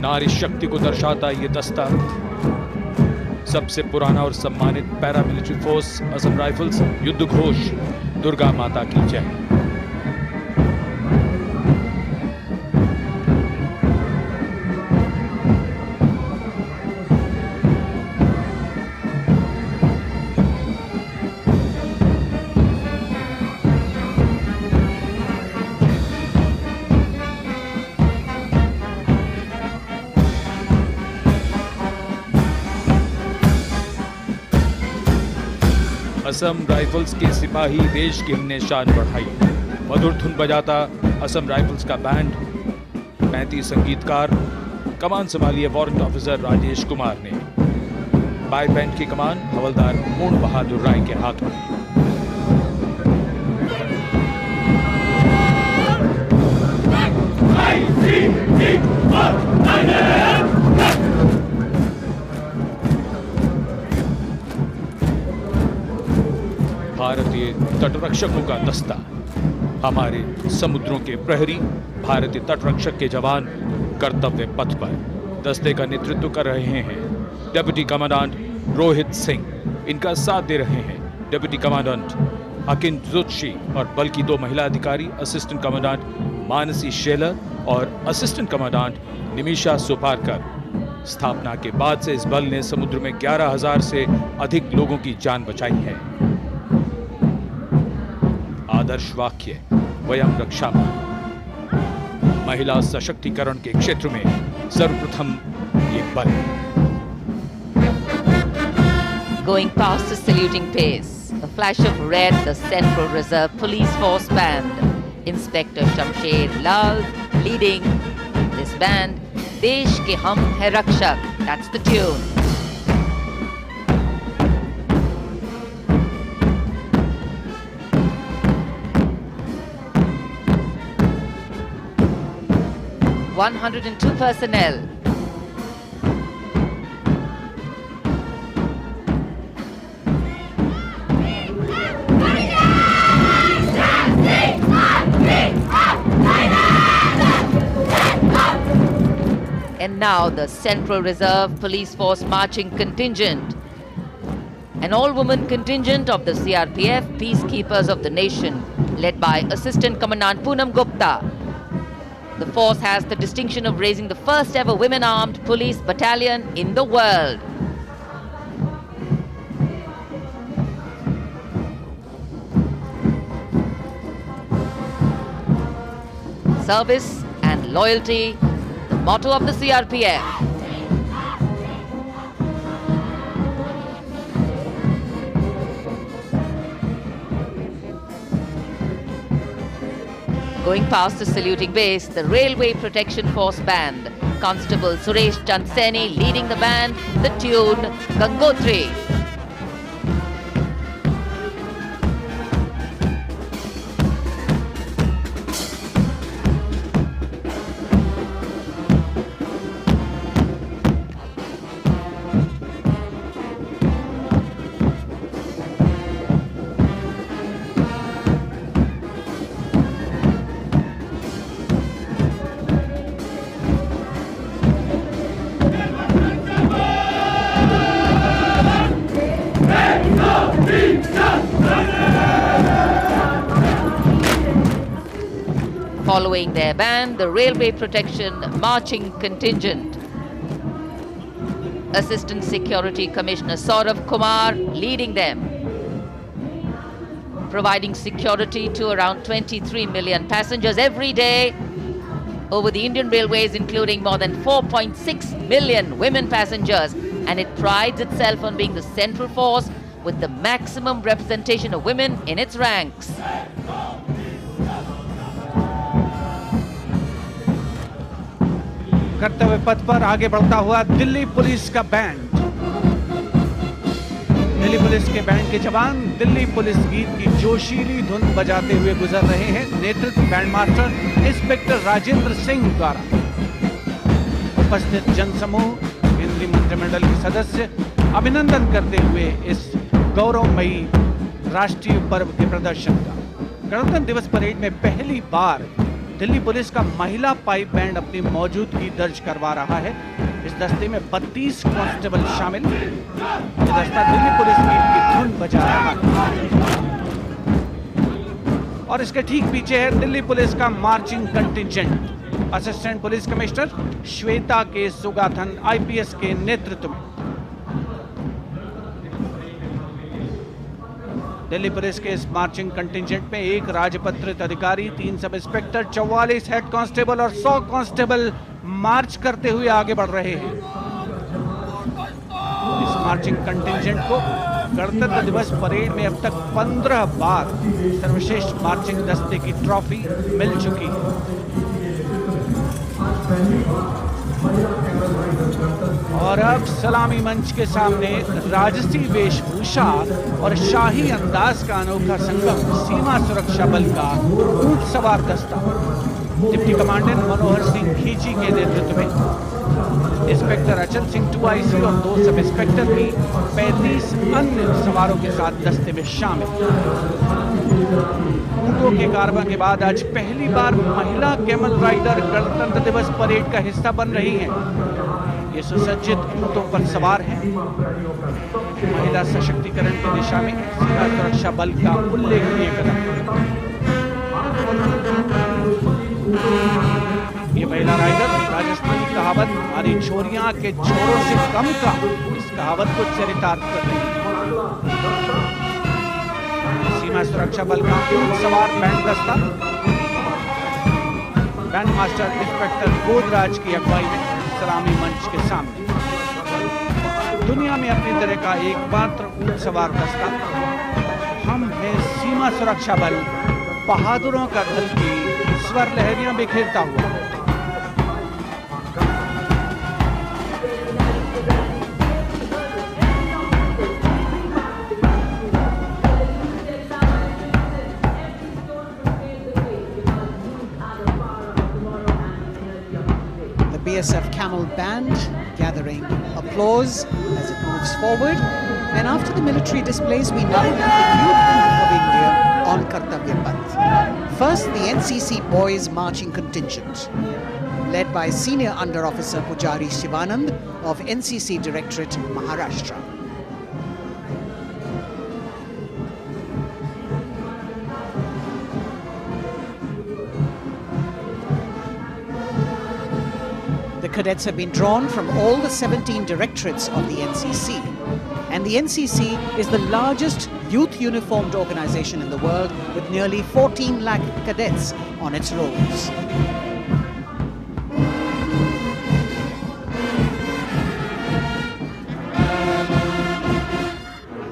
नारी शक्ति को दर्शाता ये दस्ता सबसे पुराना और सम्मानित पैरामिलिट्री फोर्स असम राइफल्स। युद्ध घोष दुर्गा माता की जय। असम राइफल्स के सिपाही देश की हमने शान बढ़ाई। मधुर धुन बजाता असम राइफल्स का बैंड, 35 संगीतकार। कमान संभाली वारंट ऑफिसर राजेश कुमार ने। बाय बैंड की कमान हवलदार पूर्ण बहादुर राय के हाथ में। भारतीय तटरक्षकों का दस्ता, हमारे समुद्रों के प्रहरी, भारतीय तटरक्षक के जवान कर्तव्य पथ पर। दस्ते का नेतृत्व कर रहे हैं डेप्यूटी कमांडेंट रोहित सिंह। इनका साथ दे रहे हैं डेप्यूटी कमांडेंट अकिन जोशी और बल की 2 महिला अधिकारी, असिस्टेंट कमांडेंट मानसी शेलर और असिस्टेंट कमांडेंट निमिषा सुपारकर। स्थापना के बाद से इस बल ने समुद्र में 11,000 से अधिक लोगों की जान बचाई है। आदर्श वाक्य वयम रक्षामः। महिला सशक्तिकरण के क्षेत्र में सर्वप्रथम ये बल। Going past the saluting pace, a flash of red, the Central Reserve Police Force Band. Inspector Shamsher Lal leading this band. Desh ke hum hai rakshak. That's the tune. 102 personnel. And now the Central Reserve Police Force marching contingent, an all-woman contingent of the CRPF, peacekeepers of the nation, led by Assistant Commandant Poonam Gupta. The force has the distinction of raising the first ever women-armed police battalion in the world. Service and loyalty, the motto of the CRPF. Going past the saluting base, the Railway Protection Force Band. Constable Suresh Chandseni leading the band, the tune Gangotri. Following their band, the Railway Protection Marching Contingent. Assistant Security Commissioner Saurav Kumar leading them, providing security to around 23 million passengers every day over the Indian Railways, including more than 4.6 million women passengers, and it prides itself on being the central force with the maximum representation of women in its ranks. कर्तव्य पथ पर आगे बढ़ता हुआ Delhi police का band. Delhi police के band के जवान दिल्ली पुलिस गीत की जोशीली धुन बजाते हुए गुजर रहे हैं। नेतृत्व band master inspector Rajendra Singh द्वारा। उपस्थित जनसमूह, केंद्रीय मंत्रिमंडल के सदस्य अभिनंदन करते हुए इस गौरवमयी राष्ट्रीय पर्व के प्रदर्शन का। गणतंत्र दिवस परेड में पहली बार दिल्ली पुलिस का महिला पाइप बैंड अपनी मौजूदगी दर्ज करवा रहा है। इस दस्ते में 32 कांस्टेबल शामिल। ये दस्ता दिल्ली पुलिस गीत की धुन बजा रहा है और इसके ठीक पीछे है दिल्ली पुलिस का marching contingent. Assistant police commissioner Shweta के सुगाथन आईपीएस के नेतृत्व में। दिल्ली पुलिस के इस मार्चिंग कंटिंजेंट में एक राजपत्रित अधिकारी, 3 सब इंस्पेक्टर, 44 हेड कांस्टेबल और 100 कांस्टेबल मार्च करते हुए आगे बढ़ रहे हैं। इस मार्चिंग कंटिंजेंट को गणतंत्र दिवस परेड में अब तक 15 बार सर्वश्रेष्ठ मार्चिंग दस्ते की ट्रॉफी मिल चुकी है। और अब सलामी मंच के सामने राजसी वेशभूषा और शाही अंदाज का अनोखा संगम सीमा सुरक्षा बल का ऊंट सवार दस्ता डिप्टी कमांडेंट मनोहर सिंह खींची के नेतृत्व में इंस्पेक्टर अचल सिंह 2IC और 2 सब इंस्पेक्टर भी 35 अन्य सवारों के साथ दस्ते में शामिल। ऊंटों के कारवां के बाद आज पहली बार महिला कैमल राइडर गणतंत्र दिवस परेड का हिस्सा बन रही हैं। ये सुसज्जित ऊंटों पर सवार हैं। महिला सशक्तिकरण की दिशा में सीमा सुरक्षा बल का उल्लेखनीय कदम। ये महिला राइडर राजस्थानी कहावत हमारी छोरियां के छोरों से कम का, इस कहावत को चरितार्थ कर रही है। सीमा सुरक्षा बल का सवार बैंड दस्ता बैंड मास्टर इंस्पेक्टर गोदराज की अगुवाई में सलामी मंच के सामने। दुनिया में अपनी तरह का एकमात्र ऊंट सवार दस्ता हम हैं सीमा सुरक्षा बल, बहादुरों का दल की स्वर लहरियां बिखेरता हुआ। BSF Camel Band gathering applause as it moves forward. And after the military displays, we now have the youth of India on Kartavya Path. First, the NCC Boys Marching Contingent, led by Senior Under Officer Pujari Shivanand of NCC Directorate, Maharashtra. The cadets have been drawn from all the 17 directorates of the NCC. And the NCC is the largest youth uniformed organization in the world, with nearly 14 lakh cadets on its rolls.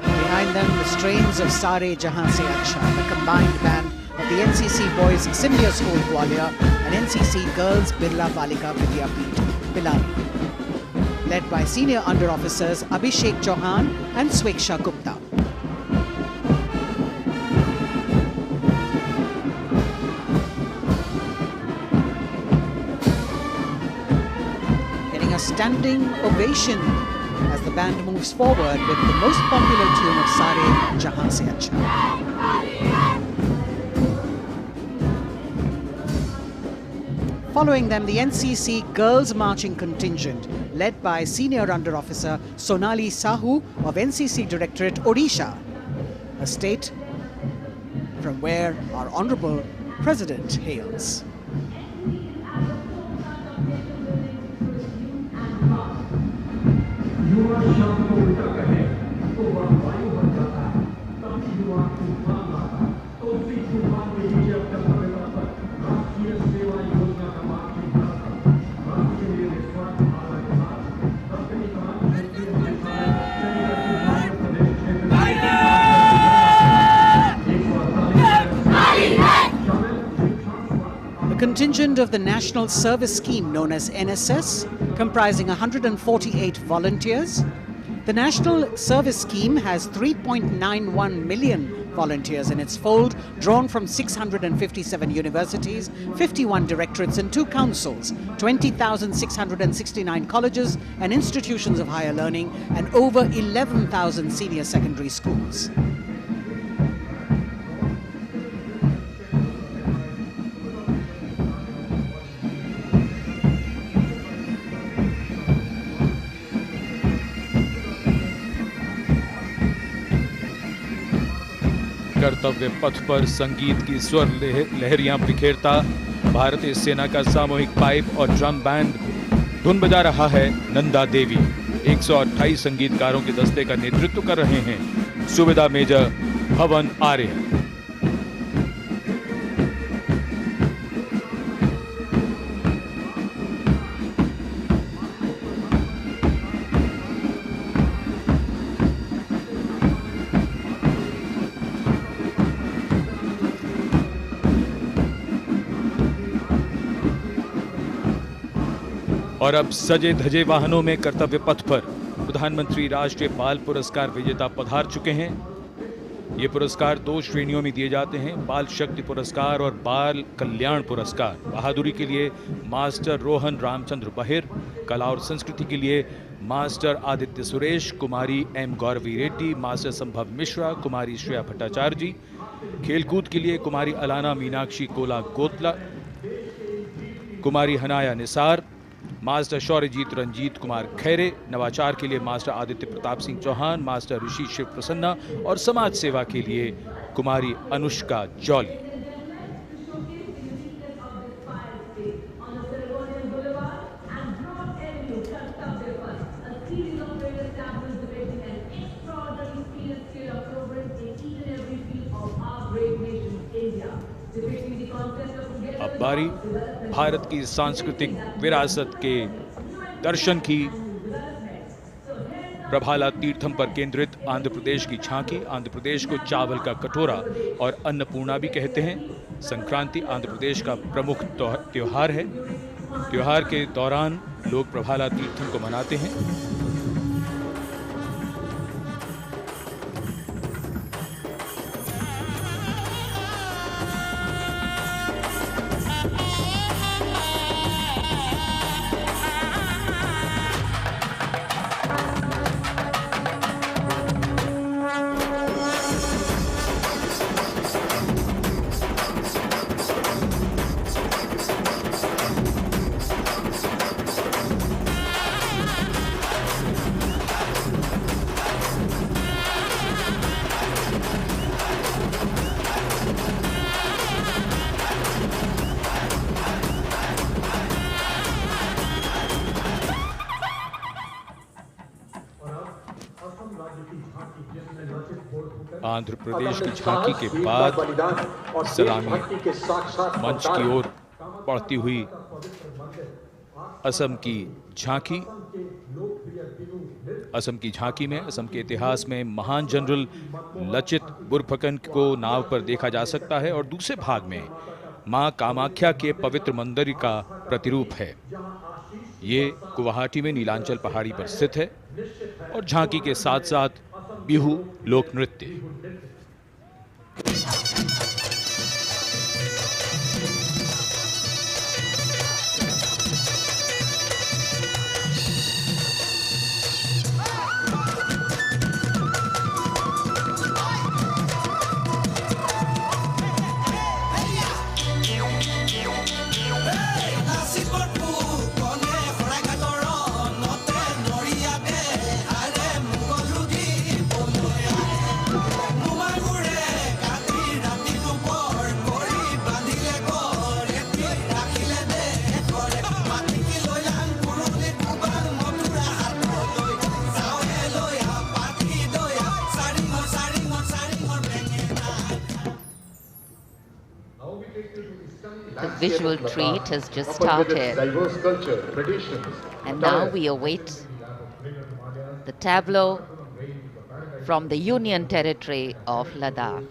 Behind them, the strains of Sare Jahan Se Acha, the combined band of the NCC Boys Senior School Gwalior and NCC Girls Birla Balika Vidyapeeth Pilani, led by Senior Under Officers Abhishek Chauhan and Sweksha Gupta. Getting a standing ovation as the band moves forward with the most popular tune of Sare Jahan Se Acha. Following them, the NCC Girls Marching Contingent, led by Senior Under Officer Sonali Sahu of NCC Directorate, Odisha, a state from where our Honorable President hails. Contingent of the National Service Scheme known as NSS, comprising 148 volunteers. The National Service Scheme has 3.91 million volunteers in its fold, drawn from 657 universities, 51 directorates and 2 councils, 20,669 colleges and institutions of higher learning, and over 11,000 senior secondary schools. कर्तव्य पथ पर संगीत की स्वर लहरियां बिखेरता भारतीय सेना का सामूहिक पाइप और ड्रम बैंड धुन बजा रहा है नंदा देवी 128 संगीतकारों के दस्ते का नेतृत्व कर रहे हैं सुबेदार मेजर भवन आर्य। और अब सजे धजे वाहनों में कर्तव्य पथ पर प्रधानमंत्री राष्ट्रीय बाल पुरस्कार विजेता पधार चुके हैं। ये पुरस्कार 2 श्रेणियों में दिए जाते हैं, बाल शक्ति पुरस्कार और बाल कल्याण पुरस्कार। बहादुरी के लिए मास्टर रोहन रामचंद्र बहिर, कला और संस्कृति के लिए मास्टर आदित्य सुरेश, कुमारी एम गौरवी रेड्डी, मास्टर संभव मिश्रा, कुमारी श्रेया भट्टाचार्य जी, खेलकूद के लिए कुमारी अलाना मीनाक्षी कोला गोतला, कुमारी हनाया निसार, मास्टर शौर्यजीत रंजीत कुमार खैरे, नवाचार के लिए मास्टर आदित्य प्रताप सिंह चौहान, मास्टर ऋषि शिव प्रसन्ना और समाज सेवा के लिए कुमारी अनुष्का जौली। अब बारी भारत की सांस्कृतिक विरासत के दर्शन की। प्रभाला तीर्थम पर केंद्रित आंध्र प्रदेश की झांकी। आंध्र प्रदेश को चावल का कटोरा और अन्नपूर्णा भी कहते हैं। संक्रांति आंध्र प्रदेश का प्रमुख त्योहार है। त्योहार के दौरान लोग प्रभाला तीर्थम को मनाते हैं। आंध्र प्रदेश की झांकी के बाद सलामी मंच की ओर बढ़ती हुई असम की झांकी। असम की झांकी में असम के इतिहास में महान जनरल लचित बुरफकन को नाव पर देखा जा सकता है और दूसरे भाग में मां कामाख्या के पवित्र मंदिर का प्रतिरूप है। ये गुवाहाटी में नीलांचल पहाड़ी पर स्थित है और झांकी के साथ साथ बिहू लोक नृत्य। The visual treat has just started, and now we await the tableau from the Union Territory of Ladakh.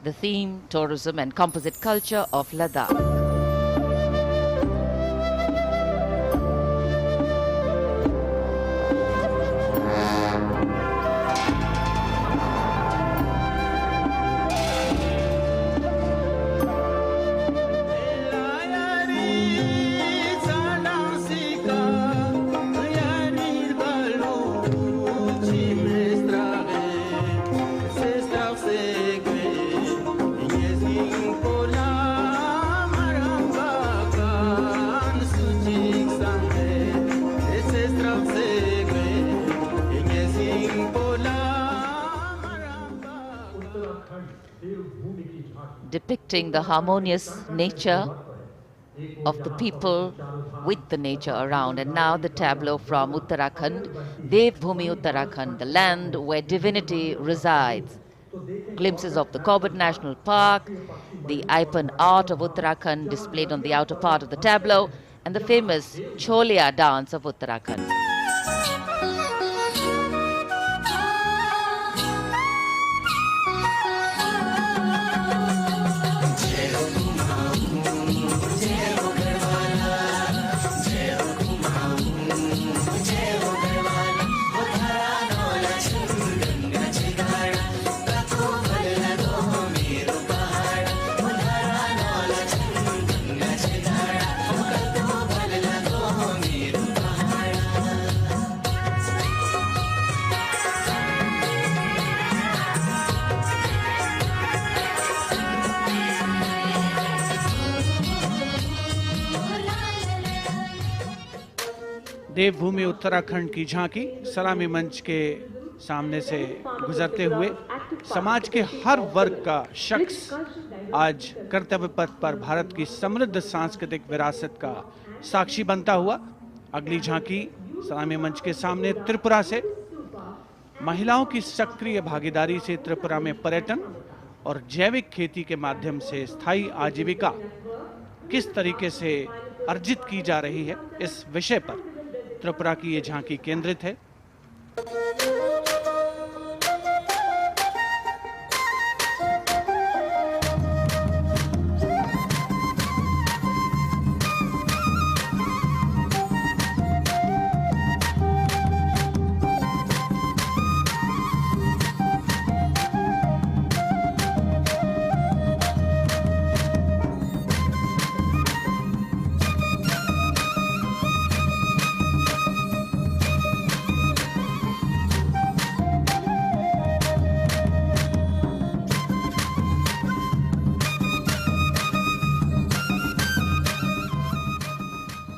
The theme, tourism and composite culture of Ladakh. Depicting the harmonious nature of the people with the nature around. And now the tableau from Uttarakhand, Devbhumi Uttarakhand, the land where divinity resides. Glimpses of the Corbett National Park, the Ipan art of Uttarakhand displayed on the outer part of the tableau, and the famous Cholia dance of Uttarakhand. देवभूमि उत्तराखंड की झांकी सलामी मंच के सामने से गुजरते हुए समाज के हर वर्ग का शख्स आज कर्तव्य पथ पर भारत की समृद्ध सांस्कृतिक विरासत का साक्षी बनता हुआ। अगली झांकी सलामी मंच के सामने त्रिपुरा से। महिलाओं की सक्रिय भागीदारी से त्रिपुरा में पर्यटन और जैविक खेती के माध्यम से स्थायी आजीविका किस तरीके से अर्जित की जा रही है, इस विषय पर त्रिपुरा की ये झांकी केंद्रित है।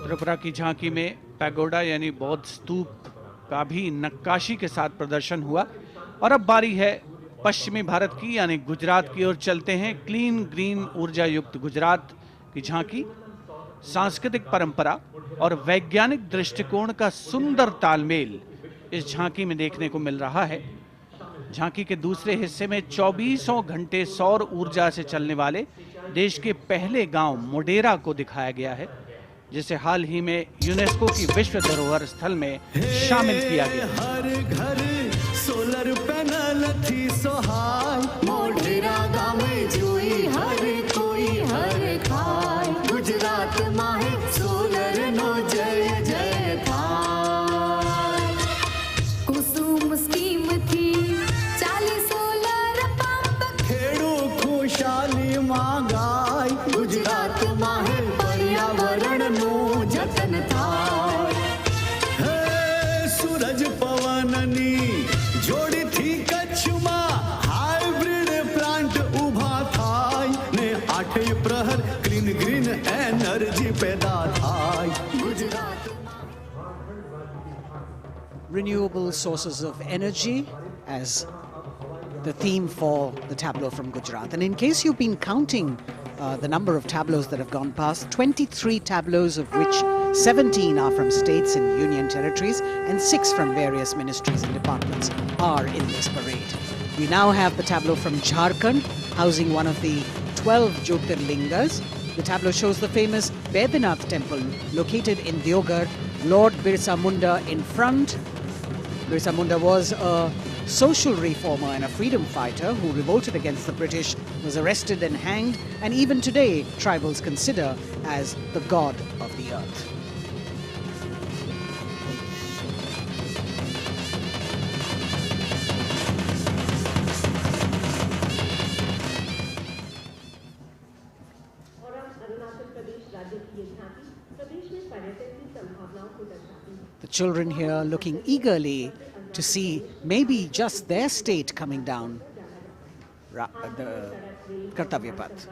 त्रिपुरा की झांकी में पैगोडा यानी बौद्ध स्तूप का भी नक्काशी के साथ प्रदर्शन हुआ। और अब बारी है पश्चिमी भारत की यानी गुजरात की ओर चलते हैं। क्लीन ग्रीन ऊर्जा युक्त गुजरात की झांकी सांस्कृतिक परंपरा और वैज्ञानिक दृष्टिकोण का सुंदर तालमेल इस झांकी में देखने को मिल रहा है। झांकी के दूसरे हिस्से में 24 घंटे सौर ऊर्जा से चलने वाले देश के पहले गांव मोडेरा को दिखाया गया है, जिसे हाल ही में यूनेस्को की विश्व धरोहर स्थल में शामिल किया गया। हर घर सोलर पैनल थी सोहाय, मोढेरा गाँव में जोई हर कोई हर खाय, गुजरात माहे सोलर नो जय जय थाय। कुसुम स्कीम थी 40 सोलर पंप, खेड़ू खुशाली मांगाय, गुजरात माहे पर्यावरण नो जतन थाय। हे सूरज पवननी जोड़ी थी कच्छ में, हाइब्रिड प्लांट उभा थाय ने 8 प्रहर ग्रीन ग्रीन एनर्जी पैदा थाय। Gujarat renewable sources of energy as the theme for the tableau from Gujarat. And in case you've been counting the number of tableaus that have gone past, 23 tableaus, of which 17 are from states and union territories and 6 from various ministries and departments are in this parade. We now have the tableau from Jharkhand, housing one of the 12 Jyotirlingas. The tableau shows the famous Baidyanath temple located in Deoghar, Lord Birsa Munda in front. Birsa Munda was a social reformer and a freedom fighter who revolted against the British, was arrested and hanged, and even today tribals consider as the god of the earth. The children here looking eagerly to see maybe just their state coming down the Kartavya Path.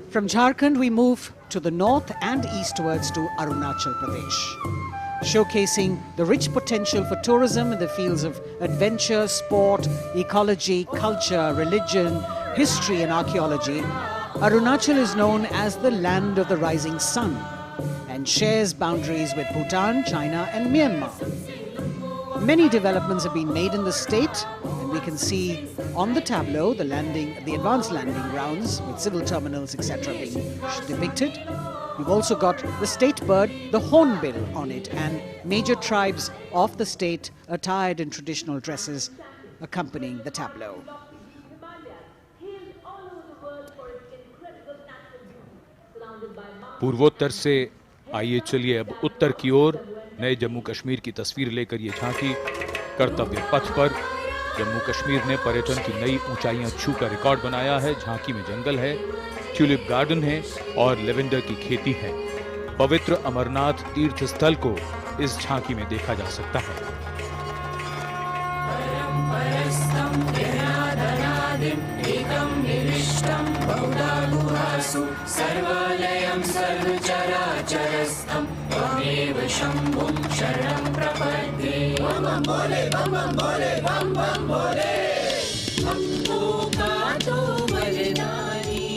From Jharkhand we move to the north and eastwards to Arunachal Pradesh, showcasing the rich potential for tourism in the fields of adventure, sport, ecology, culture, religion, history and archaeology. Arunachal is known as the land of the rising sun and shares boundaries with Bhutan, China and Myanmar. Many developments have been made in the state, and we can see on the tableau the advanced landing grounds with civil terminals, etc. being depicted. We've also got the state bird, the hornbill, on it, and major tribes of the state attired in traditional dresses accompanying the tableau. पूर्वोत्तर से आइए चलिए अब उत्तर की ओर नए जम्मू कश्मीर की तस्वीर लेकर ये झांकी कर्तव्य पथ पर। जम्मू कश्मीर ने पर्यटन की नई ऊंचाइयां छूकर रिकॉर्ड बनाया है। झांकी में जंगल है, ट्यूलिप गार्डन है और लेवेंडर की खेती है। पवित्र अमरनाथ तीर्थ स्थल को इस झांकी में देखा जा सकता है। सर्वलयं सर्वचराचरस्थं त्वमेव शम्भुं शरणं प्रपद्ये। बम बम भोले बम बम भोले बम बम भोले। हमको का तो बलिदानी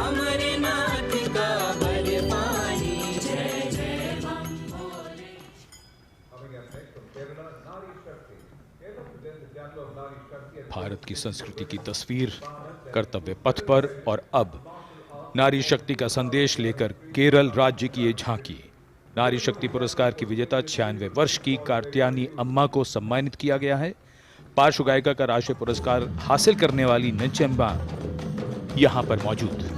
अमरनाथ का बलवानी, जय जय बम भोले। भारत की संस्कृति की तस्वीर कर्तव्य पथ पर। और अब नारी शक्ति का संदेश लेकर केरल राज्य की ये झांकी। नारी शक्ति पुरस्कार की विजेता 96 वर्ष की कार्त्यानी अम्मा को सम्मानित किया गया है। पार्श्व गायिका का राष्ट्रीय पुरस्कार हासिल करने वाली नंचेम्बा यहां पर मौजूद।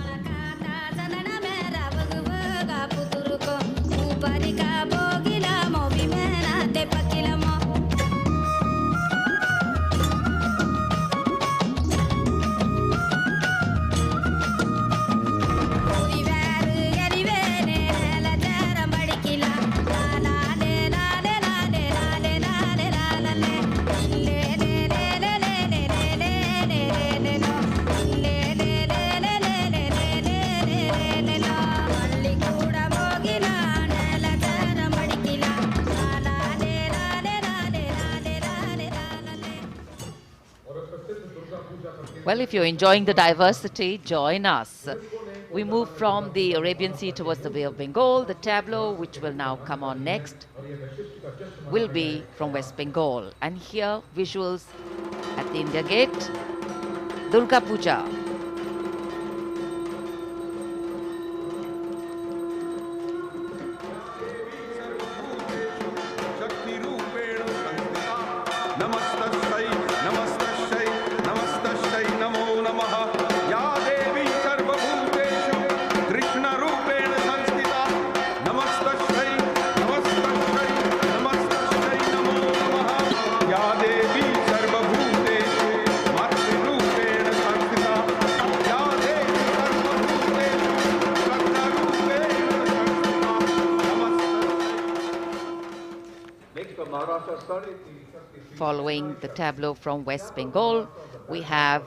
Well, if you're enjoying the diversity, join us. We move from the Arabian Sea towards the Bay of Bengal. The tableau, which will now come on next, will be from West Bengal. And here, visuals at the India Gate, Durga Puja. Following the tableau from West Bengal, we have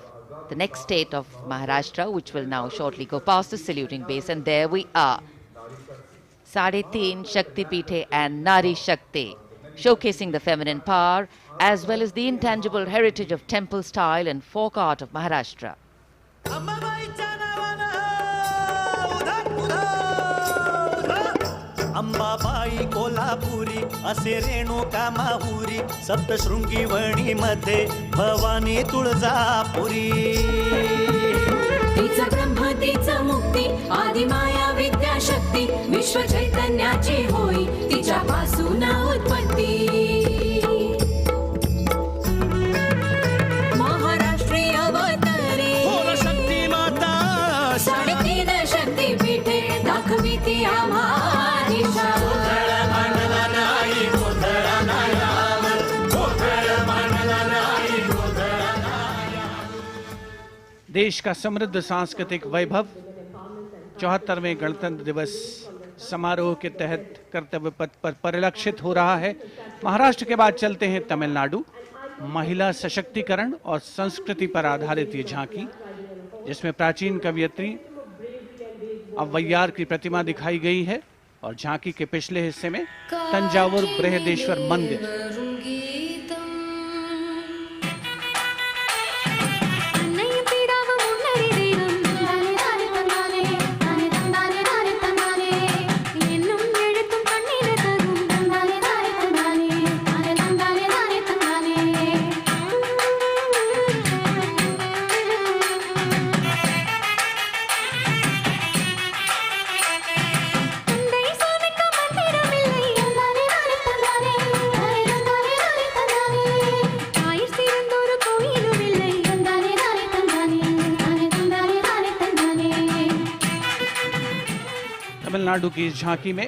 the next state of Maharashtra, which will now shortly go past the saluting base. And there we are. Sade Teen Shakti Pithe and Nari Shakti, showcasing the feminine power as well as the intangible heritage of temple style and folk art of Maharashtra. Ambabai Kolhapuri असे रेणुका माहुरी सप्तशृंगी वणी मध्ये भवानी तुळजापुरी तिचा ब्रह्म तिचा मुक्ती आदि माया विद्या शक्ती विश्व चैतन्याची होई तिच्यापासून उत्पत्ती महाराष्ट्रीय अवतारी बोल शक्ती माता साडेतीन शक्ती पीठे दाखवी ती आम्हा देश का समृद्ध सांस्कृतिक वैभव 74वें गणतंत्र दिवस समारोह के तहत कर्तव्य पथ पर परिलक्षित हो रहा है। महाराष्ट्र के बाद चलते हैं तमिलनाडु। महिला सशक्तिकरण और संस्कृति पर आधारित ये झांकी, जिसमें प्राचीन कवयित्री अव्वैयार की प्रतिमा दिखाई गई है और झांकी के पिछले हिस्से में तंजावुर बृहदेश्वर मंदिर। तमिलनाडु की इस झांकी में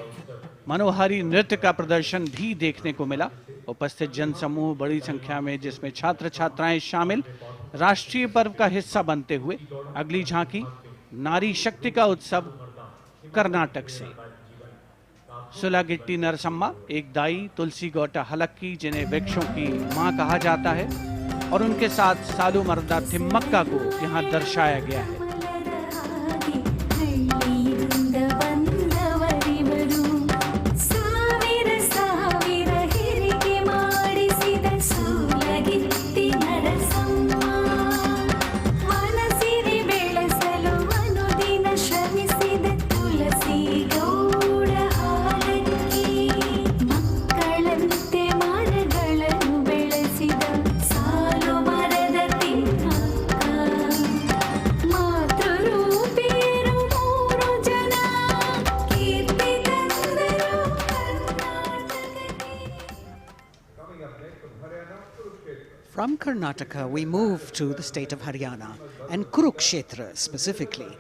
मनोहारी नृत्य का प्रदर्शन भी देखने को मिला। उपस्थित जनसमूह बड़ी संख्या में, जिसमें छात्र छात्राएं शामिल, राष्ट्रीय पर्व का हिस्सा बनते हुए। अगली झांकी नारी शक्ति का उत्सव कर्नाटक से। सुलागिट्टी नरसम्मा एक दाई तुलसी गौटा हलक्की, जिन्हें वृक्षों की मां कहा जाता है, और उनके साथ सालू मर्दा थिम्मक्का को यहाँ दर्शाया गया है। From Karnataka, we move to the state of Haryana, and Kurukshetra specifically,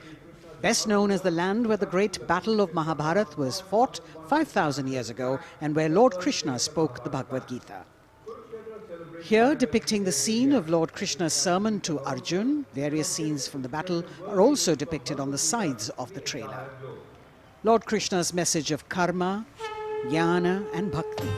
best known as the land where the great battle of Mahabharata was fought 5,000 years ago and where Lord Krishna spoke the Bhagavad Gita. Here, depicting the scene of Lord Krishna's sermon to Arjun, various scenes from the battle are also depicted on the sides of the trailer. Lord Krishna's message of karma, jnana and bhakti.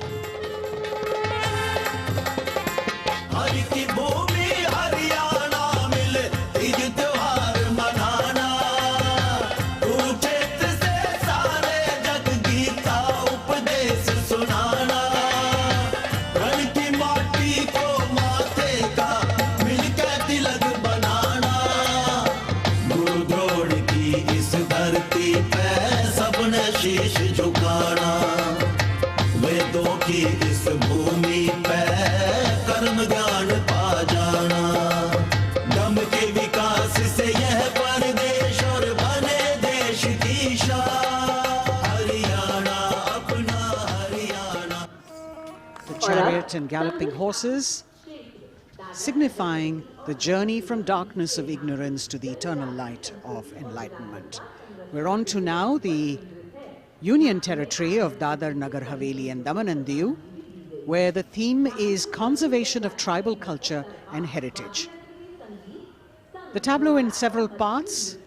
इस धरती पे सबने शीश झुकाना, वेदों की इस भूमि पे कर्म ज्ञान पा जाना, दम के विकास से यह परदेश और बने देश की शान, हरियाणा अपना Haryana. The chariot and galloping horses, signifying the journey from darkness of ignorance to the eternal light of enlightenment. We're on to now the Union Territory of Dadar, Nagar Haveli and Daman and Diu, where the theme is conservation of tribal culture and heritage. The tableau in several parts.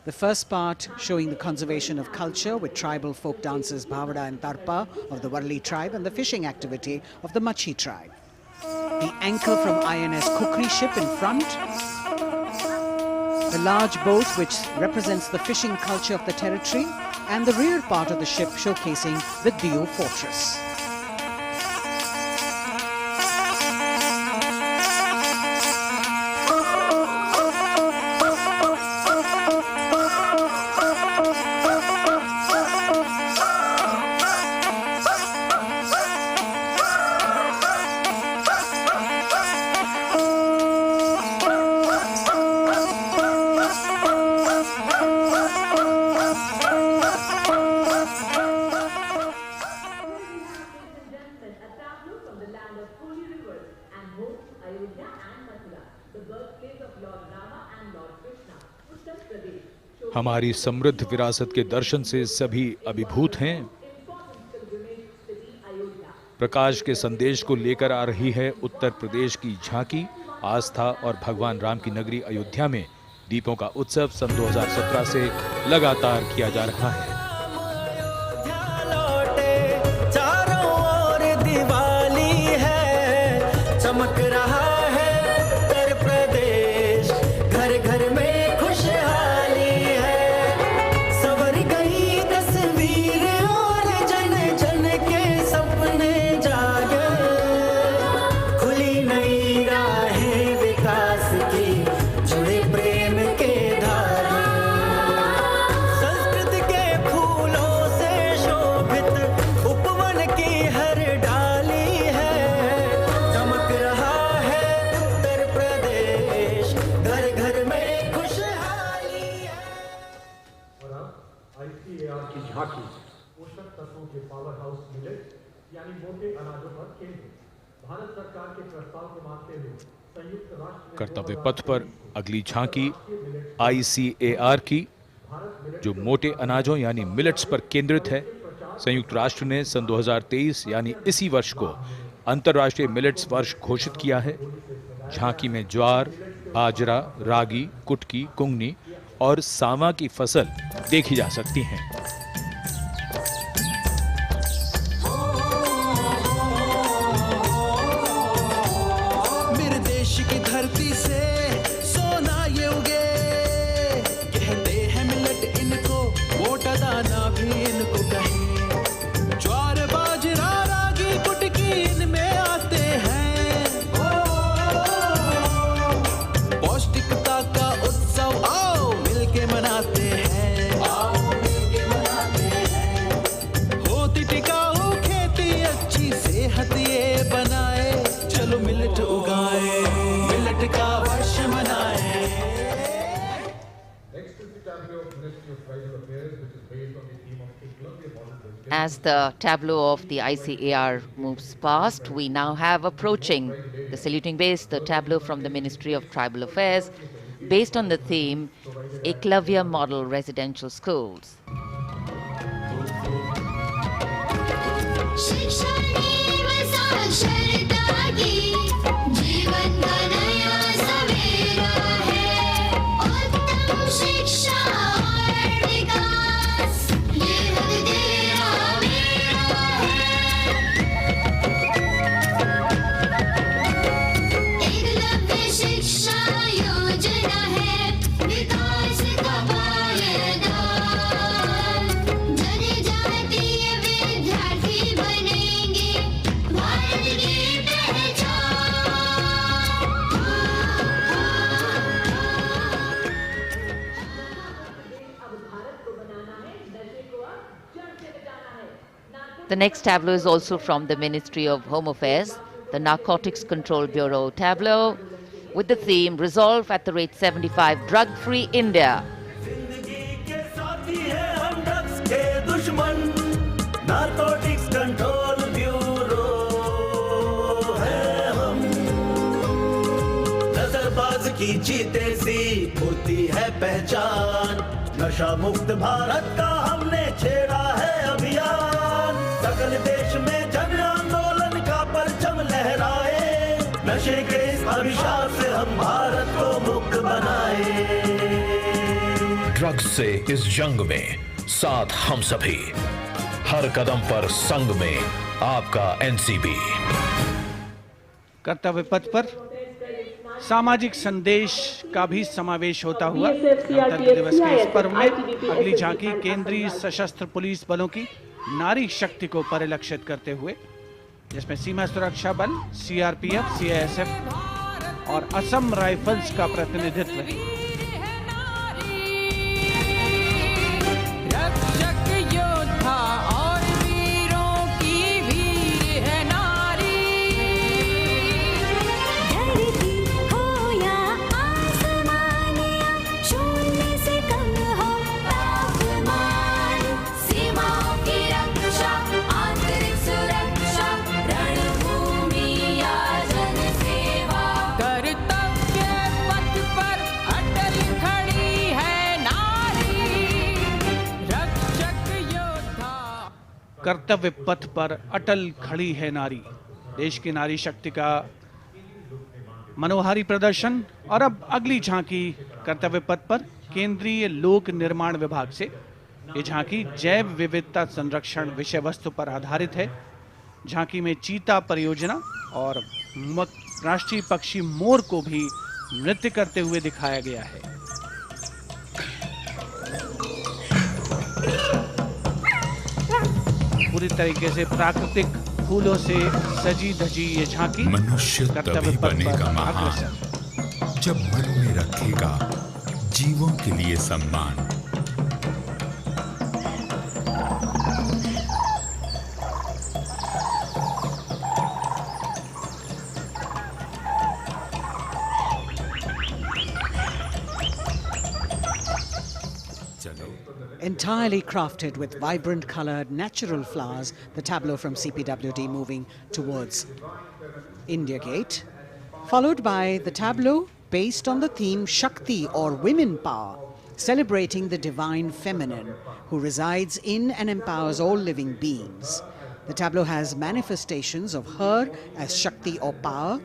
The first part showing the conservation of culture with tribal folk dances Bhavada and Tarpa of the Warli tribe and the fishing activity of the Machi tribe. The anchor from INS Kukri ship in front. The large boat which represents the fishing culture of the territory, and the rear part of the ship showcasing the Diu fortress. हमारी समृद्ध विरासत के दर्शन से सभी अभिभूत हैं। प्रकाश के संदेश को लेकर आ रही है उत्तर प्रदेश की झांकी। आस्था और भगवान राम की नगरी अयोध्या में दीपों का उत्सव सन 2017 से लगातार किया जा रहा है। चारों ओर दिवाली है, चमक रहा है उत्तर प्रदेश, घर घर में खुशहाली है, सवर गई तस्वीर और जन जन के सपने जागे, खुली नई राहें विकास की, जुड़े प्रेम के धागे, संस्कृत के फूलों से शोभित उपवन की हर डाली है, चमक रहा है उत्तर प्रदेश, घर घर में खुशहाली है। और अब ICAR की झांकी पोषक तत्वों के पावर हाउस मिलेट यानी मोटे अनाजों पर केंद्रित। भारत सरकार के प्रस्ताव को मानते हुए संयुक्त राष्ट्र कर्तव्य पथ पर अगली झांकी ICAR की, जो मोटे अनाजों यानी मिलेट्स पर केंद्रित है। संयुक्त राष्ट्र ने सन 2023 यानी इसी वर्ष को अंतर्राष्ट्रीय मिलेट्स वर्ष घोषित किया है। झांकी में ज्वार, बाजरा, रागी, कुटकी, कुंगनी और सांवा की फसल देखी जा सकती हैं। मेरे देश की धरती से सोना ये उगे, कहते हैं मिलेट इनको, मोटा दाना भी इनको कहें, ज्वार बाजरा रागी कुटकी इनमें आते हैं, पौष्टिकता का उत्सव आओ मिलके मनाते हैं, आओ मिलके मनाते हैं, होती टिकाऊ खेती अच्छी सेहत ये बनाए, चलो मिलेट उगाए, मिलेट का वर्ष मनाए। As the tableau of the ICAR moves past, we now have approaching the saluting base, the tableau from the Ministry of Tribal Affairs, based on the theme Eklavya Model Residential Schools. जनजातीय विद्यार्थी बनेंगे भारत के The next tableau is also from the Ministry of Home Affairs, the Narcotics Control Bureau tableau, with the theme Resolve at the Rate 75 Drug-Free India. Narcotics control bureau है हम, नजरबाज की जीते सी होती है पहचान, नशा मुक्त भारत का हमने छेड़ा है अभियान, सकल देश में जन आंदोलन का परचम लहराए, नशे के इस अभिशाप से हम भारत को मुक्त बनाए। ड्रग्स से इस जंग में साथ हम सभी, हर कदम पर संग में आपका एनसीबी। कर्तव्य पथ पर सामाजिक संदेश का भी समावेश होता हुआ गणतंत्र दिवस के इस पर्व में अगली झांकी केंद्रीय सशस्त्र पुलिस बलों की नारी शक्ति को परिलक्षित करते हुए, जिसमें सीमा सुरक्षा बल, सीआरपीएफ, सीआईएसएफ और असम राइफल्स का प्रतिनिधित्व है। और वीरों की वीर है नारी, धरती हो या आसमान या शून्य से कम हो तापमान, सीमाओं की रक्षा, आंतरिक सुरक्षा, रणभूमि या जनसेवा, कर्तव्य पथ पर अटल खड़ी है नारी, रक्षक योद्धा। कर्तव्य पथ पर अटल खड़ी है नारी, देश की नारी शक्ति का मनोहारी प्रदर्शन। और अब अगली झांकी कर्तव्य पथ पर केंद्रीय लोक निर्माण विभाग से। ये झांकी जैव विविधता संरक्षण विषय वस्तु पर आधारित है। झांकी में चीता परियोजना और राष्ट्रीय पक्षी मोर को भी नृत्य करते हुए दिखाया गया है। पूरी तरीके से प्राकृतिक फूलों से सजी धजी ये झांकी मनुष्य तभी बनेगा महान जब मन में रखेगा जीवों के लिए सम्मान। Entirely crafted with vibrant colored natural flowers, the tableau from CPWD moving towards India Gate, followed by the tableau based on the theme Shakti or women power, celebrating the divine feminine who resides in and empowers all living beings. The tableau has manifestations of her as Shakti or power,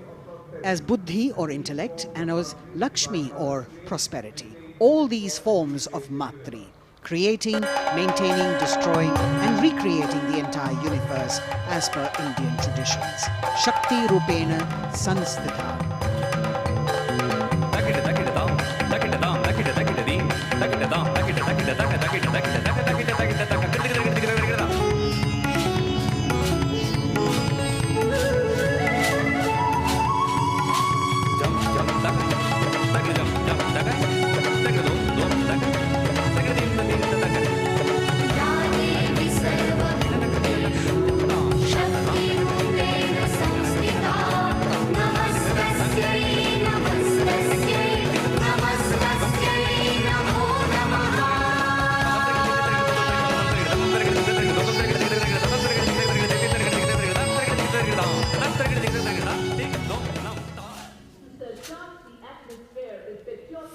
as Buddhi or intellect, and as Lakshmi or prosperity. All these forms of Matri, creating, maintaining, destroying and recreating the entire universe as per Indian traditions. Shakti Rupena Sanstita.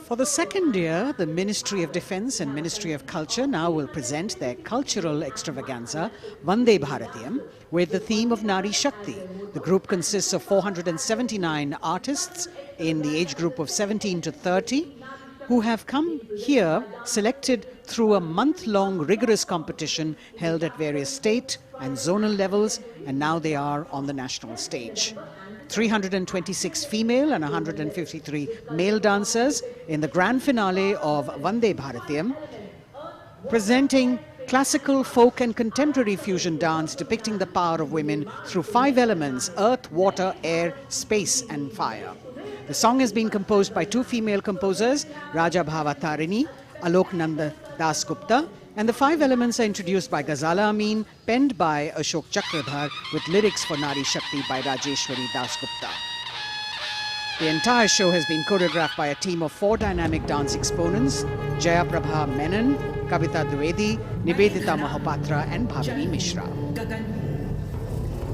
For the second year, the Ministry of Defence and Ministry of Culture now will present their cultural extravaganza, Vande Bharatiyam, with the theme of Nari Shakti. The group consists of 479 artists in the age group of 17 to 30 who have come here selected through a month-long rigorous competition held at various state and zonal levels, and now they are on the national stage. 326 female and 153 male dancers in the grand finale of Vande Bharatiyam, presenting classical, folk and contemporary fusion dance depicting the power of women through 5 elements: earth, water, air, space and fire. The song has been composed by 2 female composers, Raja Bhava Tarini, Alok Nanda Das Gupta, And the 5 elements are introduced by Ghazala Amin, penned by Ashok Chakradhar, with lyrics for Nari Shakti by Rajeshwari Dasgupta. The entire show has been choreographed by a team of 4 dynamic dance exponents: Jaya Prabha Menon, Kavita Dwivedi, Nivedita Mahapatra and Bhavini Mishra.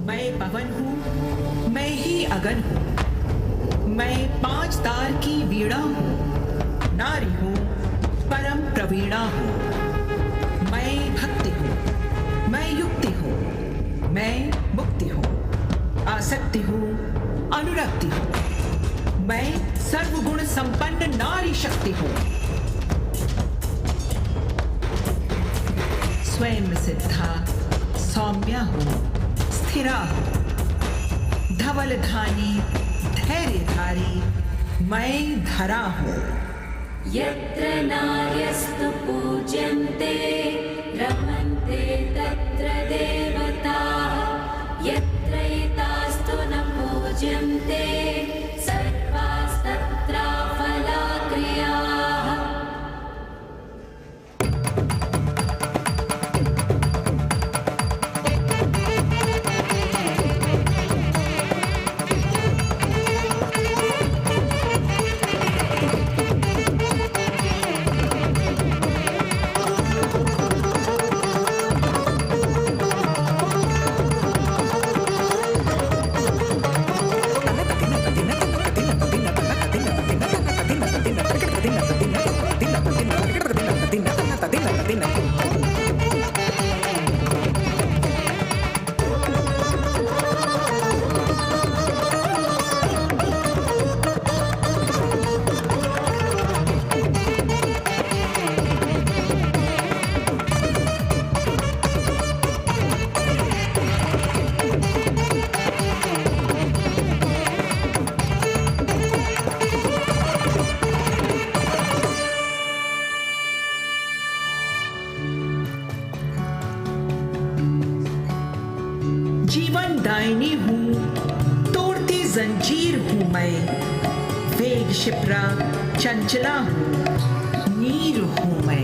मैं पवन हूँ, मैं ही अगन हूँ, मैं 5 तार की वीणा हूँ, नारी हूँ, परम प्रवीणा हूँ, मैं भक्ति हूँ, मैं युक्ति हूँ, मैं मुक्ति हूँ, आसक्ति हूँ, अनुरक्ति हूँ, मैं सर्वगुण संपन्न नारी शक्ति हूँ, स्वयं सिद्धा सौम्या हूँ, स्थिरा हूँ, धवलधानी धैर्यधारी मैं धरा हूँ। यत्र नार्यस्तु पूज्यन्ते रमन्ते तत्र देवताः यत्र एतास्तु न पूज्यन्ते सर्वास्तत्र फलाक्रियाः। जीवन दायिनी हूँ, तोड़ती जंजीर हूँ मैं, वेग शिप्रा चंचला हूँ, नीर हूँ मैं।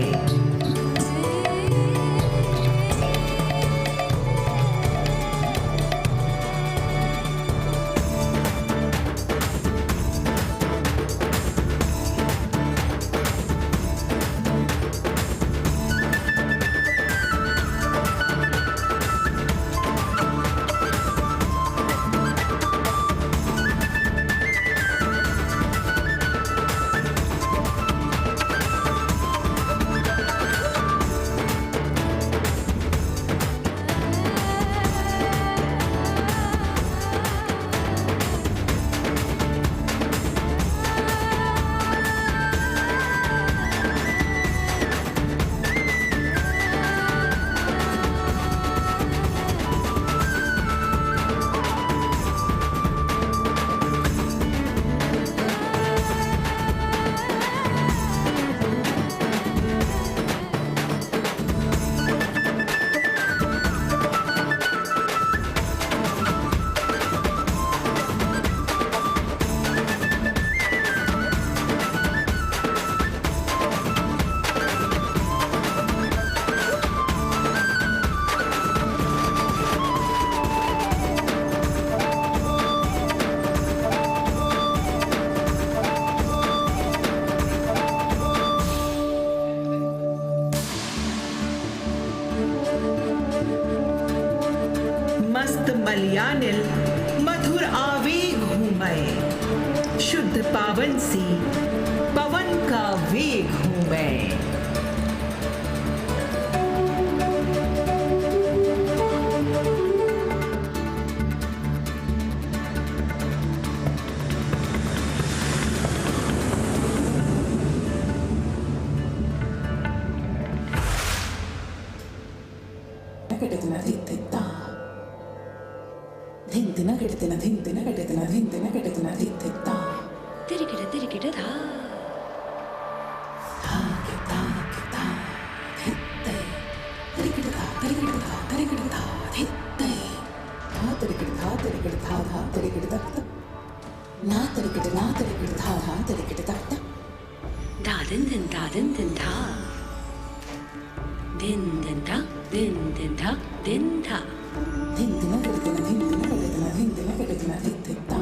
मलयानिल मधुर आवेग हूँ मैं, शुद्ध पावन सी पवन का वेग हूँ मैं। din din da din din da din da din din da din din da.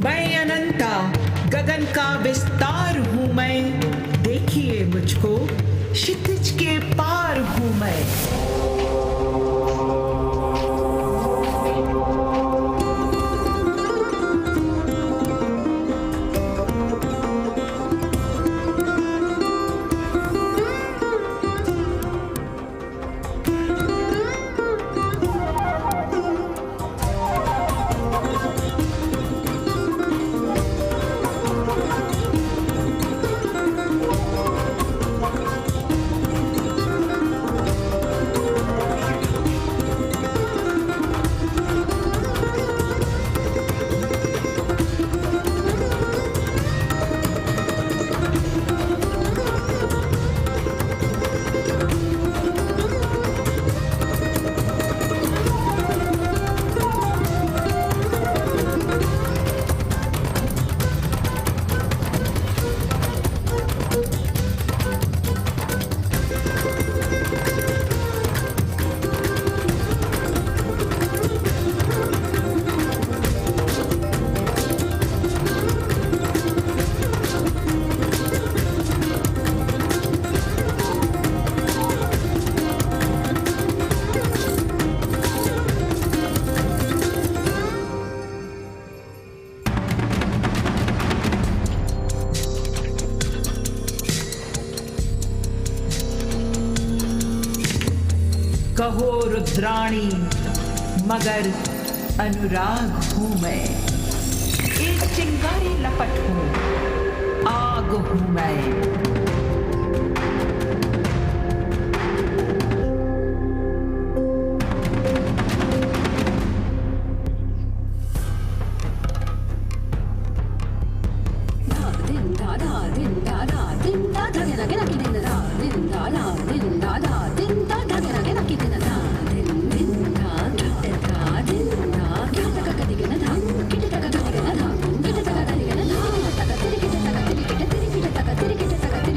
मैं अनंता गगन का विस्तार हूँ मैं, देखिए मुझको क्षितिज के पार हूँ मैं। कहो रुद्राणी मगर अनुराग हूँ मैं, एक चिंगारी लपट हूँ, आग हूँ मैं। Thank you.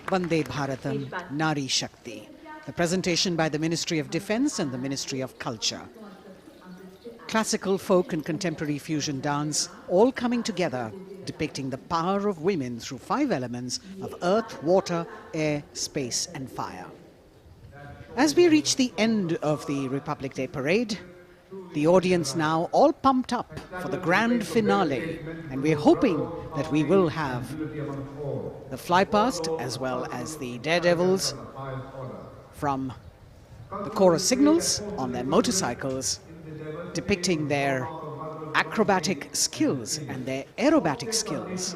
Vande Bharatam Nari Shakti. The presentation by the Ministry of Defence and the Ministry of Culture. Classical, folk and contemporary fusion dance all coming together, depicting the power of women through 5 elements of earth, water, air, space and fire. As we reach the end of the Republic Day parade, the audience now all pumped up for the grand finale, and we're hoping that we will have the flypast as well as the daredevils from the Corps of Signals on their motorcycles, depicting their acrobatic skills and their aerobatic skills.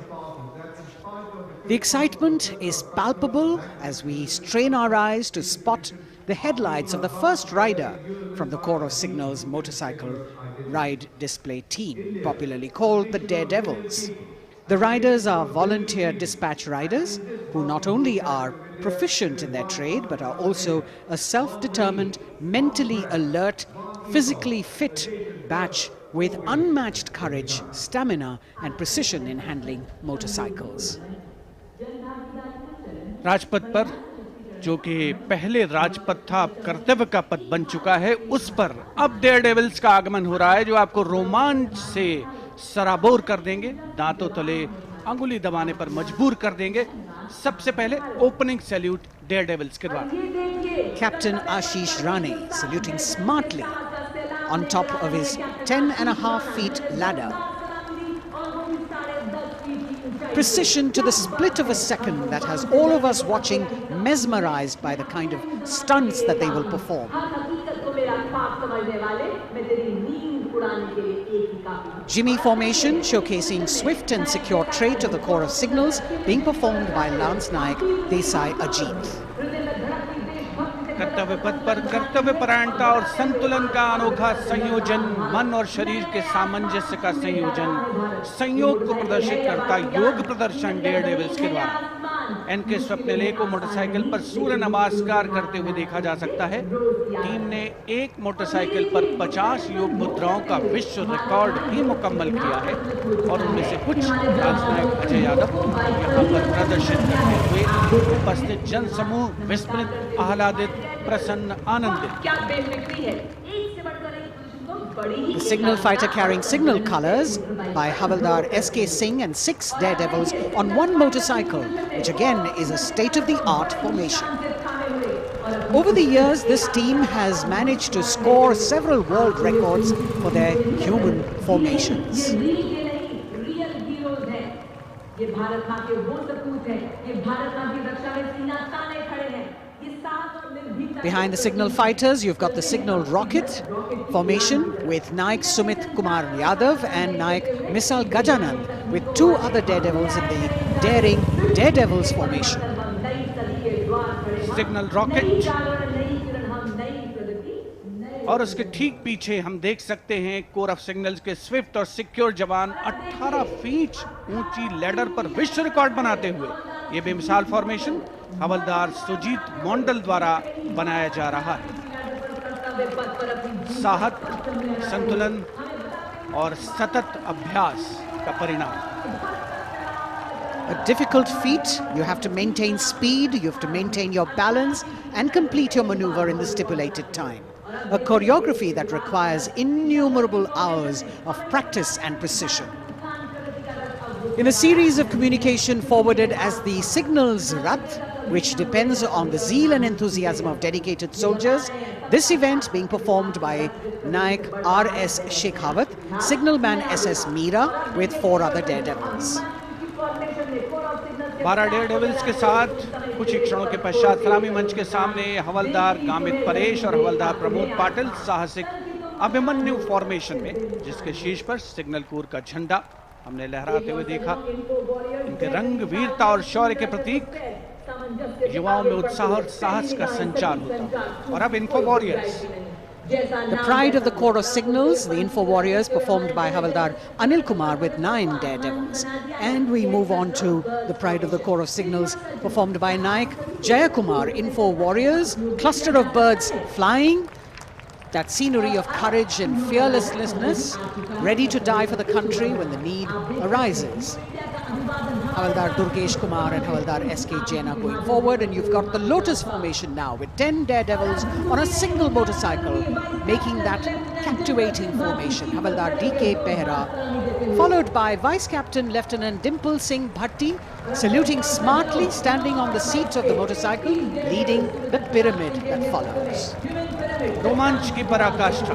The excitement is palpable as we strain our eyes to spot the headlights of the first rider from the Corps of Signals motorcycle ride display team, popularly called the Daredevils. The riders are volunteer dispatch riders who not only are proficient in their trade but are also a self-determined, mentally alert, physically fit batch with unmatched courage, stamina and precision in handling motorcycles. Rajpath पर जो कि पहले राजपथ था अब कर्तव्य का पथ बन चुका है, उस पर अब डेयरडेविल्स का आगमन हो रहा है जो आपको रोमांच से सराबोर कर देंगे, दांतों तले अंगुली दबाने पर मजबूर कर देंगे। सबसे पहले ओपनिंग सैल्यूट डेयरडेविल्स के द्वारा। Captain Ashish Rane saluting smartly on top of his 10.5 feet ladder. Precision to the split of a second that has all of us watching mesmerized by the kind of stunts that they will perform. Jimmy formation showcasing swift and secure trade of the Corps of Signals being performed by Lance Naik Desai Ajit. कर्तव्य पथ पर कर्तव्य परायणता और संतुलन का अनोखा संयोजन, मन और शरीर के सामंजस्य का संयोजन, संयोग को प्रदर्शित करता योग प्रदर्शन डेयरडेविल्स के द्वारा। एनके स्वप्निले को मोटरसाइकिल पर सूर्य नमस्कार करते हुए देखा जा सकता है। टीम ने एक मोटरसाइकिल पर 50 योग मुद्राओं का विश्व रिकॉर्ड भी मुकम्मल किया है और उनमें से कुछ राजनायक अजय यादव यहाँ पर प्रदर्शित करते हुए उपस्थित जन समूह विस्मृत, आह्लादित, प्रसन्न, आनंदित। The signal fighter carrying signal colors by Havildar S.K. Singh and 6 daredevils on one motorcycle, which again is a state-of-the-art formation. Over the years, this team has managed to score several world records for their human formations. Behind the signal fighters, you've got the signal rocket formation with Naik Sumit Kumar Yadav and Naik Misal Gajanand with 2 other daredevils in the daring daredevils formation. Signal rocket और उसके ठीक पीछे हम देख सकते हैं core of signals के Swift और सिक्योर जवान 18 फीट ऊंची लैडर पर विश्व रिकॉर्ड बनाते हुए ये बेमिसाल फॉर्मेशन हवलदार सुजीत मोंडल द्वारा बनाया जा रहा है। साहस, संतुलन और सतत अभ्यास का परिणाम। A difficult feat. You have to maintain speed, you have to maintain your balance and complete your maneuver in the stipulated time. A choreography that requires innumerable hours of practice and precision. In a series of communication forwarded as the Signals Rath, which depends on the zeal and enthusiasm of dedicated soldiers, this event being performed by Naik R.S. Shekhawat, Signalman S.S. Meera with 4 other daredevils. 12 Daredevils के साथ कुछ ही क्षणों के पश्चात सलामी मंच के सामने हवलदार गामित परेश और हवलदार प्रमोद पाटिल साहसिक अभिमन्यु फॉर्मेशन में, जिसके शीर्ष पर सिग्नल कोर का झंडा हमने लहराते हुए देखा। इनके रंग वीरता और शौर्य के प्रतीक, युवाओं में उत्साह और साहस का संचार होता। और अब info warriors, The pride of the Corps of Signals, the Info Warriors, performed by Havildar Anil Kumar with 9 daredevils. And we move on to the pride of the Corps of Signals, performed by Naik Jayakumar, Info Warriors, cluster of birds flying, that scenery of courage and fearlessness, ready to die for the country when the need arises. Havildar Durgesh Kumar and Havildar S.K. Jain are going forward, and you've got the Lotus formation now with 10 daredevils on a single motorcycle, making that captivating formation. Havildar D.K. Behra, followed by Vice Captain Lieutenant Dimple Singh Bhatti, saluting smartly, standing on the seat of the motorcycle, leading the pyramid that follows. रोमांच की पराकाष्ठा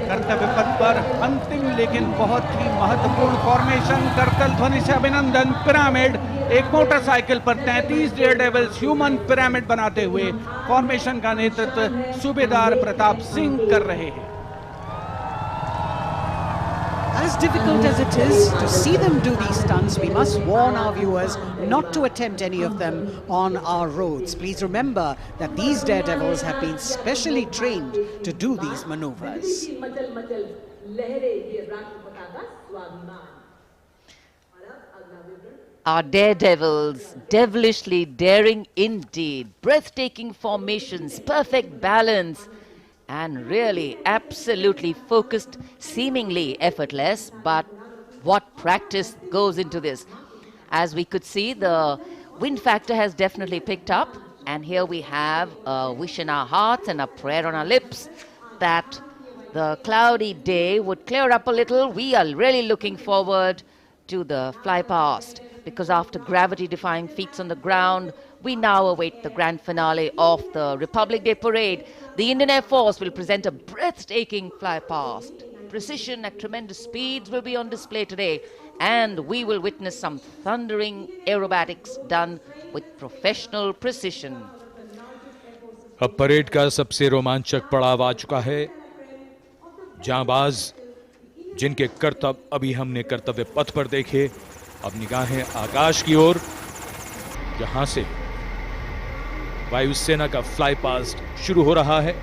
कर्तव्य पथ पर अंतिम लेकिन बहुत ही महत्वपूर्ण फॉर्मेशन। करतल ध्वनि से अभिनंदन। पिरामिड एक मोटरसाइकिल पर 33 डेयरडेविल्स ह्यूमन पिरामिड बनाते हुए फॉर्मेशन का नेतृत्व सूबेदार प्रताप सिंह कर रहे हैं। As difficult as it is to see them do these stunts, we must warn our viewers not to attempt any of them on our roads. Please remember that these daredevils have been specially trained to do these maneuvers. Our daredevils, devilishly daring indeed, breathtaking formations, perfect balance, and really absolutely focused, seemingly effortless, but what practice goes into this. As we could see, the wind factor has definitely picked up, and here we have a wish in our hearts and a prayer on our lips that the cloudy day would clear up a little. We are really looking forward to the fly past, because after gravity-defying feats on the ground, we now await the grand finale of the Republic Day Parade. The Indian Air Force will present a breathtaking fly past. Precision at tremendous speeds will be on display today, and we will witness some thundering aerobatics done with professional precision. अब parade का सबसे रोमांचक पड़ाव आ चुका है। जांबाज जिनके करतब अभी हमने कर्तव्य पथ पर देखे, अब निगाहें आकाश की ओर, जहां से वायुसेना का फ्लाई पास्ट शुरू हो रहा है।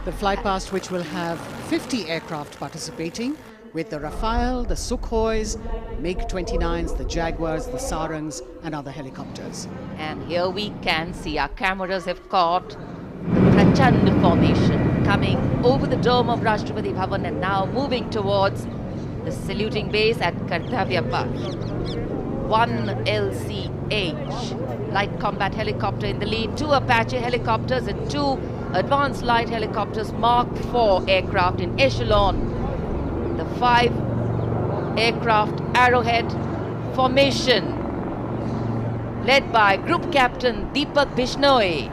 The fly past, which will have 50 aircraft participating, with the Rafale, the Sukhois, MiG-29s, the Jaguars, the Sarangs, and other helicopters. And here we can see our cameras have caught the Prachand formation coming over the dome of Rashtrapati Bhavan and now moving towards the saluting base at Kartavya Path. One LCH, light combat helicopter in the lead, two Apache helicopters and two advanced light helicopters, Mark IV aircraft in echelon. The 5 aircraft Arrowhead formation, led by Group Captain Deepak Bishnoi.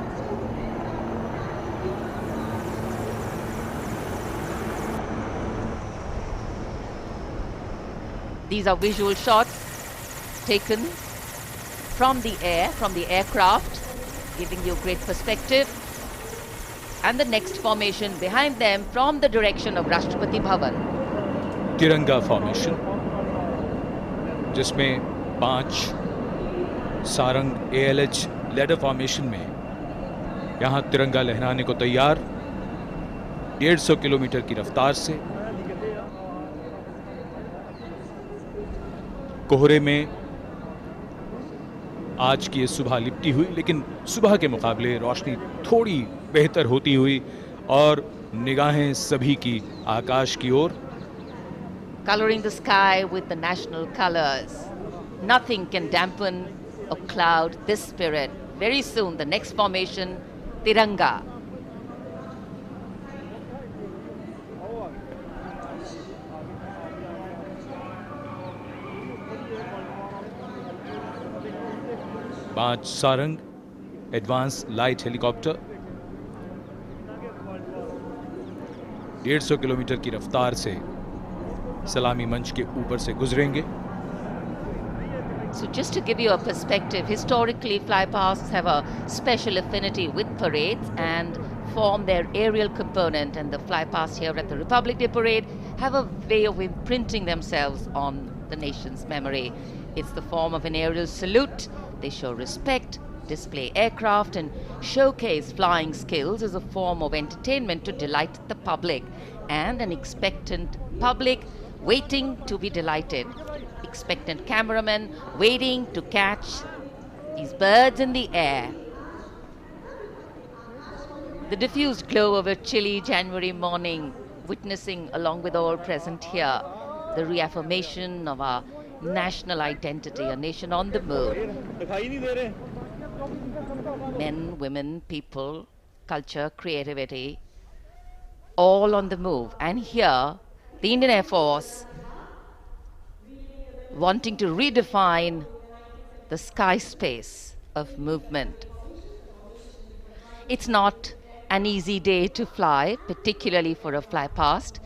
These are visual shots taken from the air, from the aircraft, giving you great perspective. And the next formation behind them from the direction of Rashtrapati Bhavan. तिरंगा formation, जिसमें 5 Sarang ALH ladder formation में यहां तिरंगा लहराने को तैयार, 150 kilometre की रफ्तार से। कोहरे में आज की ये सुबह लिपटी हुई, लेकिन सुबह के मुकाबले रोशनी थोड़ी बेहतर होती हुई और निगाहें सभी की आकाश की ओर। Coloring the sky with the national colors. Nothing can dampen or cloud this spirit. Very soon, the next formation, Tiranga. पांच Sarang advance light helicopter 150 kilometre की रफ्तार से सलामी मंच के ऊपर से गुजरेंगे। So just to give you a perspective, historically flypasts have a special affinity with parades and form their aerial component, and the flypasts here at the Republic Day Parade have a way of imprinting themselves on the nation's memory. It's the form of an aerial salute. They show respect, display aircraft, and showcase flying skills as a form of entertainment to delight the public, and an expectant public waiting to be delighted. Expectant cameramen waiting to catch these birds in the air. The diffused glow of a chilly January morning, witnessing along with all present here the reaffirmation of our national identity, a nation on the move. Men, women, people, culture, creativity, all on the move. And here, the Indian Air Force wanting to redefine the sky space of movement. It's not an easy day to fly, particularly for a fly past,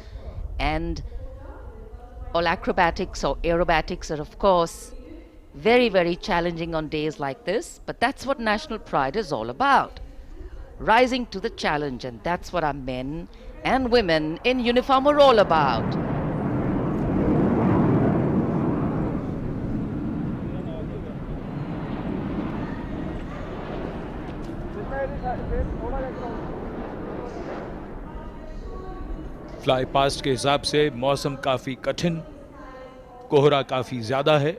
and all acrobatics or aerobatics are of course very, very challenging on days like this, but that's what national pride is all about. Rising to the challenge, and that's what our men and women in uniform are all about. Fly past के हिसाब से मौसम काफी कठिन, कोहरा काफी ज्यादा है।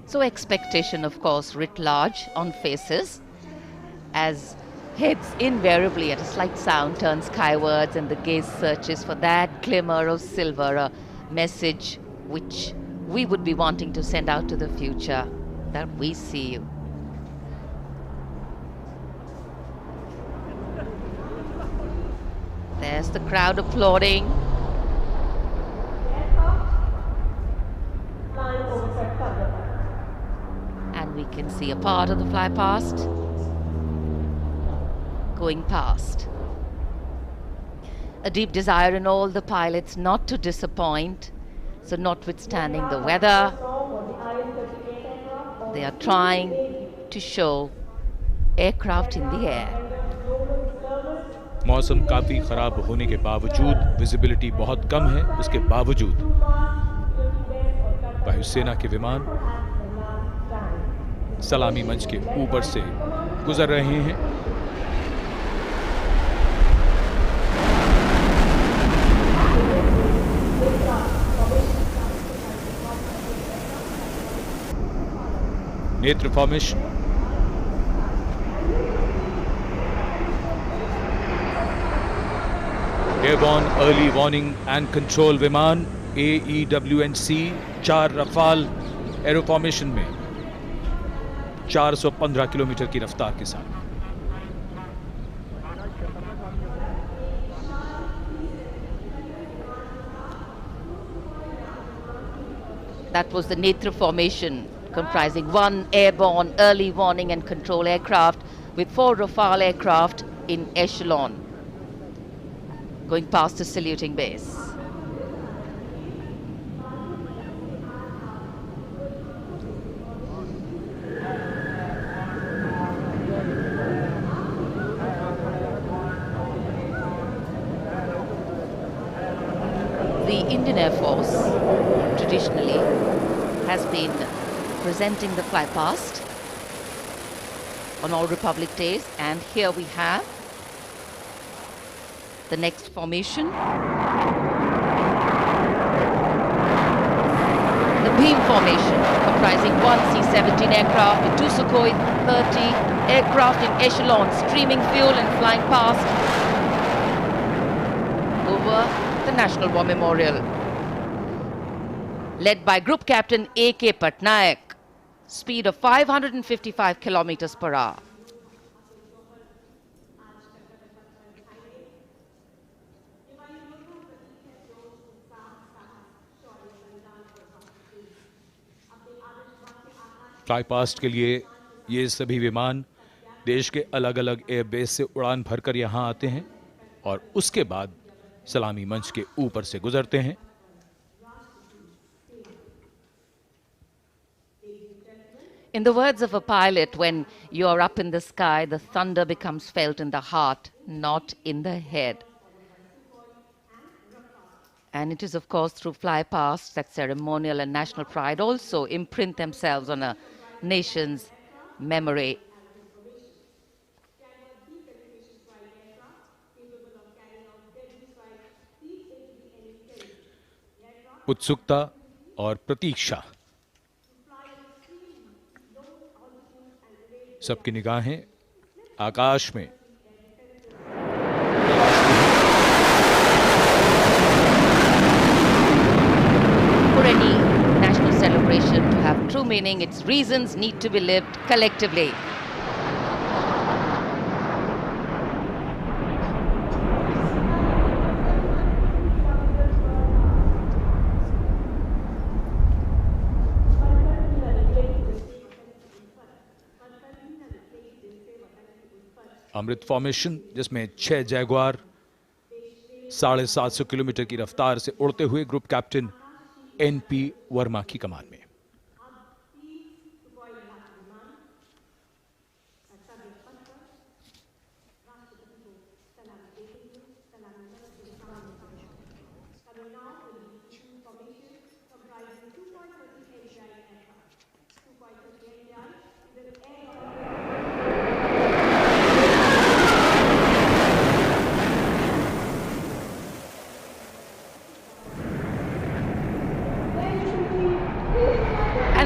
So expectation, of course, writ large on faces as heads invariably at a slight sound turn skywards and the gaze searches for that glimmer of silver, a message which we would be wanting to send out to the future, that we see you. There's the crowd applauding. And we can see a part of the fly past going past. A deep desire in all the pilots not to disappoint. So notwithstanding the weather, they are trying to show aircraft in the air. मौसम काफी खराब होने के बावजूद, visibility बहुत कम है, उसके बावजूद वायुसेना के विमान सलामी मंच के ऊपर से गुजर रहे हैं। नेत्र formation, airborne early warning and control विमान AEWNC 4 रफाल एरो फॉर्मेशन में 415 किलोमीटर की रफ्तार के साथ। That was the Netra formation, comprising 1 airborne early warning and control aircraft with 4 Rafale aircraft in echelon, going past the saluting base. The Indian Air Force traditionally has been presenting the fly past on all Republic Days, and here we have the next formation. The beam formation, comprising 1 C-17 aircraft with 2 Sukhoi 30 aircraft in echelon, streaming fuel and flying past over the National War Memorial. Led by Group Captain A.K. Patnaik, speed of 555 kilometers per hour. Fly past के लिए ये सभी विमान देश के अलग अलग airbase से उड़ान भरकर यहां आते हैं और उसके बाद सलामी मंच के ऊपर से गुजरते हैं। In the words of a pilot, when you are up in the sky, the thunder becomes felt in the heart, not in the head. And it is, of course, through fly past that ceremonial and national pride also imprint themselves on a nation's memory. उत्सुकता और प्रतीक्षा, सबकी निगाहें आकाश में। For any national celebration to have true meaning, its reasons need to be lived collectively. Amrit formation, जिसमें 6 Jaguar 750 kilometre की रफ्तार से उड़ते हुए ग्रुप कैप्टन NP वर्मा की कमान में।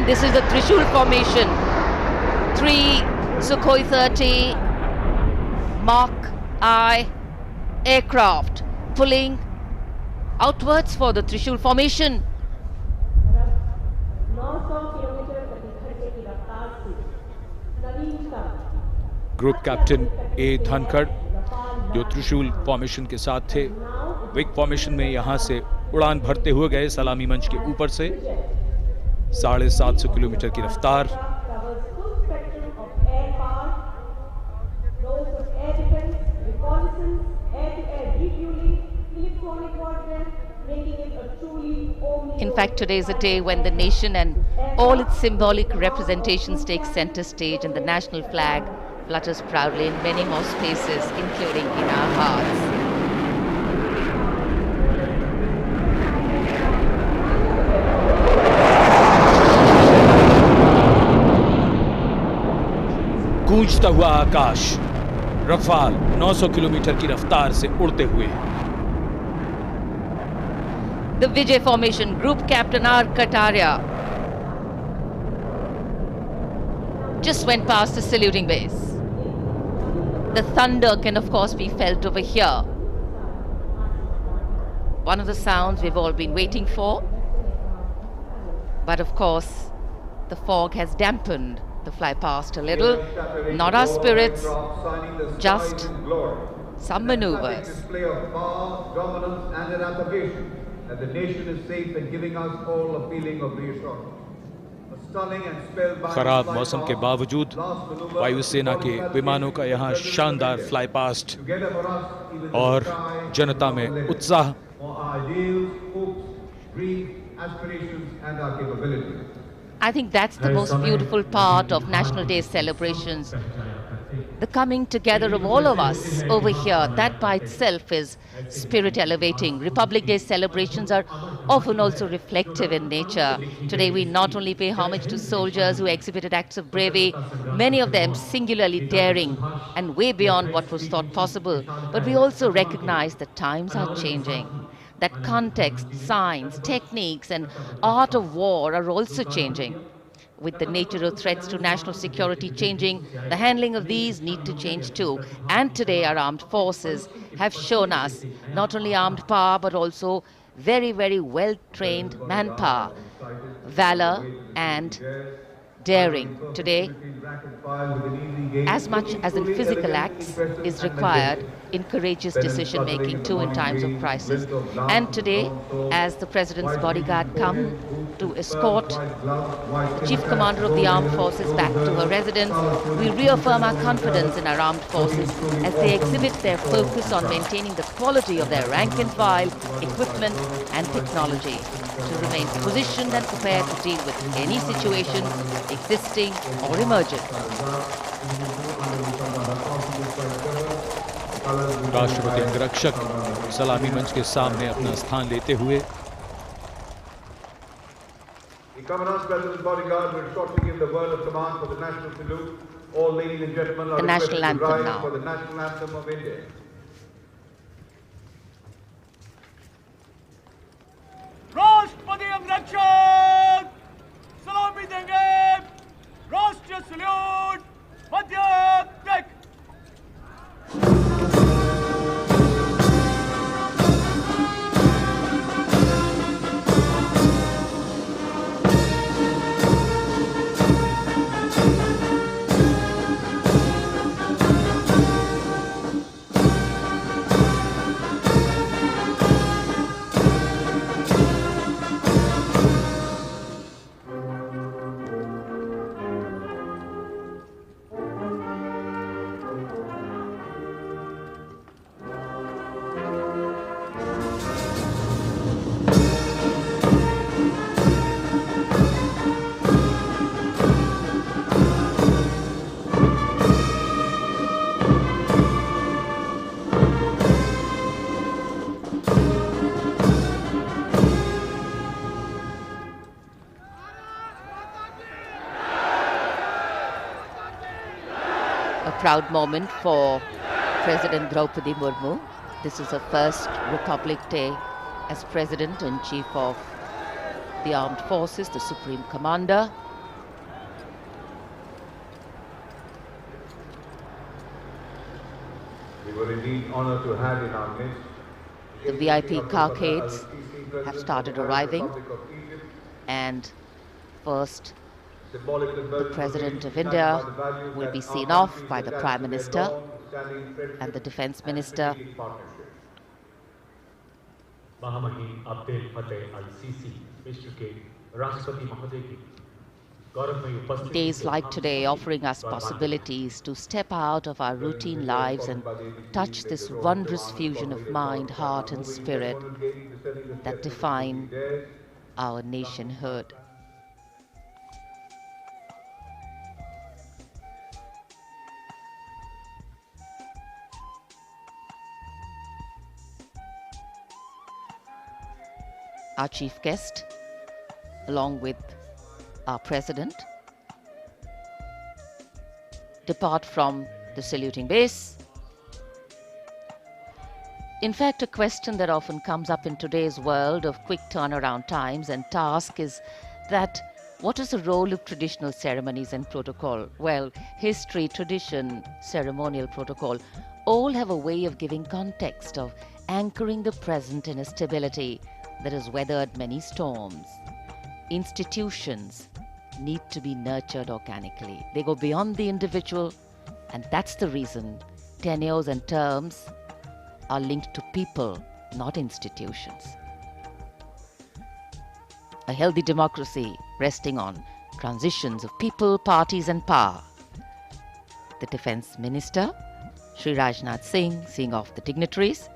This is the Trishul formation. 3 Sukhoi 30 Mark I aircraft pulling outwards for the Trishul formation. Group captain A Dhankhar, जो त्रिशूल फॉर्मेशन के साथ थे, विग फॉर्मेशन में यहां से उड़ान भरते हुए गए सलामी मंच के ऊपर से। 750 किलोमीटर की रफ्तार। In fact, today is a day when the nation and all its symbolic representations take center stage, and the national flag flutters proudly in many more spaces, including in our hearts. गूंजता हुआ आकाश, Rafale 900 kilometre की रफ्तार से उड़ते हुए। The Vijay formation, Group Captain R. Kartavya just went past the saluting base. The thunder can of course be felt over here. One of the sounds we've all been waiting for. But of course, the fog has dampened the fly past a little. Not our spirits, just some maneuvers. Display of power, dominance and an application that the nation is safe and giving us all a feeling of reassurance. खराब मौसम के बावजूद वायुसेना के विमानों का यहाँ शानदार फ्लाई पास्ट और जनता में उत्साह। I think that's the most beautiful part of National Day celebrations. The coming together of all of us over here, that by itself is spirit elevating. Republic Day celebrations are often also reflective in nature. Today we not only pay homage to soldiers who exhibited acts of bravery, many of them singularly daring and way beyond what was thought possible, but we also recognize that times are changing. That context, science, techniques and art of war are also changing. With the nature of threats to national security changing, the handling of these need to change too. And today our armed forces have shown us not only armed power but also very, very well-trained manpower, valor and daring. Today, as much as in physical acts is required in courageous decision-making too in times of crisis. And today, as the President's bodyguard come to escort the Chief Commander of the Armed Forces back to her residence, we reaffirm our confidence in our armed forces as they exhibit their focus on maintaining the quality of their rank and file, equipment and technology to remain positioned and prepared to deal with any situation, existing or emergent. राष्ट्रपति अंगरक्षक सलामी मंच के सामने अपना स्थान लेते हुए The Commandant's President's bodyguard will shortly give the word of command for the national salute. All ladies and gentlemen are requested to rise for the national anthem of India. राष्ट्रपति राष्ट्रीय सल्यूट मध्य टेक। Proud moment for President Droupadi Murmu. This is her first Republic Day as President and Chief of the Armed Forces, the Supreme Commander. We were indeed honored to have in our midst The VIP carcades have started arriving, and first the President of India will be seen off by the Prime Minister and the Defence Minister. महामहिम Abdel Fattah El-Sisi विश्व के राष्ट्रपति महोदय की गौरवमयी उपस्थिति। Days like today offering us possibilities to step out of our routine lives and touch this wondrous fusion of mind, heart and spirit that define our nationhood. Our chief guest, along with our president, depart from the saluting base. In fact, a question that often comes up in today's world of quick turnaround times and task is that what is the role of traditional ceremonies and protocol? Well, history, tradition, ceremonial protocol all have a way of giving context, of anchoring the present in a stability that has weathered many storms. Institutions need to be nurtured organically. They go beyond the individual, and that's the reason tenures and terms are linked to people, not institutions. A healthy democracy resting on transitions of people, parties and power. The Defence Minister, Shri Rajnath Singh, seeing off the dignitaries.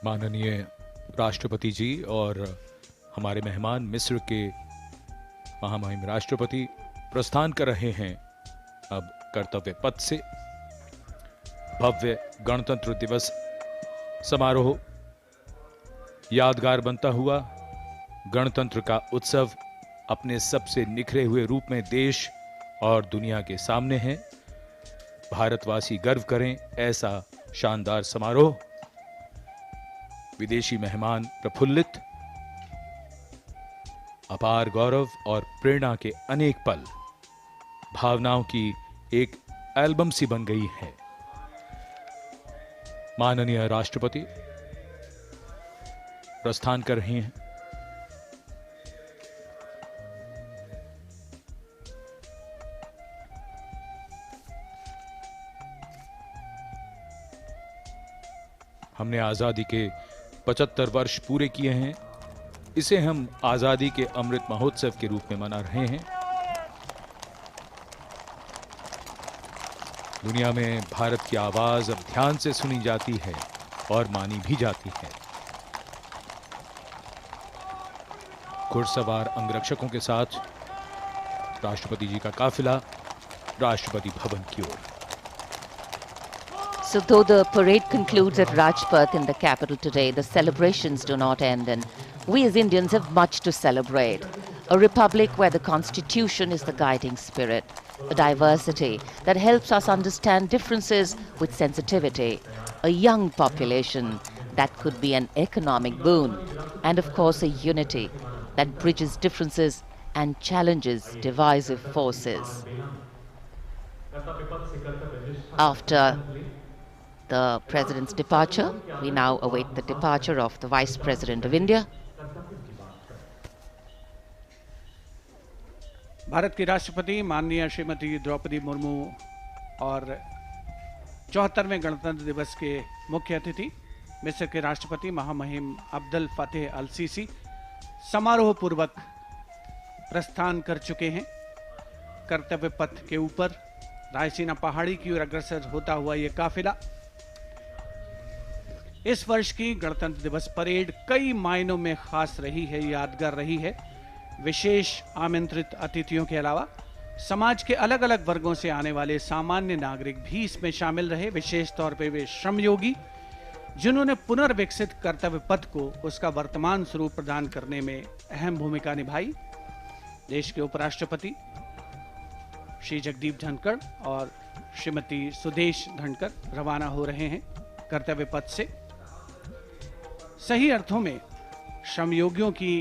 माननीय राष्ट्रपति जी और हमारे मेहमान मिस्र के महामहिम राष्ट्रपति प्रस्थान कर रहे हैं अब कर्तव्य पथ से। भव्य गणतंत्र दिवस समारोह यादगार बनता हुआ गणतंत्र का उत्सव अपने सबसे निखरे हुए रूप में देश और दुनिया के सामने है। भारतवासी गर्व करें ऐसा शानदार समारोह। विदेशी मेहमान प्रफुल्लित, अपार गौरव और प्रेरणा के अनेक पल भावनाओं की एक एल्बम सी बन गई है। माननीय राष्ट्रपति प्रस्थान कर रही हैं। हमने आजादी के 75 वर्ष पूरे किए हैं। इसे हम आजादी के अमृत महोत्सव के रूप में मना रहे हैं। दुनिया में भारत की आवाज अब ध्यान से सुनी जाती है और मानी भी जाती है। घुड़सवार अंगरक्षकों के साथ राष्ट्रपति जी का काफिला राष्ट्रपति भवन की ओर। So though the parade concludes at Rajpath in the capital today, the celebrations do not end, and we as Indians have much to celebrate. A republic where the constitution is the guiding spirit, a diversity that helps us understand differences with sensitivity, a young population that could be an economic boon, and of course a unity that bridges differences and challenges divisive forces. After the President's departure, we now await the departure of the Vice President of India. Bharat की राष्ट्रपति माननीय श्रीमती द्रौपदी मुर्मू और 74वें गणतंत्र दिवस के मुख्य अतिथि मिस्र के राष्ट्रपति महामहिम अब्दुल फतेह अल-सीसी समारोह पूर्वक प्रस्थान कर चुके हैं। कर्तव्य पथ के ऊपर रायसीना पहाड़ी की ओर अग्रसर होता हुआ ये काफिला इस वर्ष की गणतंत्र दिवस परेड कई मायनों में खास रही है, यादगार रही है। विशेष आमंत्रित अतिथियों के अलावा समाज के अलग अलग वर्गों से आने वाले सामान्य नागरिक भी इसमें शामिल रहे। विशेष तौर पे वे श्रमयोगी जिन्होंने पुनर्विकसित कर्तव्य पथ को उसका वर्तमान स्वरूप प्रदान करने में अहम भूमिका निभाई। देश के उपराष्ट्रपति श्री जगदीप धनखड़ और श्रीमती सुदेश धनखड़ रवाना हो रहे हैं कर्तव्य पथ से। सही अर्थों में श्रमयोगियों की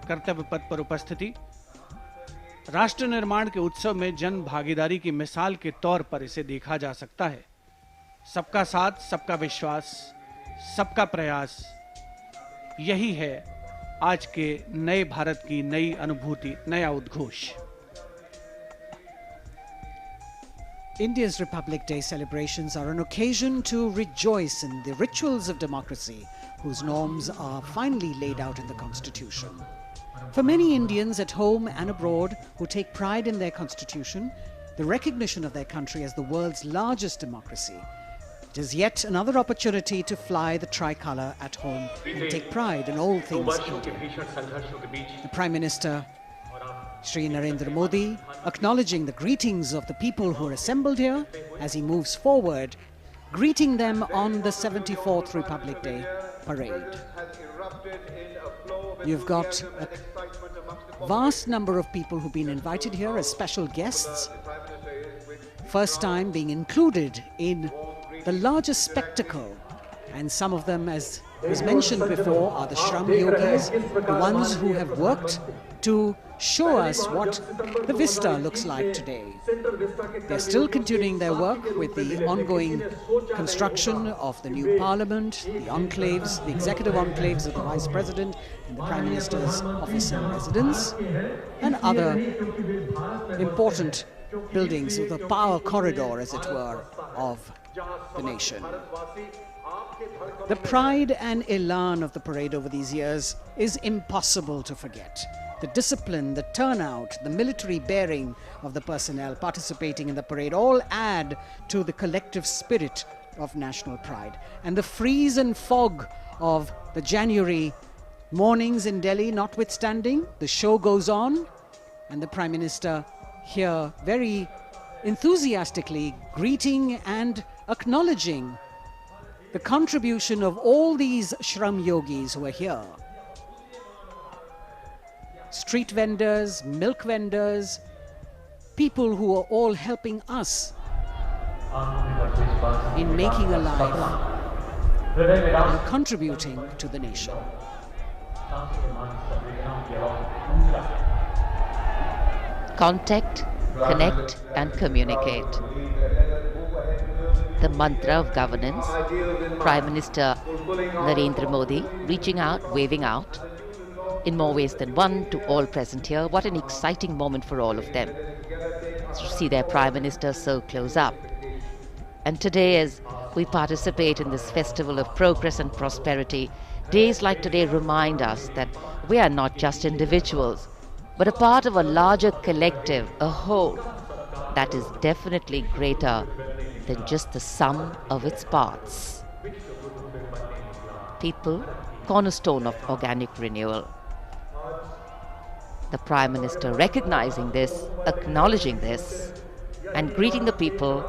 कर्तव्य पथ पर उपस्थिति राष्ट्र निर्माण के उत्सव में जन भागीदारी की मिसाल के तौर पर इसे देखा जा सकता है। सबका साथ, सबका विश्वास, सबका प्रयास, यही है आज के नए भारत की नई अनुभूति, नया उद्घोष। India's Republic Day celebrations are an occasion to rejoice in the rituals of democracy, whose norms are finally laid out in the Constitution. For many Indians at home and abroad who take pride in their Constitution, the recognition of their country as the world's largest democracy, it is yet another opportunity to fly the tricolour at home and take pride in all things Indian. The Prime Minister, Shri Narendra Modi, acknowledging the greetings of the people who are assembled here as he moves forward, greeting them on the 74th Republic Day parade. You've got a vast number of people who've been invited here as special guests, first time being included in the largest spectacle, and some of them, as was mentioned before, are the Shram Yogis, the ones who have worked to show us what the vista looks like today. They're still continuing their work with the ongoing construction of the new parliament, the enclaves, the executive enclaves of the Vice President and the Prime Minister's office and residence, and other important buildings of the power corridor, as it were, of the nation. The pride and elan of the parade over these years is impossible to forget. The discipline, the turnout, the military bearing of the personnel participating in the parade all add to the collective spirit of national pride. And the freeze and fog of the January mornings in Delhi notwithstanding, the show goes on, and the Prime Minister here very enthusiastically greeting and acknowledging the contribution of all these Shram Yogis who are here. Street vendors, milk vendors, people who are all helping us in making a life and contributing to the nation. Contact, connect and communicate. The mantra of governance, Prime Minister Narendra Modi reaching out, waving out, in more ways than one, to all present here. What an exciting moment for all of them to see their Prime Minister so close up. And today, as we participate in this festival of progress and prosperity, days like today remind us that we are not just individuals, but a part of a larger collective, a whole, that is definitely greater than just the sum of its parts. People, cornerstone of organic renewal. The Prime Minister recognizing this, acknowledging this, and greeting the people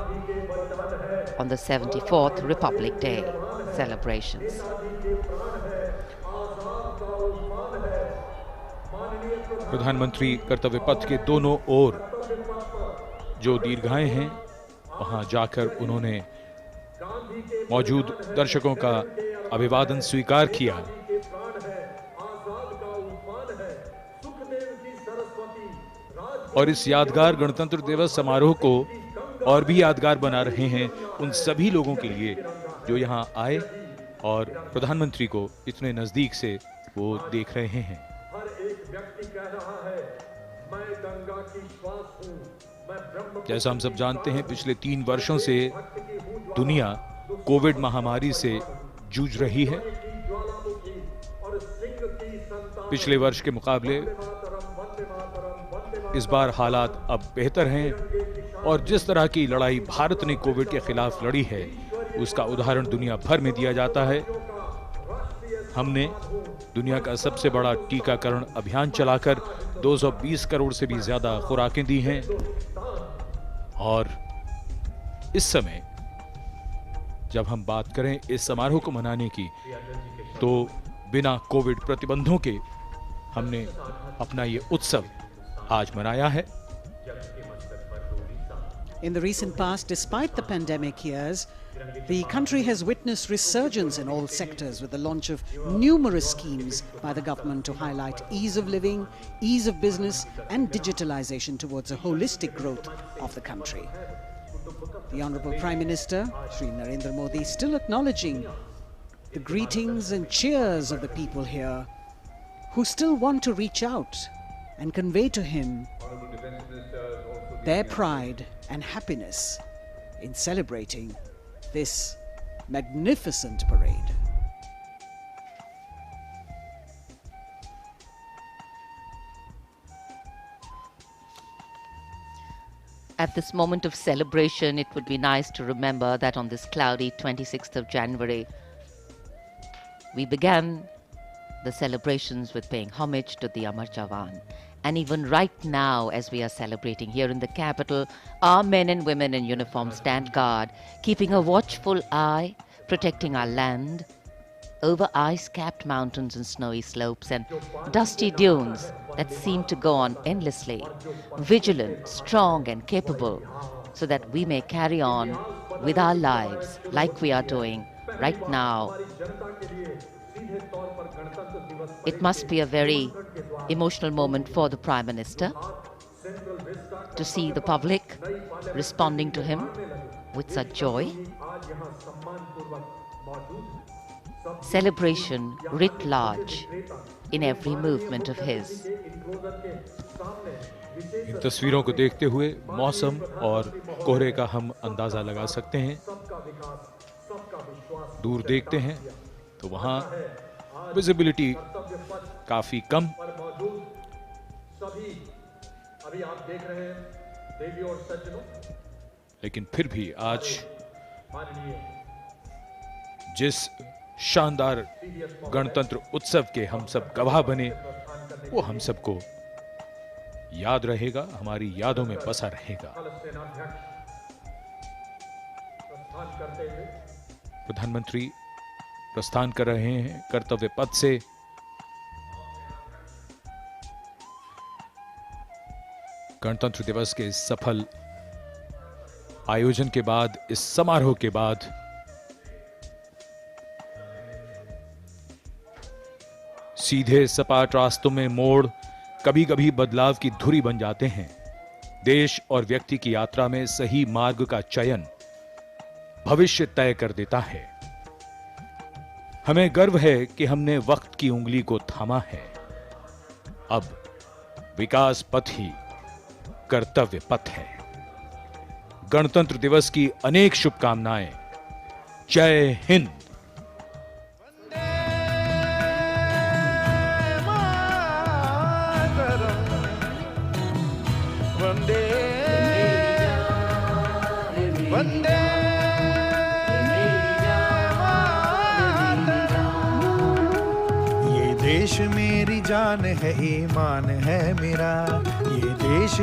on the 74th Republic Day celebrations. प्रधानमंत्री कर्तव्य पथ के दोनों ओर जो दीर्घाएं हैं, वहां जाकर उन्होंने मौजूद दर्शकों का अभिवादन स्वीकार किया और इस यादगार गणतंत्र दिवस समारोह को और भी यादगार बना रहे हैं उन सभी लोगों के लिए जो यहाँ आए और प्रधानमंत्री को इतने नजदीक से वो देख रहे हैं। हर एक व्यक्ति कह रहा है, मैं गंगा की श्वास हूँ, मैं ब्रह्म। जैसा हम सब जानते हैं, पिछले 3 वर्षों से दुनिया कोविड महामारी से जूझ रही है। पिछले वर्ष के मुकाबले इस बार हालात अब बेहतर हैं और जिस तरह की लड़ाई भारत ने कोविड के खिलाफ लड़ी है उसका उदाहरण दुनिया भर में दिया जाता है। हमने दुनिया का सबसे बड़ा टीकाकरण अभियान चलाकर 220 करोड़ से भी ज्यादा खुराकें दी हैं और इस समय जब हम बात करें इस समारोह को मनाने की, तो बिना कोविड प्रतिबंधों के हमने अपना ये उत्सव आज मनाया है। In the recent past, despite the pandemic years, the country has witnessed resurgence in all sectors with the launch of numerous schemes by the government to highlight ease of living, ease of business and digitalization towards a holistic growth of the country. The Honorable Prime Minister, Shri Narendra Modi, still acknowledging the greetings and cheers of the people here who still want to reach out and convey to him their pride and happiness in celebrating this magnificent parade. At this moment of celebration, it would be nice to remember that on this cloudy 26th of January, we began the celebrations with paying homage to the Amar Jawan. And even right now, as we are celebrating here in the capital, our men and women in uniform stand guard, keeping a watchful eye, protecting our land over ice-capped mountains and snowy slopes and dusty dunes that seem to go on endlessly, vigilant, strong and capable, so that we may carry on with our lives like we are doing right now. It must be a very emotional moment for the Prime Minister to see the public responding to him with such joy. Celebration writ large in every movement of his. इन तस्वीरों को देखते हुए मौसम और कोहरे का हम अंदाजा लगा सकते हैं। दूर देखते हैं तो वहां विजिबिलिटी काफी कम, लेकिन फिर भी आज जिस शानदार गणतंत्र उत्सव के हम सब गवाह बने, वो हम सबको याद रहेगा, हमारी यादों में बसा रहेगा। प्रधानमंत्री प्रस्थान कर रहे हैं कर्तव्य पथ से। गणतंत्र दिवस के सफल आयोजन के बाद, इस समारोह के बाद सीधे सपाट रास्तों में मोड़ कभी कभी बदलाव की धुरी बन जाते हैं। देश और व्यक्ति की यात्रा में सही मार्ग का चयन भविष्य तय कर देता है। हमें गर्व है कि हमने वक्त की उंगली को थामा है। अब विकास पथ ही कर्तव्य पथ है। गणतंत्र दिवस की अनेक शुभकामनाएं। जय हिंद। वंदे वंदे ये देश मेरी जान है, ईमान है मेरा, ये देश